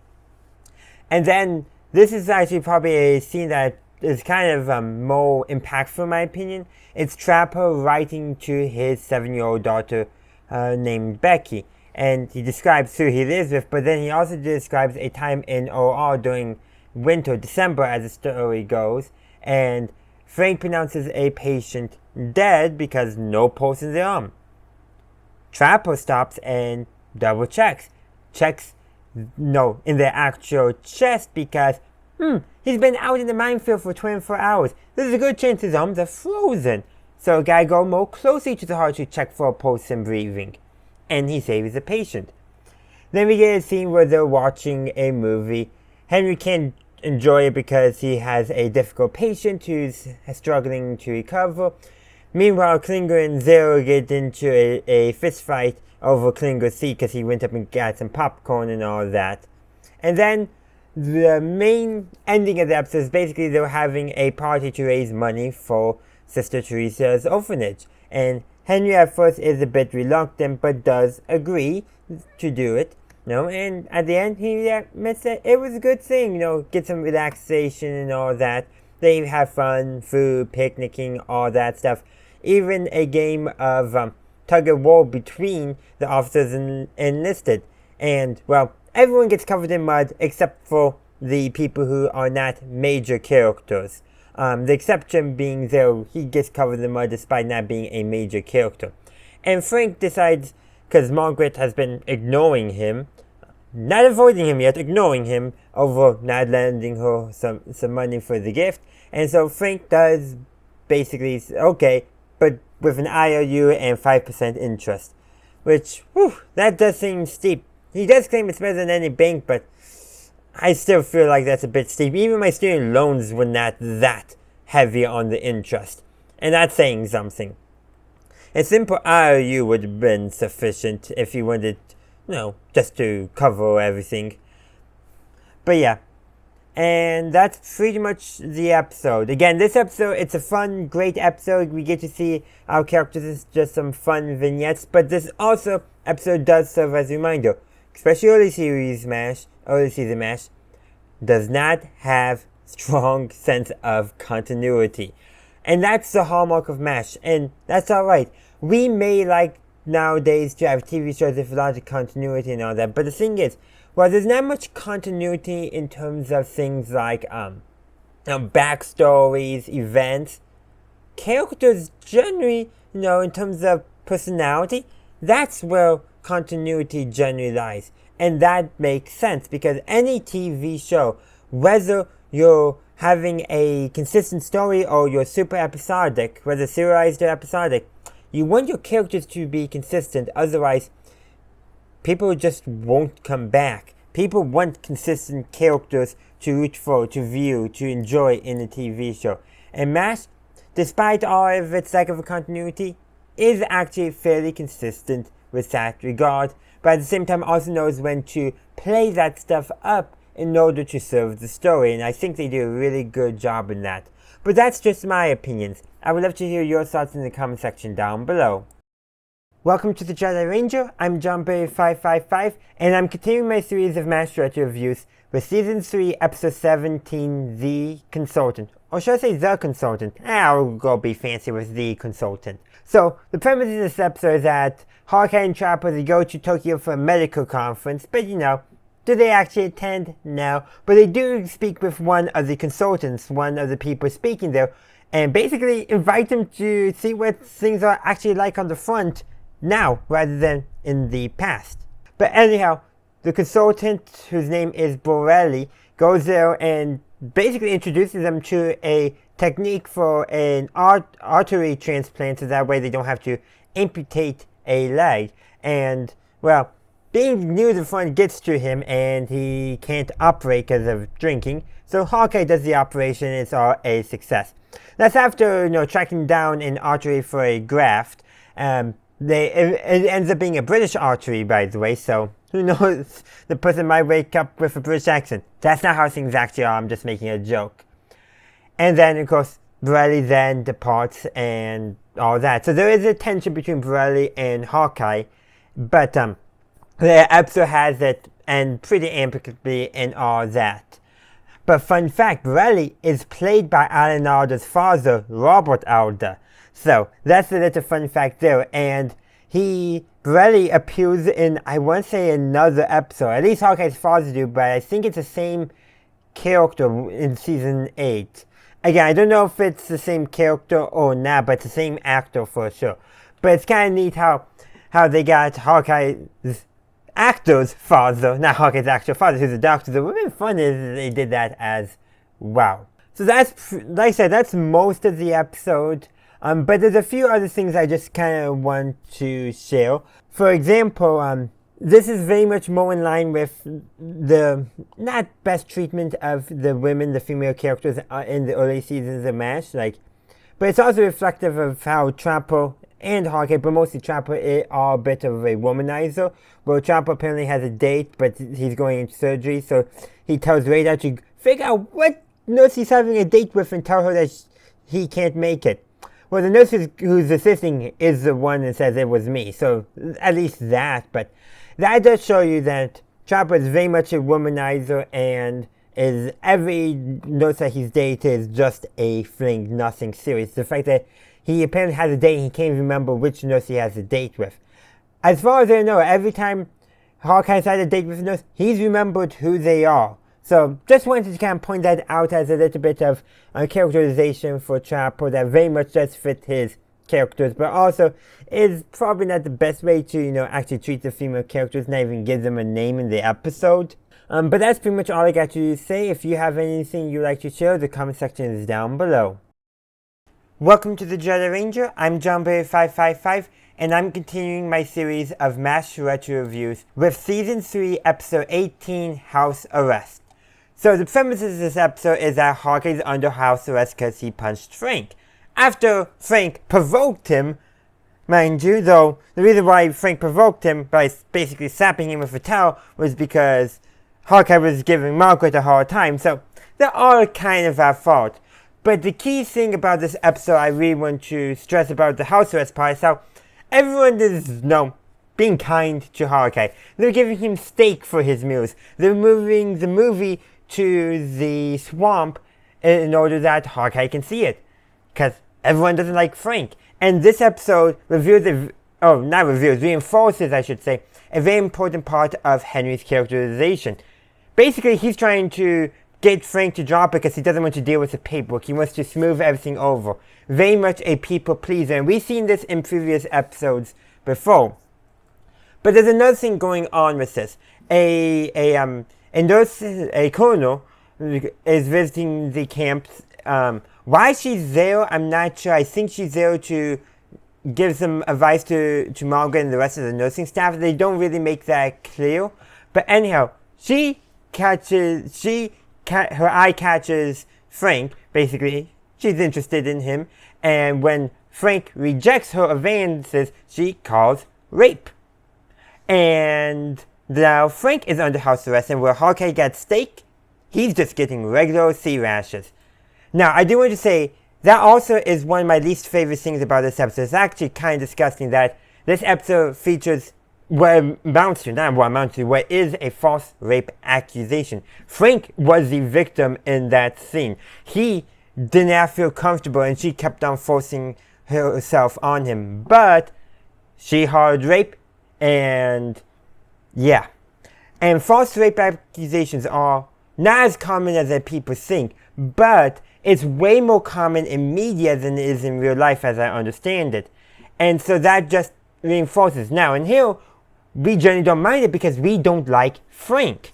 And then, this is actually probably a scene that is kind of more impactful in my opinion. It's Trapper writing to his 7-year-old daughter named Becky. And he describes who he lives with, but then he also describes a time in OR during winter, December as the story goes. And Frank pronounces a patient dead because no pulse in the arm. Trapper stops and double checks. In the actual chest because, he's been out in the minefield for 24 hours. There's a good chance his arms are frozen. So gotta go more closely to the heart to check for a pulse and breathing. And he saves the patient. Then we get a scene where they're watching a movie. Henry can't enjoy it because he has a difficult patient who's struggling to recover. Meanwhile, Klinger and Zero get into a fist fight over Klinger's seat because he went up and got some popcorn and all that. And then the main ending of the episode is basically they're having a party to raise money for Sister Teresa's orphanage. And Henry at first is a bit reluctant but does agree to do it. And at the end he admits that it was a good thing, get some relaxation and all that. They have fun, food, picnicking, all that stuff. Even a game of tug-of-war between the officers and enlisted. And, well, everyone gets covered in mud except for the people who are not major characters. The exception being Zero, he gets covered in mud despite not being a major character. And Frank decides, because Margaret has been ignoring him, not avoiding him yet, ignoring him, over not lending her some money for the gift. And so Frank does basically, okay, but with an IOU and 5% interest. Which, that does seem steep. He does claim it's better than any bank, but I still feel like that's a bit steep. Even my student loans were not that heavy on the interest. And that's saying something. A simple IOU would have been sufficient if you wanted, just to cover everything. But yeah. And that's pretty much the episode. Again, this episode, it's a fun, great episode. We get to see our characters. It's just some fun vignettes. But this also episode does serve as a reminder. Especially early season MASH does not have strong sense of continuity. And that's the hallmark of MASH. And that's alright. We may like nowadays to have TV shows with a lot of continuity and all that. But the thing is, well, there's not much continuity in terms of things like backstories, events. Characters generally, in terms of personality, that's where continuity generally lies. And that makes sense because any TV show, whether you're having a consistent story or you're super episodic, whether serialized or episodic, You want your characters to be consistent, otherwise people just won't come back. People want consistent characters to root for, to view, to enjoy in a TV show. And MASH, despite all of its lack of a continuity, is actually fairly consistent with that regard, but at the same time also knows when to play that stuff up in order to serve the story, and I think they do a really good job in that. But that's just my opinions. I would love to hear your thoughts in the comment section down below. Welcome to the Jedi Ranger, I'm JohnBerry555, and I'm continuing my series of MASH retro reviews with Season 3, Episode 17, The Consultant. Or should I say The Consultant? I'll go be fancy with The Consultant. So, the premise of this episode is that Hawkeye and Trapper, they go to Tokyo for a medical conference, but do they actually attend? No. But they do speak with one of the consultants, one of the people speaking there, and basically invite them to see what things are actually like on the front now, rather than in the past. But anyhow, the consultant, whose name is Borelli, goes there and basically introduces them to a technique for an artery transplant, so that way they don't have to amputate a leg. And, well, being near the front gets to him, and he can't operate because of drinking. So Hawkeye does the operation, and it's all a success. That's after, tracking down an artery for a graft. It ends up being a British artery, by the way, so who knows, the person might wake up with a British accent. That's not how things actually are, I'm just making a joke. And then, of course, Borelli then departs and all that. So there is a tension between Borelli and Hawkeye, but the episode has it, and pretty amicably and all that. But fun fact, Borelli is played by Alan Alda's father, Robert Alda. So, that's a little fun fact there, and Borelli appears in, I want to say, another episode. At least Hawkeye's father do, but I think it's the same character in Season 8. Again, I don't know if it's the same character or not, but it's the same actor for sure. But it's kind of neat how they got Hawkeye's actor's father, not Hawkeye's actual father, who's a doctor. So what would be fun is they did that as well. So that's, like I said, that's most of the episode. But there's a few other things I just kind of want to share. For example, this is very much more in line with the not best treatment of the women, the female characters in the early seasons of MASH. But it's also reflective of how Trapper and Hawkeye, but mostly Trapper, are a bit of a womanizer. Well, Trapper apparently has a date, but he's going into surgery, so he tells Radar to figure out what nurse he's having a date with and tell her that he can't make it. Well, the nurse who's assisting is the one that says it was me, so at least that. But that does show you that Trapper is very much a womanizer, and every nurse that he's dated is just a fling, nothing serious. The fact that he apparently has a date, he can't remember which nurse he has a date with. As far as I know, every time Hawkeye's had a date with a nurse, he's remembered who they are. So, just wanted to kind of point that out as a little bit of characterization for Trapper that very much does fit his characters, but also is probably not the best way to, actually treat the female characters, not even give them a name in the episode. But that's pretty much all I got to say. If you have anything you'd like to share, the comment section is down below. Welcome to the Jedi Ranger, I'm JohnBerry555, and I'm continuing my series of MASH retro reviews with Season 3, Episode 18, House Arrest. So the premise of this episode is that Hawkeye's under house arrest because he punched Frank. After Frank provoked him, mind you, though the reason why Frank provoked him by basically slapping him with a towel was because Hawkeye was giving Margaret a hard time, so they're all kind of at fault. But the key thing about this episode I really want to stress about the house arrest part is how everyone is, being kind to Hawkeye. They're giving him steak for his meals. They're moving the movie to the swamp in order that Hawkeye can see it. Because everyone doesn't like Frank. And this episode reinforces, I should say, a very important part of Henry's characterization. Basically, he's trying to get Frank to drop it because he doesn't want to deal with the paperwork. He wants to smooth everything over. Very much a people pleaser. And we've seen this in previous episodes before. But there's another thing going on with this. A colonel is visiting the camp. Why she's there, I'm not sure. I think she's there to gives some advice to Margaret and the rest of the nursing staff. They don't really make that clear. But anyhow, her eye catches Frank. Basically, she's interested in him. And when Frank rejects her advances, she calls rape. And now Frank is under house arrest, and where Hawkeye gets steak, he's just getting regular sea rashes. Now, I do want to say, that also is one of my least favorite things about this episode. It's actually kind of disgusting that this episode features what is a false rape accusation. Frank was the victim in that scene. He did not feel comfortable, and she kept on forcing herself on him. But she heard rape, and yeah. And false rape accusations are not as common as people think, but it's way more common in media than it is in real life, as I understand it. And so that just reinforces. Now, in here, we generally don't mind it because we don't like Frank.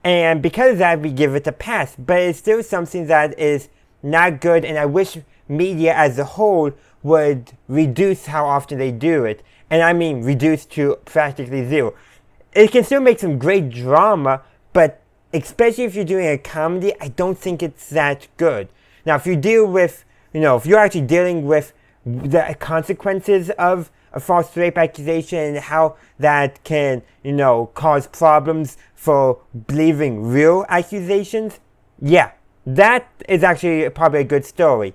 And because of that, we give it a pass. But it's still something that is not good, and I wish media as a whole would reduce how often they do it. And I mean reduce to practically zero. It can still make some great drama, but especially if you're doing a comedy, I don't think it's that good. Now, if you deal with, if you're actually dealing with the consequences of a false rape accusation and how that can, cause problems for believing real accusations, yeah, that is actually probably a good story.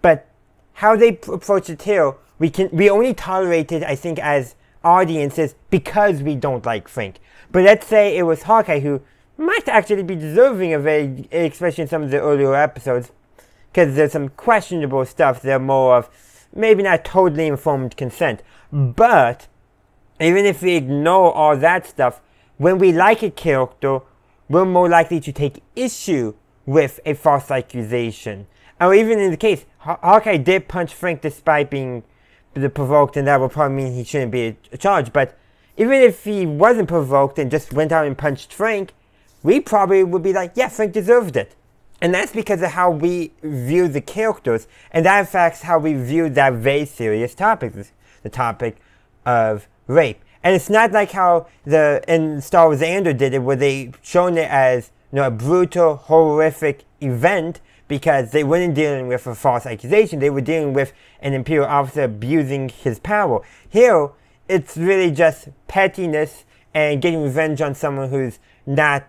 But how they approach it here, we only tolerate it, I think, as audiences because we don't like Frank. But let's say it was Hawkeye, who might actually be deserving of it, especially in some of the earlier episodes, because there's some questionable stuff. They're more of maybe not totally informed consent. But even if we ignore all that stuff, when we like a character, we're more likely to take issue with a false accusation. Or even in the case, Hawkeye did punch Frank despite being provoked, and that would probably mean he shouldn't be charged. But even if he wasn't provoked and just went out and punched Frank, we probably would be like, yeah, Frank deserved it. And that's because of how we view the characters, and that affects how we view that very serious topic, the topic of rape. And it's not like how in Star Wars Andor did it, where they shown it as a brutal, horrific event, because they weren't dealing with a false accusation. They were dealing with an Imperial officer abusing his power. Here, it's really just pettiness and getting revenge on someone who's not,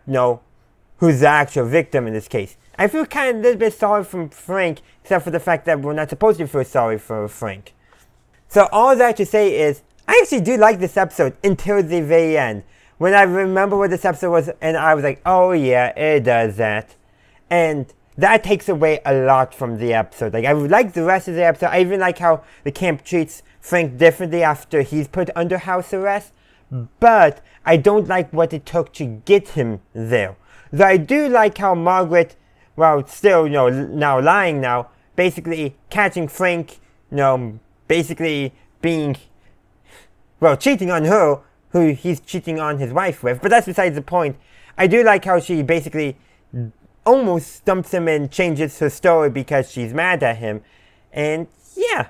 who's the actual victim in this case. I feel kind of a little bit sorry for Frank, except for the fact that we're not supposed to feel sorry for Frank. So all that to say is, I actually do like this episode until the very end. When I remember what this episode was, and I was like, oh yeah, it does that. And that takes away a lot from the episode. Like, I like the rest of the episode. I even like how the camp treats Frank differently after he's put under house arrest. But I don't like what it took to get him there. Though I do like how Margaret, still, now lying now, basically catching Frank, basically being, cheating on her, who he's cheating on his wife with. But that's besides the point. I do like how she basically almost stumps him and changes her story because she's mad at him. And yeah,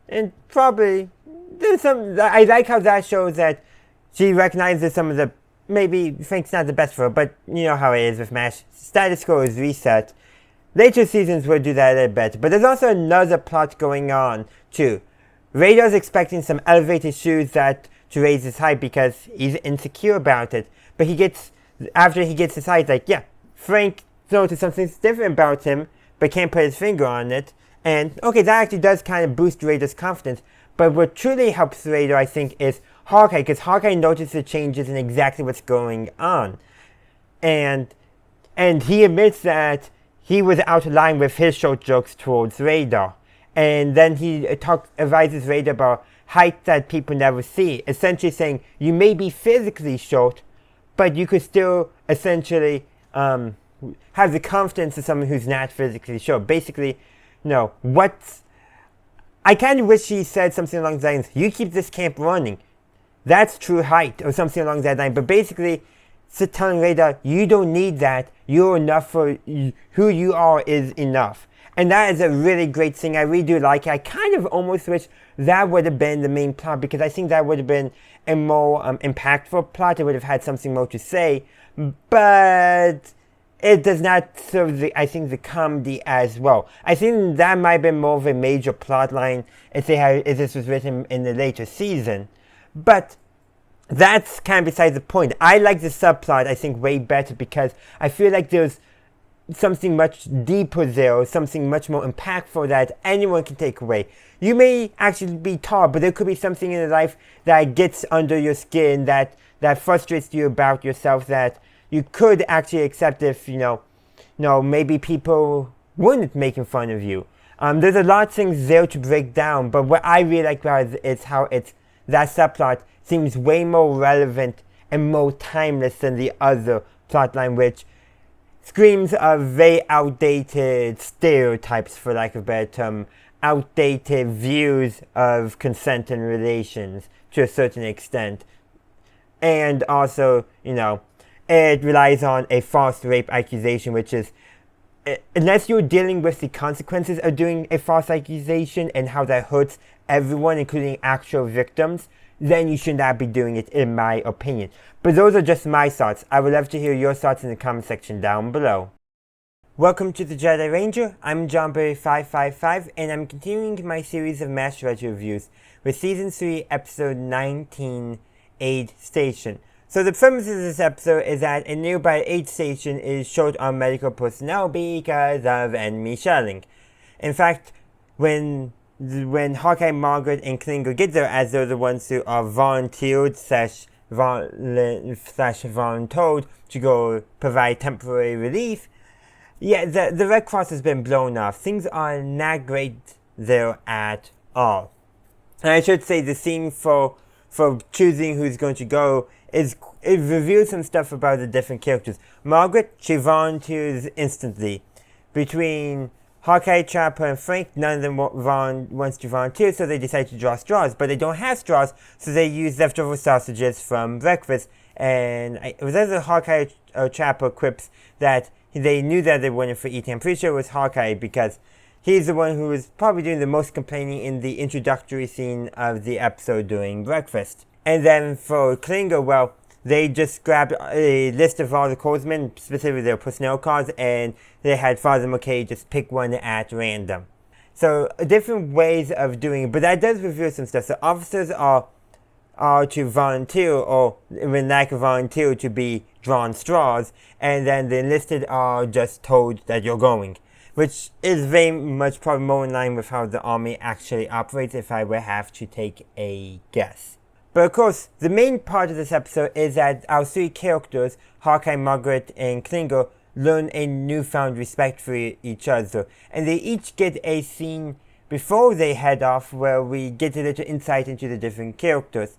and probably there's some, I like how that shows that she recognizes some of the, maybe Frank's not the best for her, but you know how it is with MASH. Status quo is reset. Later seasons will do that a little better. But there's also another plot going on too. Radar's expecting some elevated shoes to raise his height because he's insecure about it. But after he gets his height, like, yeah, Frank noticed something different about him, but can't put his finger on it. And, okay, that actually does kind of boost Radar's confidence. But what truly helps Radar, I think, is Hawkeye, because Hawkeye notices the changes in exactly what's going on. And he admits that he was out of line with his short jokes towards Radar. And then he advises Radar about height that people never see, essentially saying, you may be physically short, but you could still essentially have the confidence of someone who's not physically short. Basically, I kind of wish he said something along the lines, you keep this camp running. That's true height, or something along that line. But basically, telling Radar, you don't need that. You're enough for who you are is enough. And that is a really great thing. I really do like it. I kind of almost wish that would have been the main plot, because I think that would have been a more impactful plot. It would have had something more to say. But it does not serve, I think, the comedy as well. I think that might have been more of a major plot line if this was written in the later season. But that's kind of beside the point. I like the subplot, I think, way better, because I feel like there's something much deeper there, or something much more impactful that anyone can take away. You may actually be taught, but there could be something in your life that gets under your skin, that frustrates you about yourself, that you could actually accept if, maybe people weren't making fun of you. There's a lot of things there to break down, but what I really like about it is how that subplot seems way more relevant and more timeless than the other plotline, which screams of very outdated stereotypes, for lack of a better term, outdated views of consent and relations to a certain extent. And also, it relies on a false rape accusation, which is, unless you're dealing with the consequences of doing a false accusation and how that hurts everyone, including actual victims, then you should not be doing it, in my opinion. But those are just my thoughts. I would love to hear your thoughts in the comment section down below. Welcome to the Jedi Ranger. I'm JohnBerry555, and I'm continuing my series of Master Retro reviews with Season 3, Episode 19, Aid Station. So the premise of this episode is that a nearby aid station is short on medical personnel because of enemy shelling. In fact, when Hawkeye, Margaret, and Klinger get there, as they're the ones who are volunteered / voluntold to go provide temporary relief, the Red Cross has been blown off. Things are not great there at all. And I should say the scene for choosing who's going to go it reveals some stuff about the different characters. Margaret, she volunteers instantly. Between Hawkeye, Trapper, and Frank, none of them wants to volunteer, so they decide to draw straws. But they don't have straws, so they use leftover sausages from breakfast. And it was either Hawkeye or Trapper quips that they knew that they wanted for eating. I'm pretty sure it was Hawkeye, because he's the one who was probably doing the most complaining in the introductory scene of the episode during breakfast. And then for Klinger, well, they just grabbed a list of all the corpsmen, specifically their personnel cards, and they had Father McKay just pick one at random. So different ways of doing it, but that does reveal some stuff. So officers are to volunteer, or when lack of volunteer, to be drawn straws, and then the enlisted are just told that you're going, which is very much probably more in line with how the army actually operates, if I would have to take a guess. But of course, the main part of this episode is that our three characters, Hawkeye, Margaret, and Klinger, learn a newfound respect for each other. And they each get a scene before they head off where we get a little insight into the different characters.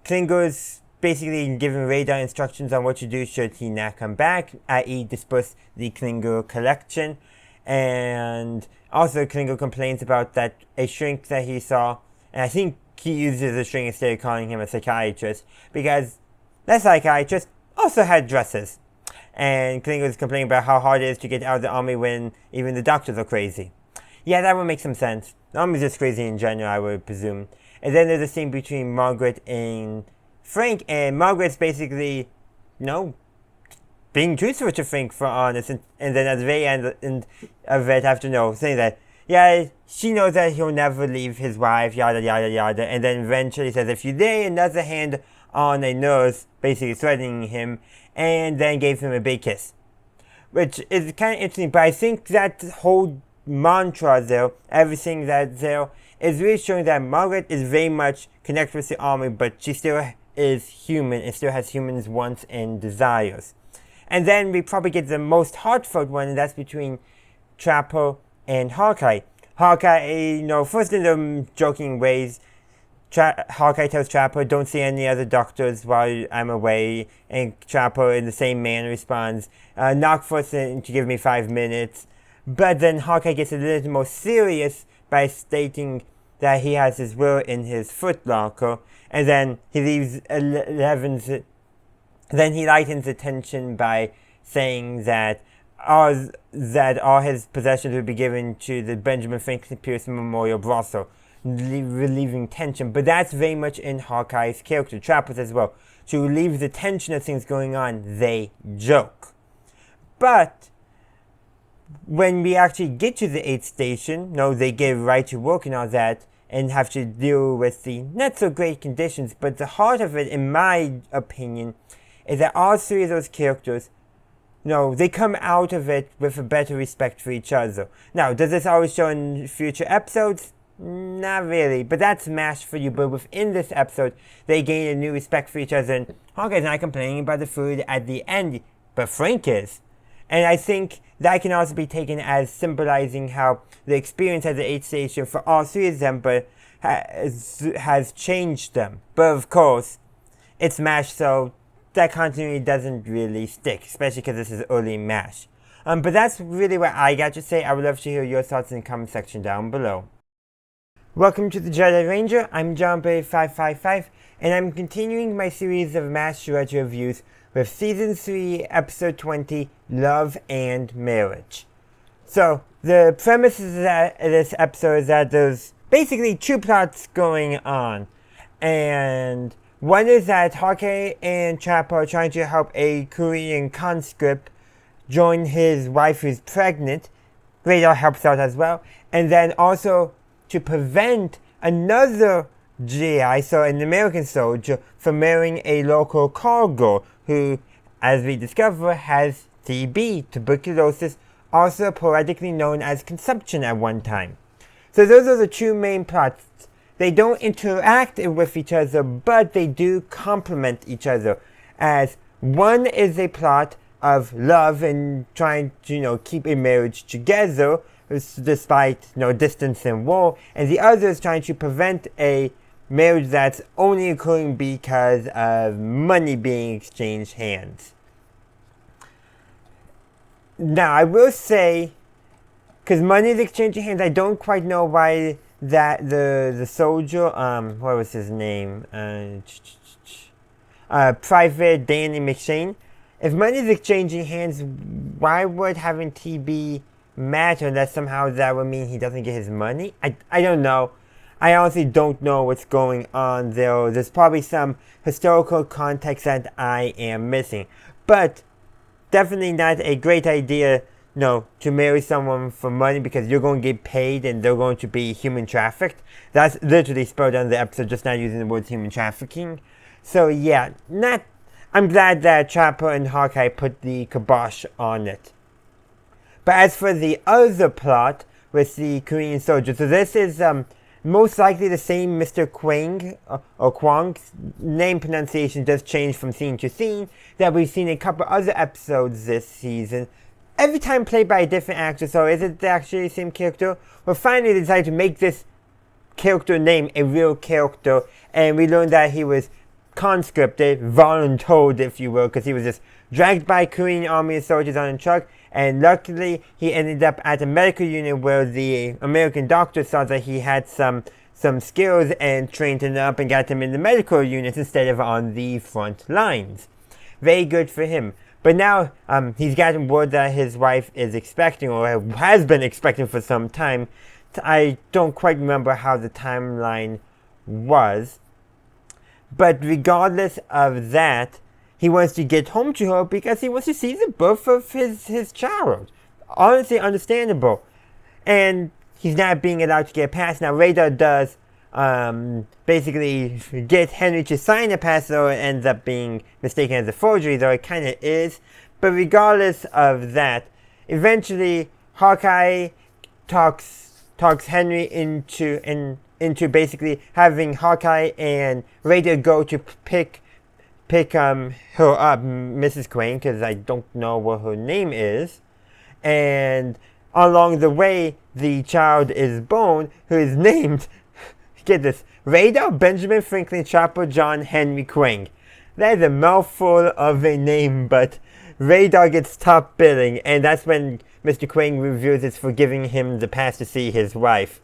Klinger's basically given radar instructions on what to do should he not come back, i.e. disperse the Klinger collection. And also Klinger complains about a shrink that he saw, and I think he uses a shrink instead of calling him a psychiatrist, because that psychiatrist also had dresses. And Klinger was complaining about how hard it is to get out of the army when even the doctors are crazy. Yeah, that would make some sense. The army's just crazy in general, I would presume. And then there's a scene between Margaret and Frank, and Margaret's basically, being truthful to Frank, for honest, and then at the very end of it, after saying that, she knows that he'll never leave his wife, yada yada yada, and then eventually says, if you lay another hand on a nurse, basically threatening him, and then gave him a big kiss. Which is kind of interesting, but I think that whole mantra there, everything that's there, is really showing that Margaret is very much connected with the army, but she still is human, and still has humans' wants and desires. And then we probably get the most heartfelt one, and that's between Trapper and Hawkeye. Hawkeye, first in the joking ways, Hawkeye tells Trapper, don't see any other doctors while I'm away, and Trapper in the same manner responds, knock first to give me 5 minutes. But then Hawkeye gets a little more serious by stating that he has his will in his footlocker, and then he leaves then he lightens the tension by saying that that all his possessions would be given to the Benjamin Franklin Pierce Memorial Brothel, relieving tension. But that's very much in Hawkeye's character, Trapper's as well. To relieve the tension of things going on, they joke. But when we actually get to the 8th station, they get right to work and all that, and have to deal with the not so great conditions. But the heart of it, in my opinion, is that all 3 of those characters, they come out of it with a better respect for each other. Now, does this always show in future episodes? Not really, but that's MASH for you. But within this episode, they gain a new respect for each other, and Hawkeye's not complaining about the food at the end, but Frank is. And I think that can also be taken as symbolizing how the experience at the 8th station for all 3 of them has changed them. But of course, it's MASH, so that continuity doesn't really stick, especially because this is early MASH. But that's really what I got to say. I would love to hear your thoughts in the comment section down below. Welcome to the Jedi Ranger. I'm JohnBay555, and I'm continuing my series of MASH retro reviews with Season 3, Episode 20, Love and Marriage. So, the premise of this episode is that there's basically 2 plots going on. And one is that Hawkeye and Trapper are trying to help a Korean conscript join his wife who's pregnant. Radar helps out as well. And then also to prevent another GI, so an American soldier, from marrying a local call girl who, as we discover, has TB, tuberculosis, also poetically known as consumption at one time. So those are the 2 main plots. They don't interact with each other, but they do complement each other, as one is a plot of love and trying to, keep a marriage together despite, distance and war, and the other is trying to prevent a marriage that's only occurring because of money being exchanged hands. Now, I will say, because money is exchanging hands, I don't quite know why that the soldier, what was his name? Private Danny McShane. If money is exchanging hands, why would having TB matter? Unless somehow that would mean he doesn't get his money? I don't know. I honestly don't know what's going on there. There's probably some historical context that I am missing. But definitely not a great idea, to marry someone for money because you're going to get paid and they're going to be human trafficked. That's literally spelled out in the episode, just not using the words human trafficking. So yeah, I'm glad that Trapper and Hawkeye put the kibosh on it. But as for the other plot with the Korean soldier, so this is most likely the same Mr. Kwang, or Kwang's name pronunciation does change from scene to scene, that we've seen in a couple other episodes this season. Every time played by a different actor, so is it actually the same character? Well, finally they decided to make this character name a real character, and we learned that he was conscripted, voluntold if you will, because he was just dragged by Korean army soldiers on a truck, and luckily he ended up at a medical unit where the American doctor saw that he had some skills and trained him up and got him in the medical unit instead of on the front lines. Very good for him. But now he's gotten word that his wife is expecting, or has been expecting for some time. I don't quite remember how the timeline was. But regardless of that, he wants to get home to her because he wants to see the birth of his child. Honestly understandable. And he's not being allowed to get past. Now Radar does basically get Henry to sign a pass, though it ends up being mistaken as a forgery, though it kind of is. But regardless of that, eventually Hawkeye talks Henry into basically having Hawkeye and Radar go to pick her up, Mrs. Crane, because I don't know what her name is. And along the way, the child is born, who is named, get this, Radar Benjamin Franklin Trapper John Henry Quang. That is a mouthful of a name, but Radar gets top billing, and that's when Mr. Quang refuses for giving him the pass to see his wife.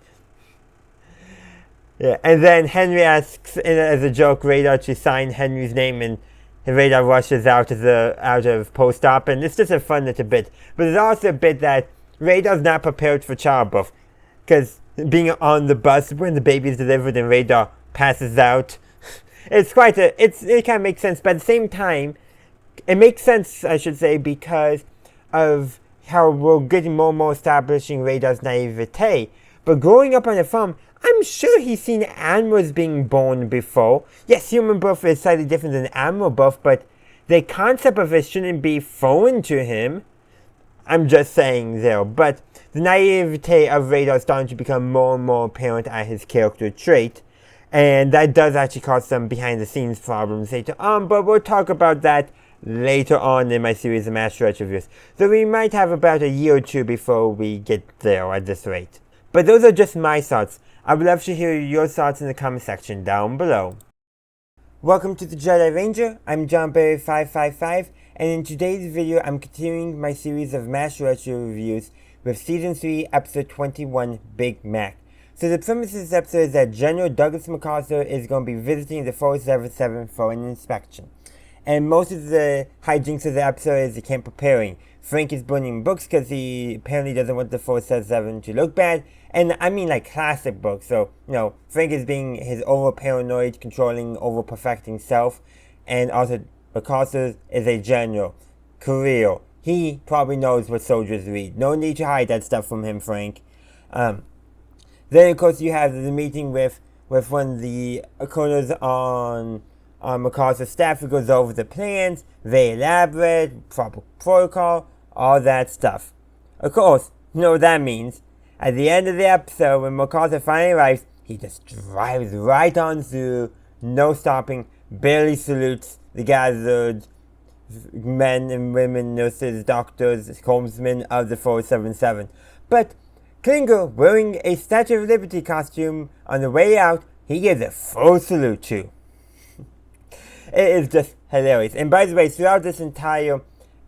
Yeah, and then Henry asks, as a joke, Radar to sign Henry's name, and Radar rushes out of post-op, and it's just a fun little bit. But there's also a bit that Radar's not prepared for childbirth, because being on the bus when the baby is delivered and Radar passes out, it kind of makes sense. But at the same time, it makes sense, I should say, because of how we're getting more and more establishing Radar's naivete. But growing up on a farm, I'm sure he's seen animals being born before. Yes, human birth is slightly different than animal birth, but the concept of it shouldn't be foreign to him. I'm just saying there. But the naivete of Radar is starting to become more and more apparent as his character trait. And that does actually cause some behind-the-scenes problems later on, but we'll talk about that later on in my series of Mash Retch reviews. So we might have about a year or two before we get there at this rate. But those are just my thoughts. I would love to hear your thoughts in the comment section down below. Welcome to the Jedi Ranger. I'm JohnBerry555, and in today's video I'm continuing my series of Mash Retch reviews with Season 3, Episode 21, Big Mac. So the premise of this episode is that General Douglas MacArthur is going to be visiting the 477 for an inspection. And most of the hijinks of the episode is the camp preparing. Frank is burning books because he apparently doesn't want the 477 to look bad. And I mean like classic books. So, Frank is being his over-paranoid, controlling, over-perfecting self. And also, MacArthur is a general. Career. He probably knows what soldiers read. No need to hide that stuff from him, Frank. Then, of course, you have the meeting with one of the colonels on MacArthur's staff who goes over the plans, very elaborate, proper protocol, all that stuff. Of course, you know what that means. At the end of the episode, when MacArthur finally arrives, he just drives right on through, no stopping, barely salutes the gathered men and women, nurses, doctors, corpsmen of the 477. But Klinger, wearing a Statue of Liberty costume, on the way out, he gives a full salute to. It is just hilarious. And by the way, throughout this entire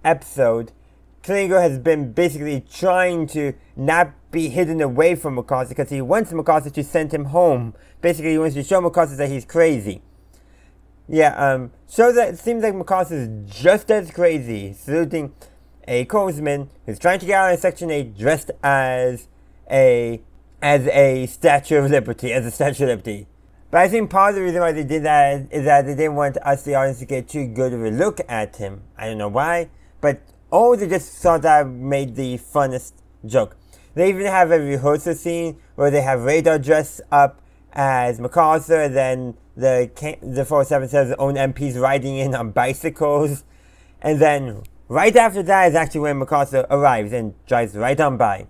episode, Klinger has been basically trying to not be hidden away from MacArthur because he wants MacArthur to send him home. Basically, he wants to show MacArthur that he's crazy. Yeah, so that it seems like MacArthur is just as crazy, saluting a corpsman who's trying to get out of Section 8 dressed as a Statue of Liberty, But I think part of the reason why they did that is that they didn't want us, the audience, to get too good of a look at him. I don't know why, but they just thought that made the funnest joke. They even have a rehearsal scene where they have Radar dressed up as MacArthur, and then the 477's own MPs riding in on bicycles, and then right after that is actually when MacArthur arrives and drives right on by.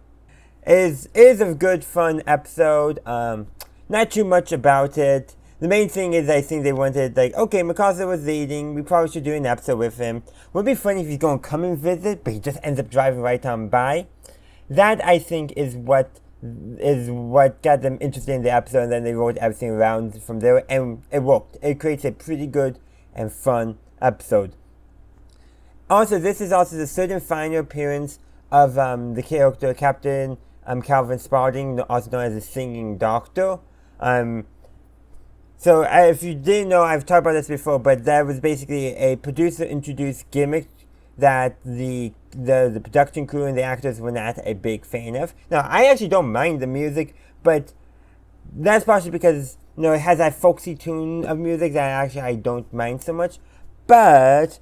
It is a good, fun episode. Not too much about it. The main thing is I think they wanted, okay, MacArthur was leading. We probably should do an episode with him. Would be funny if he's going to come and visit, but he just ends up driving right on by. That, I think, is what got them interested in the episode, and then they wrote everything around from there, and it worked. It creates a pretty good and fun episode. Also, this is also the third and final appearance of the character Captain Calvin Spaulding, also known as the Singing Doctor. So if you didn't know, I've talked about this before, but that was basically a producer-introduced gimmick that the production crew and the actors were not a big fan of. Now, I actually don't mind the music, but that's partially because, it has that folksy tune of music that I don't mind so much. But,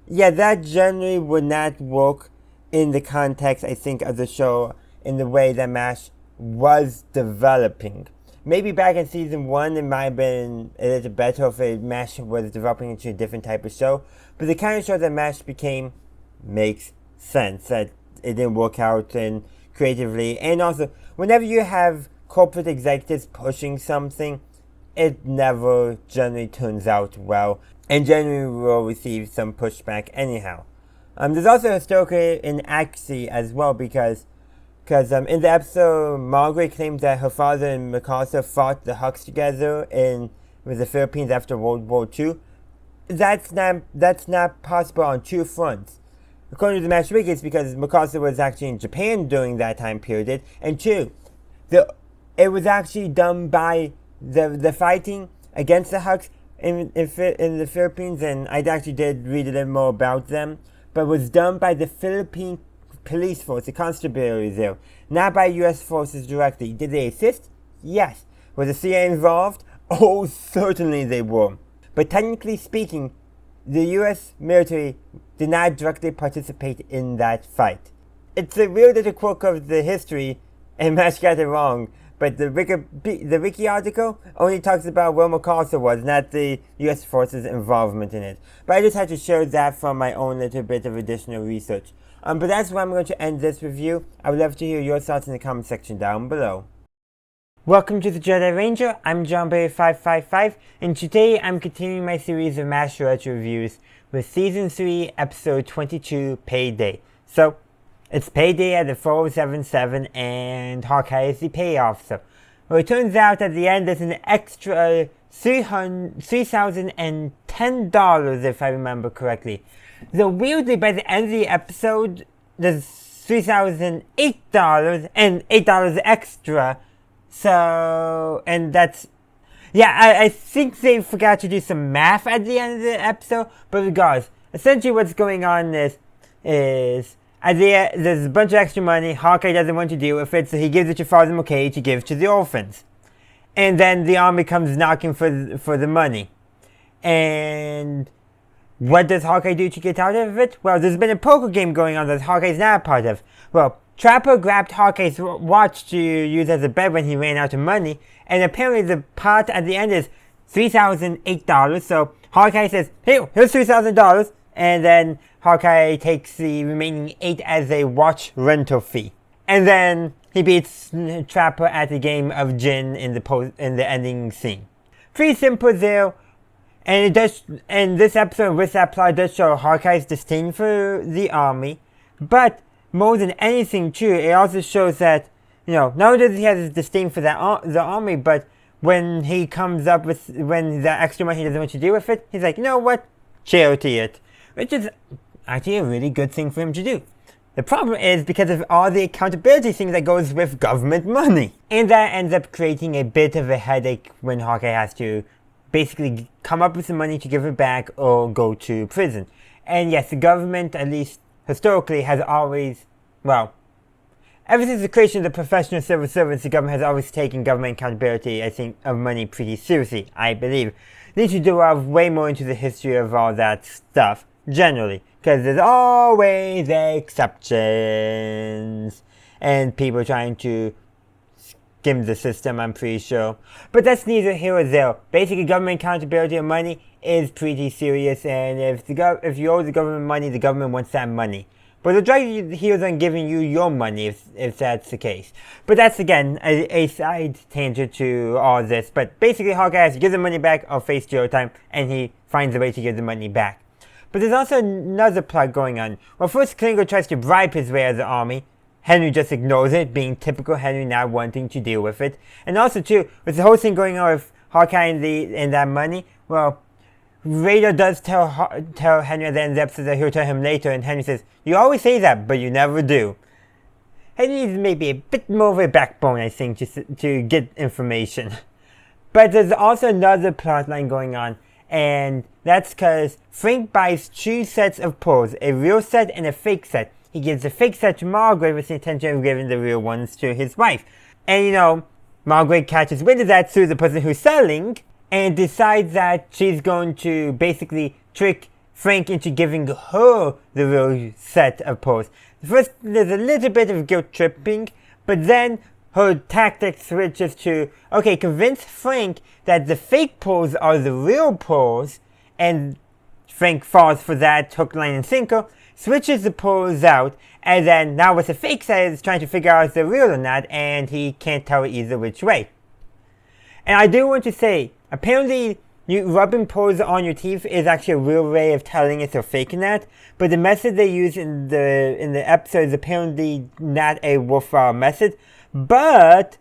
yeah, that generally would not work in the context, I think, of the show in the way that MASH was developing. Maybe back in season 1 it might have been a little better if MASH was developing into a different type of show. But the kind of show that MASH became makes sense. That it didn't work out and creatively. And also, whenever you have corporate executives pushing something, it never generally turns out well. And generally will receive some pushback anyhow. There's also historical inaccuracy as well because in the episode, Margaret claims that her father and MacArthur fought the Hucks together with the Philippines after World War II. That's not possible on two fronts. According to the MASH Wiki, it's because MacArthur was actually in Japan during that time period, and two, it was actually done by the fighting against the Hucks. in the Philippines, and I actually did read a little more about them, but was done by the Philippine police force, the constabulary there, not by U.S. forces directly. Did they assist? Yes. Was the CIA involved? Oh, certainly they were. But technically speaking, the U.S. military did not directly participate in that fight. It's a weird little quirk of the history, and Mash got it wrong, but the Wiki article only talks about where MacArthur was, not the U.S. forces' involvement in it. But I just had to share that from my own little bit of additional research. But that's where I'm going to end this review. I would love to hear your thoughts in the comment section down below. Welcome to the Jedi Ranger. I'm JohnBerry555, and today I'm continuing my series of Master Retro reviews with Season 3, Episode 22, Payday. So, it's Payday at the 4077, and Hawkeye is the pay officer. Well, it turns out at the end there's an extra $3,010, if I remember correctly. Though weirdly, by the end of the episode, there's $3,008 and $8 extra. So, and that's, yeah, I think they forgot to do some math at the end of the episode, but regardless, essentially what's going on is there's a bunch of extra money. Hawkeye doesn't want to deal with it, so he gives it to Father McKay to give to the orphans. And then the army comes knocking for the money. And what does Hawkeye do to get out of it? Well, there's been a poker game going on that Hawkeye's not a part of. Well, Trapper grabbed Hawkeye's watch to use as a bet when he ran out of money, and apparently the pot at the end is $3,008, so Hawkeye says, here's $3,000, and then Hawkeye takes the remaining $8 as a watch rental fee. And then he beats Trapper at the game of gin in the ending scene. Pretty simple there, and this episode with that plot does show Hawkeye's disdain for the army, but more than anything, too, it also shows that, not only does he have this disdain for the army, but when he comes up with, when the extra money he doesn't want to deal with it, he's like, you know what, charity it. Which is actually a really good thing for him to do. The problem is because of all the accountability things that goes with government money. And that ends up creating a bit of a headache when Hawkeye has to basically come up with some money to give it back or go to prison. And yes, the government, at least historically, has always, well, ever since the creation of the professional civil servants, the government has always taken government accountability, I think, of money pretty seriously, I believe. Need to delve way more into the history of all that stuff, generally, because there's always exceptions, and people trying to skim the system, I'm pretty sure. But that's neither here or there. Basically, government accountability of money is pretty serious, and if you owe the government money, the government wants that money. But they'll drag your heels on giving you your money if that's the case. But that's, again, a side tangent to all this. But basically, Hawkeye has to give the money back or face jail time, and he finds a way to give the money back. But there's also another plot going on. Well, first, Klingo tries to bribe his way out of the army. Henry just ignores it, being typical Henry not wanting to deal with it. And also, too, with the whole thing going on with Hawkeye and that money, well, Raider does tell Henry at the end of the episode that he'll tell him later, and Henry says, you always say that, but you never do. Henry needs maybe a bit more of a backbone, I think, just to get information. But there's also another plotline going on, and that's because Frank buys two sets of pearls, a real set and a fake set. He gives the fake set to Margaret with the intention of giving the real ones to his wife. And Margaret catches wind of that through the person who's selling, and decides that she's going to basically trick Frank into giving her the real set of pearls. First, there's a little bit of guilt tripping, but then her tactic switches to, okay, convince Frank that the fake pearls are the real pearls, and Frank falls for that hook, line, and sinker, switches the pearls out, and then now with the fake set is trying to figure out if they're real or not, and he can't tell either which way. And I do want to say, apparently, rubbing pearls on your teeth is actually a real way of telling if they're faking that, but the method they use in the episode is apparently not a worthwhile method. But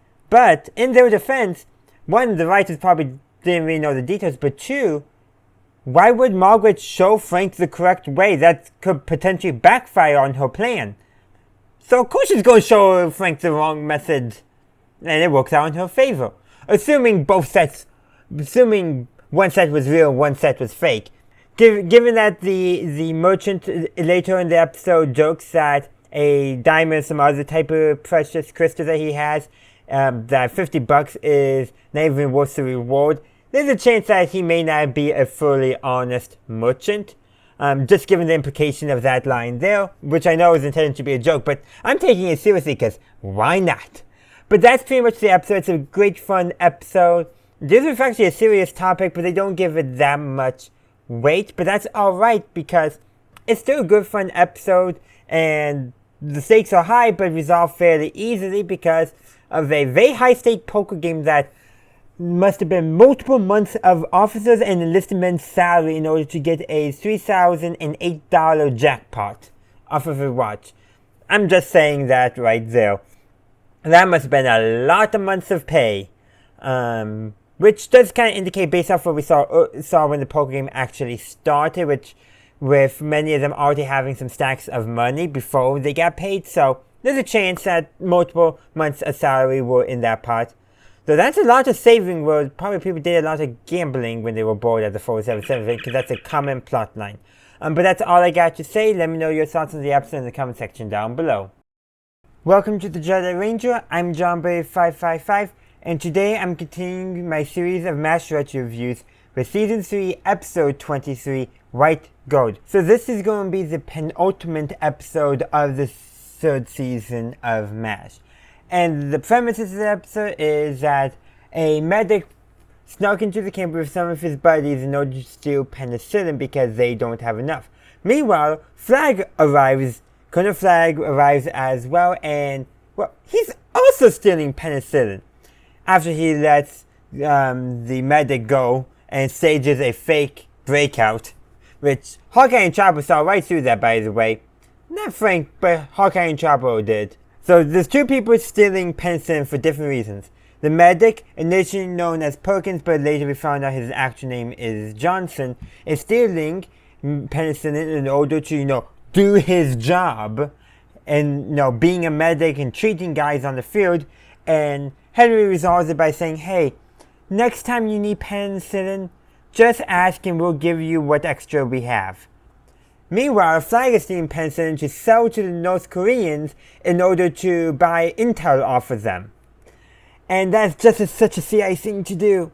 in their defense, one, the writers probably didn't really know the details, but two, why would Margaret show Frank the correct way? That could potentially backfire on her plan. So of course she's going to show Frank the wrong method, and it works out in her favor. Assuming one set was real, one set was fake. Given that the merchant later in the episode jokes that a diamond or some other type of precious crystal that he has, that $50 is not even worth the reward, there's a chance that he may not be a fully honest merchant. Just given the implication of that line there, which I know is intended to be a joke, but I'm taking it seriously because why not? But that's pretty much the episode. It's a great fun episode. This is actually a serious topic, but they don't give it that much weight, but that's alright because it's still a good fun episode, and the stakes are high but resolved fairly easily because of a very high stake poker game that must have been multiple months of officers and enlisted men's salary in order to get a $3,008 jackpot off of a watch. I'm just saying that right there. That must have been a lot of months of pay. Which does kind of indicate, based off what we saw when the poker game actually started, which with many of them already having some stacks of money before they got paid. So there's a chance that multiple months of salary were in that pot. So that's a lot of saving, where probably people did a lot of gambling when they were bored at the 477, because that's a common plot line. But that's all I got to say. Let me know your thoughts on the episode in the comment section down below. Welcome to the Jedi Ranger. I'm JohnBray555, and today I'm continuing my series of Master Retro reviews with Season 3, Episode 23, White Gold. So this is going to be the penultimate episode of the third season of MASH. And the premise of the episode is that a medic snuck into the camp with some of his buddies in order to steal penicillin because they don't have enough. Meanwhile, Colonel Flagg arrives as well, and, well, he's also stealing penicillin after he lets the medic go and stages a fake breakout, which Hawkeye and Chopper saw right through that, by the way. Not Frank, but Hawkeye and Chopper did. So there's two people stealing penicillin for different reasons. The medic, initially known as Perkins, but later we found out his actual name is Johnson, is stealing penicillin in order to, do his job and, being a medic and treating guys on the field. And Henry resolves it by saying, hey, next time you need penicillin, just ask and we'll give you what extra we have. Meanwhile, Flagg is stealing penicillin to sell to the North Koreans in order to buy intel off of them. And that's just such a CIA thing to do.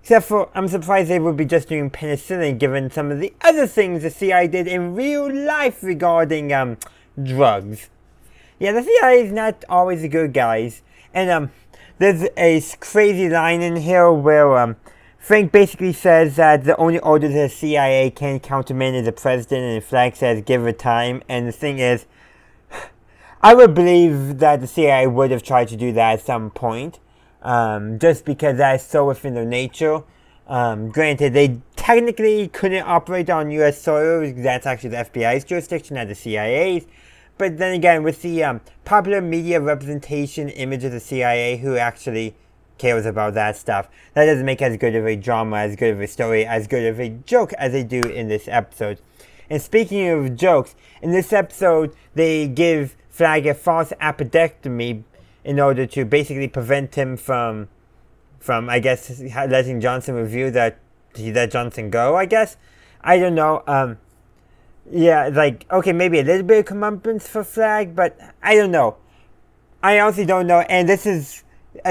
Except for, I'm surprised they would be just doing penicillin given some of the other things the CIA did in real life regarding drugs. Yeah, the CIA is not always the good guys. And there's a crazy line in here where Frank basically says that the only order the CIA can countermand is the president, and Flagg says give it time. And the thing is, I would believe that the CIA would have tried to do that at some point, just because that is so within their nature. Granted, they technically couldn't operate on U.S. soil, because that's actually the FBI's jurisdiction, not the CIA's. But then again, with the popular media representation image of the CIA, who actually cares about that stuff, that doesn't make as good of a drama, as good of a story, as good of a joke as they do in this episode. And speaking of jokes, in this episode, they give Flagg a false appendectomy in order to basically prevent him from I guess, letting Johnson review that he let Johnson go, I guess. I don't know. Yeah, like, okay, maybe a little bit of comeuppance for Flagg, but I don't know. I honestly don't know, and this is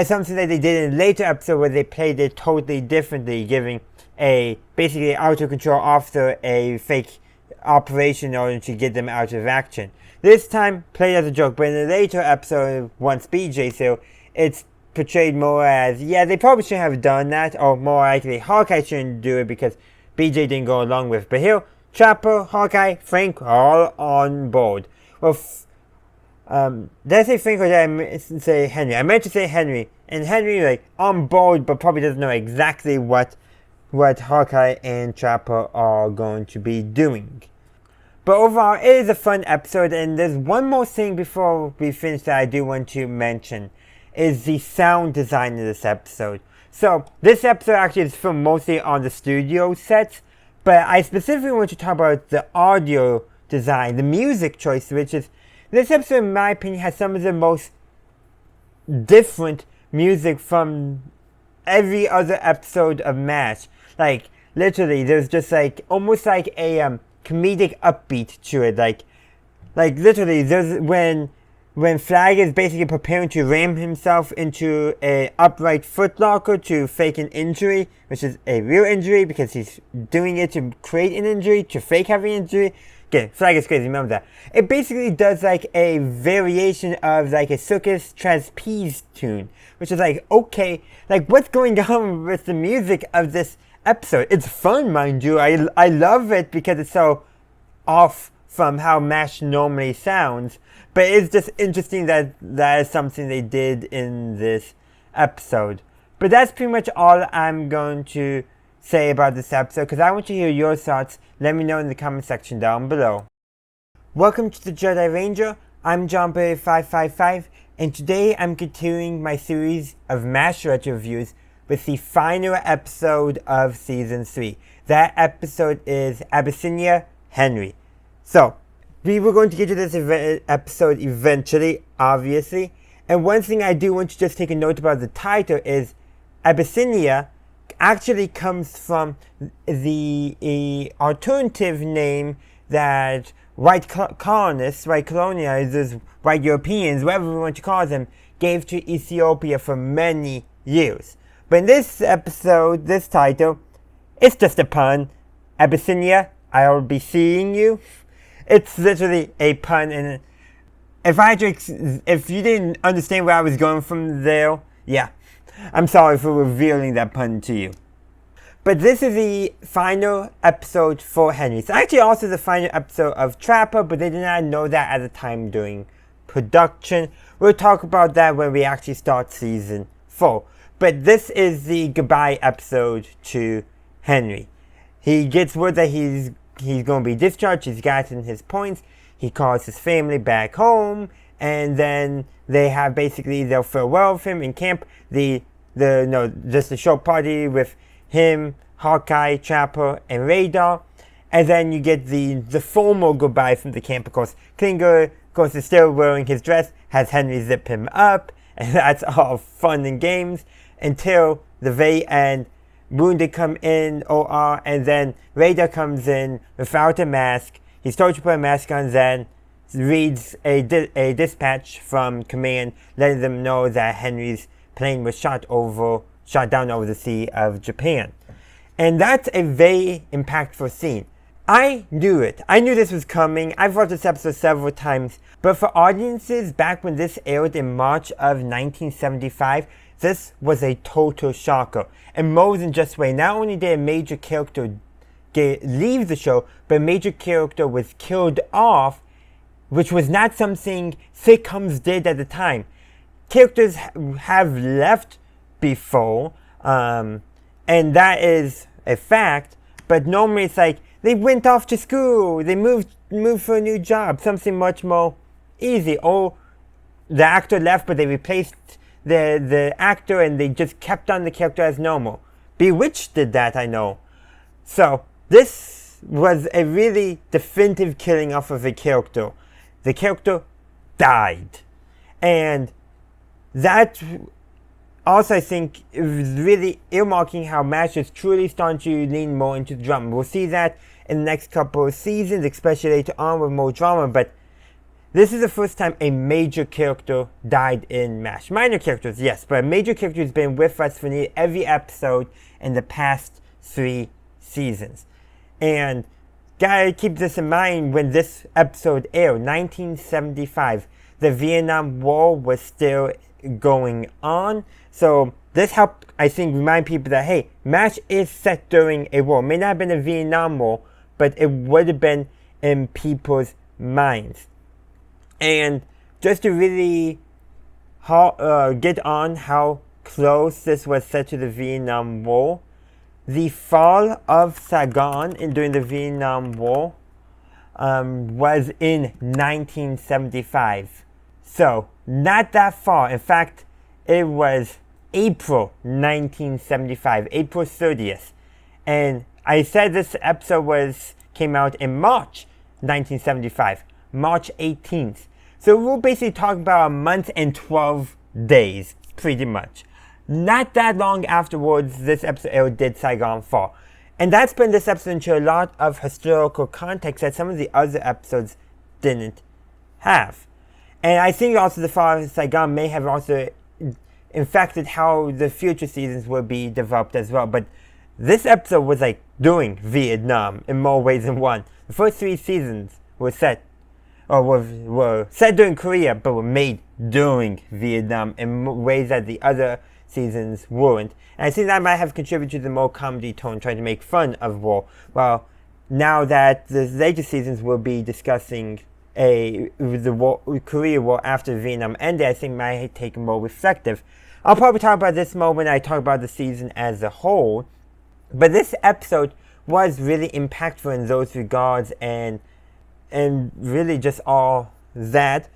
something that they did in a later episode where they played it totally differently, giving a basically out-of-control officer a fake operation in order to get them out of action. This time, played as a joke, but in a later episode, once BJ's here, it's portrayed more as, yeah, they probably shouldn't have done that, or more likely, Hawkeye shouldn't do it because BJ didn't go along with it. But here, Chopper, Hawkeye, Frank, all on board. Well, did I say Frank or did I say Henry? I meant to say Henry. And Henry, like, on board, but probably doesn't know exactly what Hawkeye and Chopper are going to be doing. But overall, it is a fun episode, and there's one more thing before we finish that I do want to mention, is the sound design of this episode. So, this episode actually is filmed mostly on the studio sets, but I specifically want to talk about the audio design, the music choice, which is, this episode, in my opinion, has some of the most different music from every other episode of MASH. Like, literally, there's just like, almost like a comedic upbeat to it. Like literally, there's when Flag is basically preparing to ram himself into a upright footlocker to fake an injury, which is a real injury because he's doing it to create an injury, to fake having an injury. Again, Flag is crazy, remember that. It basically does like a variation of like a circus trapeze tune, which is like, okay, like what's going on with the music of this episode? It's fun, mind you. I love it because it's so off from how MASH normally sounds, but it's just interesting that that is something they did in this episode. But that's pretty much all I'm going to say about this episode, because I want to hear your thoughts. Let me know in the comment section down below. Welcome to the Jedi Ranger. I'm JohnBerry555, and today I'm continuing my series of MASH retro reviews with the final episode of Season 3. That episode is Abyssinia, Henry. So, we were going to get to this episode eventually, obviously. And one thing I do want to just take a note about the title is Abyssinia actually comes from the alternative name that white colonists, white colonizers, white Europeans, whatever we want to call them, gave to Ethiopia for many years. But in this episode, this title, it's just a pun. Abyssinia, I'll be seeing you. It's literally a pun, and if you didn't understand where I was going from there, yeah, I'm sorry for revealing that pun to you. But this is the final episode for Henry. It's actually also the final episode of Trapper, but they did not know that at the time during production. We'll talk about that when we actually start Season 4. But this is the goodbye episode to Henry. He gets word that he's going to be discharged. He's gotten his points. He calls his family back home, and then they have basically their farewell of him in camp. Just a short party with him, Hawkeye, Trapper, and Radar, and then you get the formal goodbye from the camp. Of course, Klinger, of course, is still wearing his dress, has Henry zip him up, and that's all fun and games until the very end. Wounded come in, OR, and then Radar comes in without a mask. He's told to put a mask on, then reads a dispatch from command letting them know that Henry's plane was shot down over the Sea of Japan. And that's a very impactful scene. I knew it. I knew this was coming. I've watched this episode several times. But for audiences back when this aired in March of 1975, this was a total shocker. And more than just way, not only did a major character leave the show, but a major character was killed off, which was not something sitcoms did at the time. Characters have left before, and that is a fact, but normally it's like they went off to school, they moved for a new job, something much more easy, or the actor left but they replaced the actor and they just kept on the character as normal. Bewitched did that, I know. So this was a really definitive killing off of a character. The character died, and that also, I think, is really earmarking how MASH is truly starting to lean more into drama. We'll see that in the next couple of seasons, especially later on with more drama, but this is the first time a major character died in MASH. Minor characters, yes, but a major character has been with us for nearly every episode in the past 3 seasons. And gotta keep this in mind when this episode aired, 1975. The Vietnam War was still going on. So this helped, I think, remind people that, hey, MASH is set during a war. It may not have been a Vietnam War, but it would have been in people's minds. And just to really get on how close this was set to the Vietnam War, the fall of Saigon during the Vietnam War was in 1975. So, not that far. In fact, it was April 1975, April 30th. And I said this episode came out in March 1975, March 18th. So we're basically talking about a month and 12 days, pretty much. Not that long afterwards, this episode did Saigon fall. And that's put this episode into a lot of historical context that some of the other episodes didn't have. And I think also the fall of Saigon may have also infected how the future seasons will be developed as well. But this episode was like during Vietnam in more ways than one. The first 3 seasons were set during Korea, but were made during Vietnam in ways that the other seasons weren't. And I think that might have contributed to the more comedy tone, trying to make fun of war. Well, now that the later seasons will be discussing the Korea War after Vietnam ended, I think might take a more reflective. I'll probably talk about this more when I talk about the season as a whole. But this episode was really impactful in those regards, and really just all that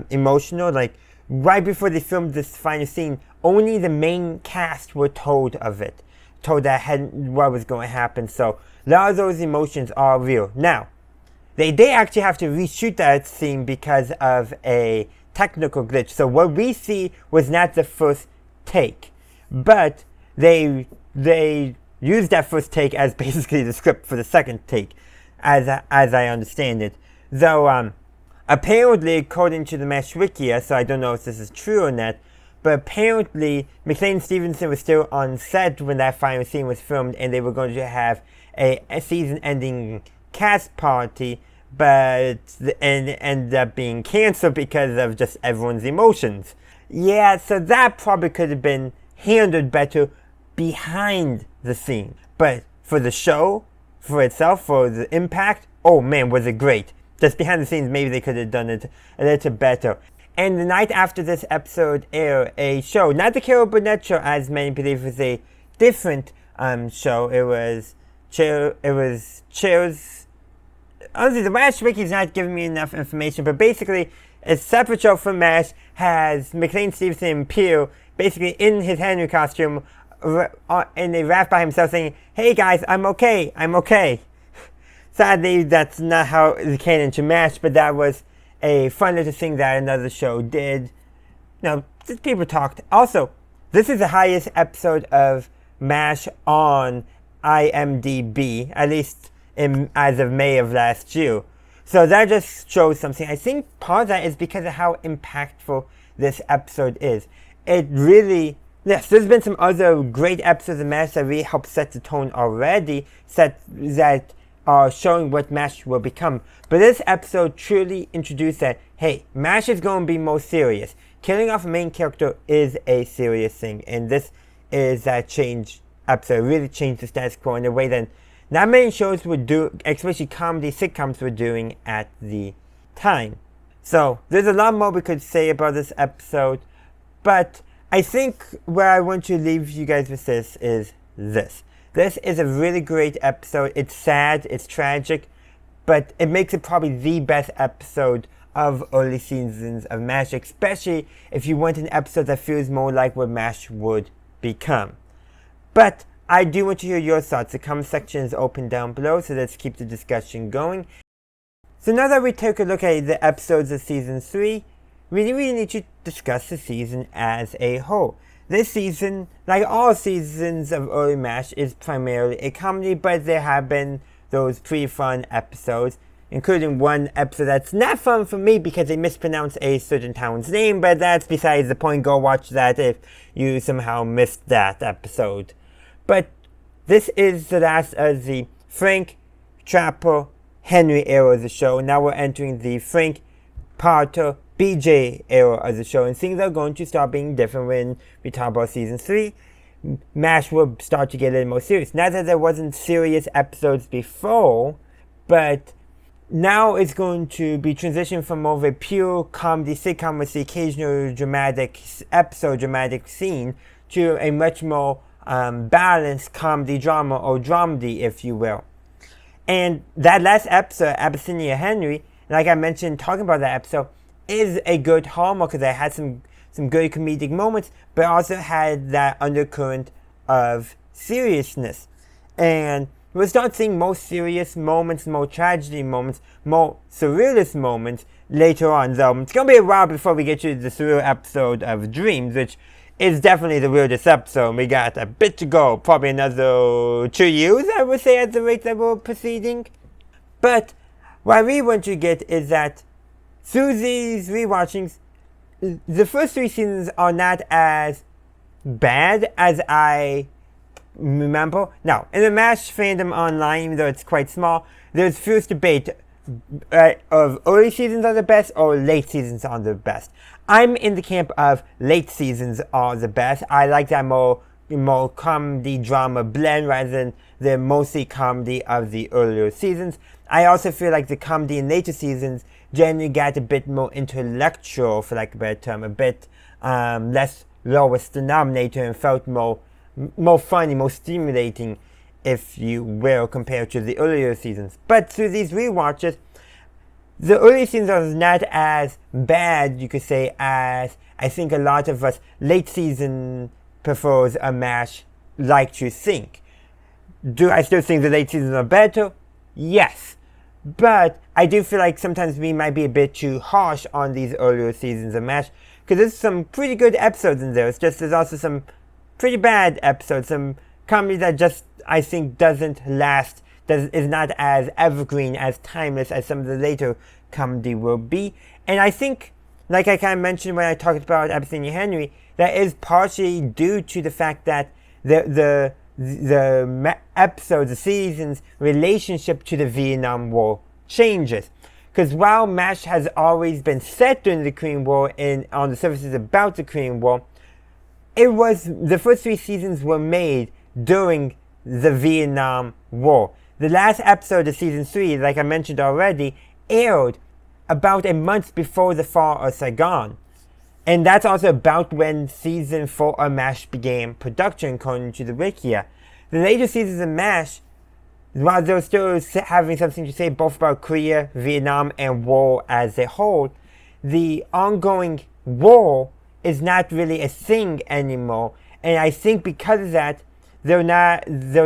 emotional. Like right before they filmed this final scene, only the main cast were told of it, told that what was going to happen. So a lot of those emotions are real. Now, they did actually have to reshoot that scene because of a technical glitch. So what we see was not the first take, but they used that first take as basically the script for the second take, as I understand it. Though apparently, according to the MASH Wikia, so I don't know if this is true or not, but apparently McLean Stevenson was still on set when that final scene was filmed, and they were going to have a season-ending cast party, but it ended up being canceled because of just everyone's emotions. Yeah, so that probably could have been handled better behind the scene. But for the show, for itself, for the impact, oh man, was it great. Just behind the scenes, maybe they could have done it a little better. And the night after this episode aired, a show, not the Carol Burnett show, as many believe was a different show. It was Cheers. Honestly, the MASH Wiki is not giving me enough information, but basically, a separate show from MASH has McLean Stevenson and Peel basically in his Henry costume in a raft by himself saying, "Hey guys, I'm okay, I'm okay." Sadly, that's not how it came into MASH, but that was a fun little thing that another show did. Just people talked. Also, this is the highest episode of MASH on IMDb, at least as of May of last year. So that just shows something. I think part of that is because of how impactful this episode is. It really, yes, there's been some other great episodes of MASH that really help set the tone already, that are showing what MASH will become. But this episode truly introduced that, hey, MASH is going to be more serious. Killing off a main character is a serious thing. And this is that change episode. It really changed the status quo in a way that not many shows would do, especially comedy sitcoms were doing at the time. So there's a lot more we could say about this episode. But I think where I want to leave you guys with this is this. This is a really great episode. It's sad, it's tragic, but it makes it probably the best episode of early seasons of MASH, especially if you want an episode that feels more like what MASH would become. But I do want to hear your thoughts. The comment section is open down below, so let's keep the discussion going. So now that we took a look at the episodes of Season 3, we really need to discuss the season as a whole. This season, like all seasons of early MASH, is primarily a comedy, but there have been those pretty fun episodes, including one episode that's not fun for me because they mispronounced a certain town's name, but that's besides the point. Go watch that if you somehow missed that episode. But this is the last of the Frank, Trapper, Henry era of the show. Now we're entering the Frank, Potter, BJ era of the show, and things are going to start being different when we talk about Season 3. MASH will start to get a little more serious. Not that there wasn't serious episodes before, but now it's going to be transitioned from more of a pure comedy sitcom with the occasional dramatic episode, dramatic scene, to a much more balanced comedy drama, or dramedy, if you will. And that last episode, Abyssinia Henry, like I mentioned, talking about that episode, is a good hallmark because it had some good comedic moments, but also had that undercurrent of seriousness. And we'll start seeing more serious moments, more tragedy moments, more surrealist moments later on. Though it's going to be a while before we get to the surreal episode of Dreams, which is definitely the weirdest episode. We got a bit to go, probably another 2 years, I would say, at the rate that we're proceeding. But what I really want you to get is that through these rewatchings, the first 3 seasons are not as bad as I remember. Now, in the MASH fandom online, even though it's quite small, there's fierce debate of early seasons are the best or late seasons are the best. I'm in the camp of late seasons are the best. I like that more comedy drama blend rather than the mostly comedy of the earlier seasons. I also feel like the comedy in later seasons generally got a bit more intellectual, for lack of a better term, a bit less lowest denominator, and felt more funny, more stimulating, if you will, compared to the earlier seasons. But through these rewatches, the early seasons are not as bad, you could say, as I think a lot of us late season prefers a MASH like to think. Do I still think the late seasons are better? Yes. But I do feel like sometimes we might be a bit too harsh on these earlier seasons of MASH, because there's some pretty good episodes in there. It's just there's also some pretty bad episodes, some comedy that just, I think, doesn't last, is not as evergreen, as timeless as some of the later comedy will be. And I think, like I kind of mentioned when I talked about Abyssinia Henry, that is partially due to the fact that the episodes, the seasons' relationship to the Vietnam War changes. Because while MASH has always been set during the Korean War and on the surface is about the Korean War, the first 3 seasons were made during the Vietnam War. The last episode of season 3, like I mentioned already, aired about a month before the fall of Saigon. And that's also about when season 4 of MASH began production, according to the Wikia. The later seasons of MASH, while they're still having something to say both about Korea, Vietnam, and war as a whole, the ongoing war is not really a thing anymore. And I think because of that, they're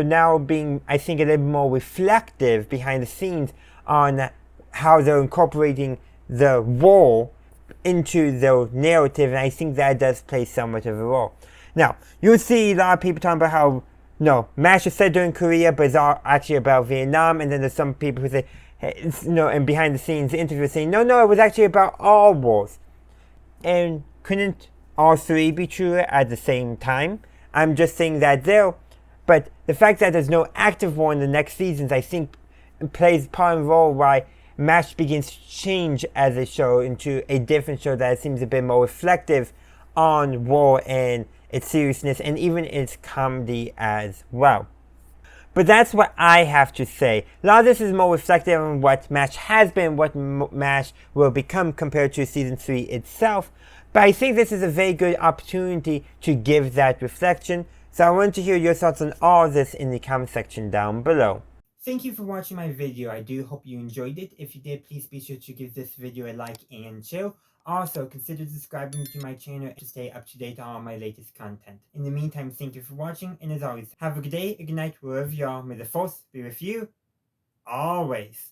now being, I think, a little more reflective behind the scenes on how they're incorporating the war into their narrative, and I think that does play somewhat of a role. Now, you'll see a lot of people talking about how, no, MASH is set during Korea, but it's all actually about Vietnam, and then there's some people who say, hey, and behind the scenes interviews saying, no, it was actually about all wars. And couldn't all 3 be true at the same time? I'm just saying that there, but the fact that there's no active war in the next seasons, I think, plays part of a role why MASH begins to change as a show into a different show that seems a bit more reflective on war and its seriousness and even its comedy as well. But that's what I have to say. A lot of this is more reflective on what MASH has been, what MASH will become compared to season 3 itself. But I think this is a very good opportunity to give that reflection. So I want to hear your thoughts on all of this in the comment section down below. Thank you for watching my video. I do hope you enjoyed it. If you did, please be sure to give this video a like and share. Also, consider subscribing to my channel to stay up to date on all my latest content. In the meantime, thank you for watching, and as always, have a good day, a good night, wherever you are. May the force be with you, always.